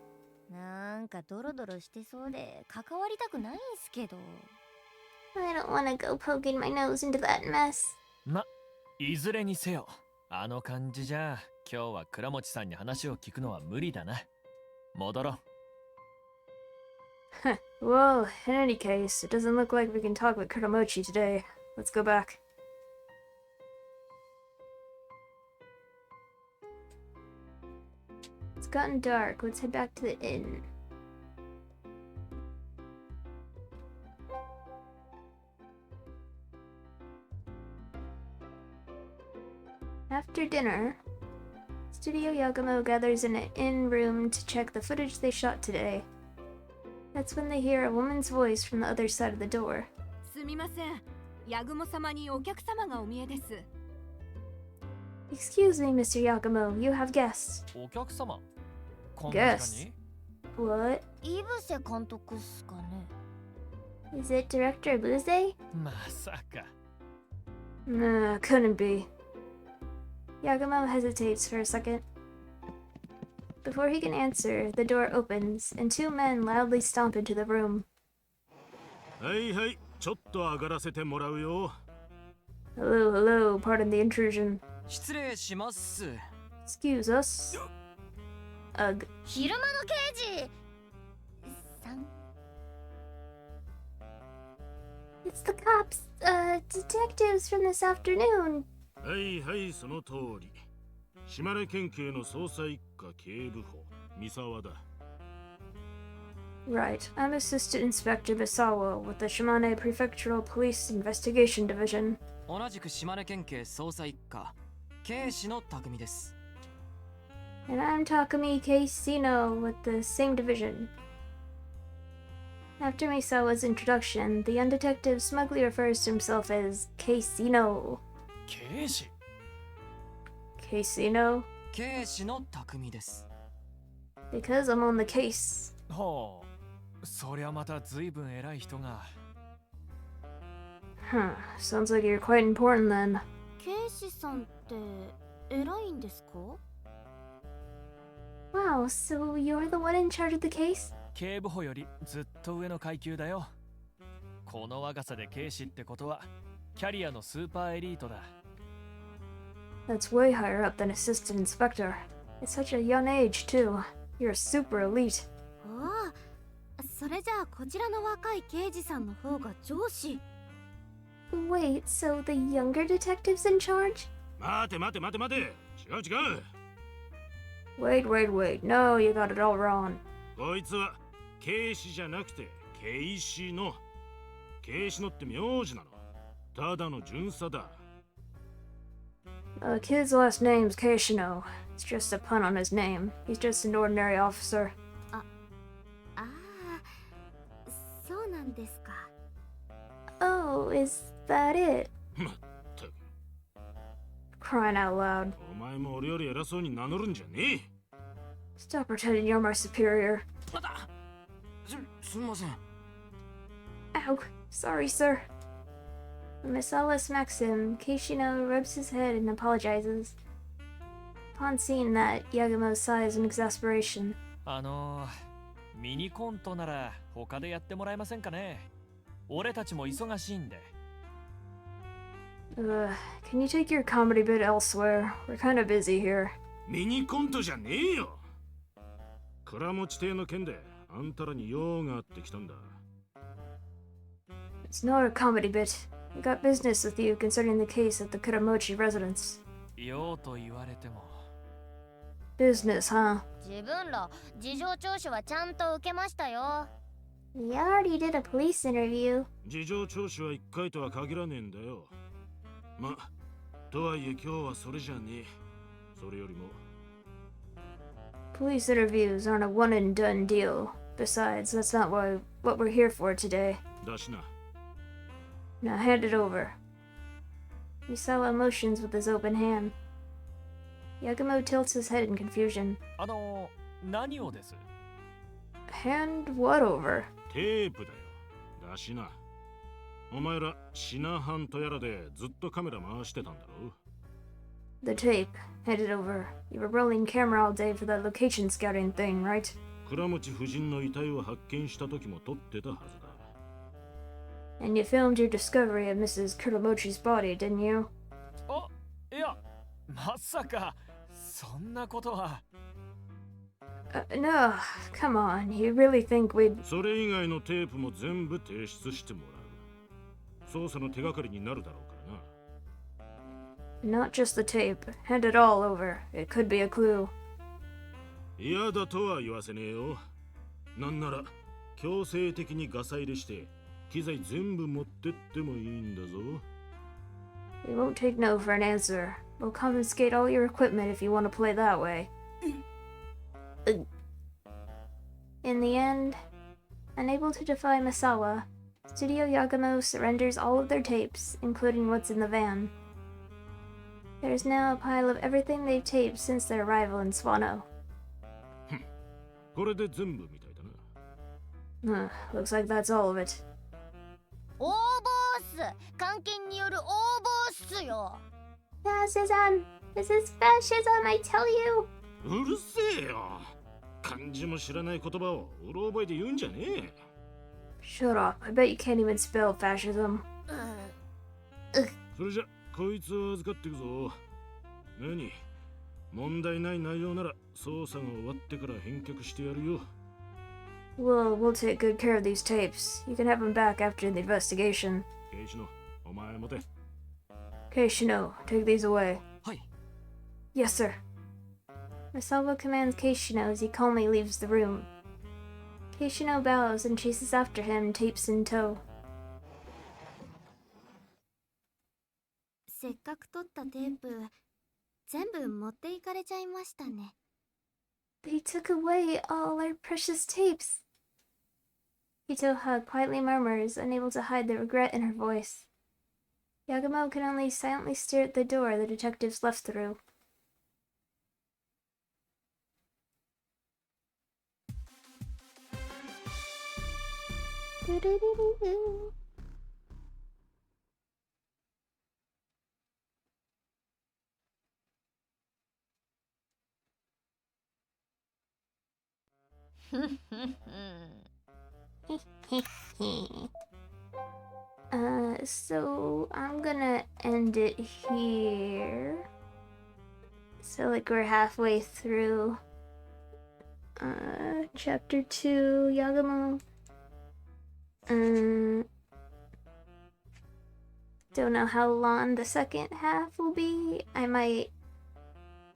なんかドロドロしてそうで関わりたくないんすけど。 I don't want to go poking my nose into that mess. ま、いずれにせよ、あの感じじゃ今日は倉持さんに話を聞くのは無理だな。戻ろう。 Well, in any case, it doesn't look like we can talk with Kuramochi today. Let's go back. It's gotten dark. Let's head back to the inn. After dinner, Studio Yagumo gathers in an inn room to check the footage they shot today. That's when they hear a woman's voice from the other side of the door. すみません。ヤグモ様にお客様がお見えです。 Excuse me, Mr. Yagumo, you have guests. お客様こんな時間 Guests? に What? イブセ監督っすかね。 Is it Director Buze? まさか Nah, couldn't be. Yagumo hesitates for a second. Before he can answer, the door opens, and two men loudly stomp into the room. はいはい、ちょっと上がらせてもらうよ。 Hello, hello, pardon the intrusion. 失礼します。 Excuse us. Ugh. 昼間の刑事さん。 It's the cops, detectives from this afternoon. はいはい、その通り。島根県警の捜査一課警部補、三沢だ。 Right, I'm Assistant Inspector Misawa with the Shimane Prefectural Police Investigation Division. 同じく島根県警捜査一課警視の匠です。 And I'm Takumi Keisino with the same division. After Misawa's introduction, the young detective smugly refers to himself as Keisino. 警視 Keisino? 警視の匠です。 Because I'm on the case. はあそりゃまた随分偉い人が Huh, sounds like you're quite important then. 警視さんって偉いんですか？ Wow, so you're the one in charge of the case? 警部補よりずっと上の階級だよ。この若さで警視ってことはキャリアのスーパーエリートだ。 That's way higher up than Assistant Inspector. At such a young age, too. You're super elite. ああ、それじゃあこちらの若い刑事さんの方が上司。 Wait, so the younger detective's in charge? 待て待て待て待て、違う違う。 Wait. No, you got it all wrong. こいつは警視じゃなくて警視の。警視のって名字なの。ただの巡査だ。 The kid's last name's Keishino. It's just a pun on his name. He's just an ordinary officer. ああ、そうなんですか。 Oh, is that it? まったく。 Crying out loud. お前も俺より偉そうに名乗るんじゃねえ。 Stop pretending you're my superior. またすみません。 Ow. Sorry, sir. When Misawa smacks him, Keishino rubs his head and apologizes. Upon seeing that, Yagumo sighs in exasperation. ミニコントなら他でやってもらえませんかね。俺たちも忙しいんで。 Can you take your comedy bit elsewhere? We're kind of busy here. ミニコントじゃねえよ。倉持邸の件であんたらに用があってきたんだ。 It's not a comedy bit. We got business with you concerning the case at the Kuramochi residence. 用と言われても。 Business, huh? 自分ら事情聴取はちゃんと受けましたよ。 We already did a police interview. 事情聴取は一回とは限らねえんだよ。ま、とはいえ今日はそれじゃねえ。それよりも。 Police interviews aren't a one and done deal. Besides, that's not what we're here for today. だしな。 Now hand it over. Misawa motions with his open hand. Yagumo tilts his head in confusion. 何をです Hand what over? テープだよ。だしな。お前ら品班とやらでずっとカメラ回してたんだろ。 The tape. Hand it over. You were rolling camera all day for that location scouting thing, right? 倉持夫人の遺体を発見した時も撮ってたはずだ。 And you filmed your discovery of Mrs. Kuramochi's body, didn't you? いや、まさかそんなことは。 No, come on. You really think we'd... それ以外のテープも全部提出してもらう。捜査の手がかりになるだろうからな。 Not just the tape. Hand it all over. It could be a clue. 嫌だとは言わせねえよ。なんなら強制的にガサ入れして機材全部持ってってもいいんだぞ。 We won't take no for an answer. We'll confiscate all your equipment if you want to play that way. In the end, unable to defy Misawa, Studio Yagumo surrenders all of their tapes, including what's in the van. There's now a pile of everything they've taped since their arrival in Swano. これで全部みたいだな。Looks like that's all of it. 応募っす。関係による応募っすよ。Fascism! This is fascism, I tell you! うるせえよ。漢字も知らない言葉をうろ覚えで言うんじゃねえ。Shut up. I bet you can't even spell fascism. それじゃこいつを預かっていくぞ。何？問題ない内容なら捜査が終わってから返却してやるよ。We'll take good care of these tapes. You can have them back after the investigation. ケイシノ、お前持て。Keishino, take these away. はい。 Yes, sir. Masawa commands Keishino as he calmly leaves the room. Keishino bows and chases after him, tapes in tow. せっかく撮ったテープ全部持っていかれちゃいましたね。 They took away all our precious tapes. Hitoha quietly murmurs, unable to hide the regret in her voice. Yagumo can only silently stare at the door the detectives left through. Do-do-do-do-do. So I'm gonna end it here. So like we're halfway through chapter 2, Yagumo. Don't know how long the second half will be. I might,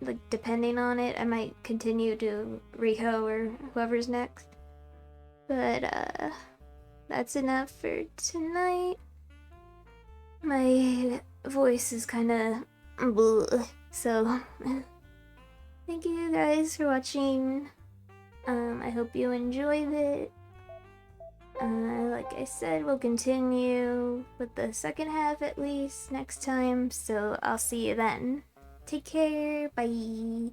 like, depending on it, I might continue to Riho or whoever's next. But that's enough for tonight. My voice is kind of so thank you guys for watching. I hope you enjoyed it. Like I said, we'll continue with the second half at least next time, so I'll see you then. Take care, bye.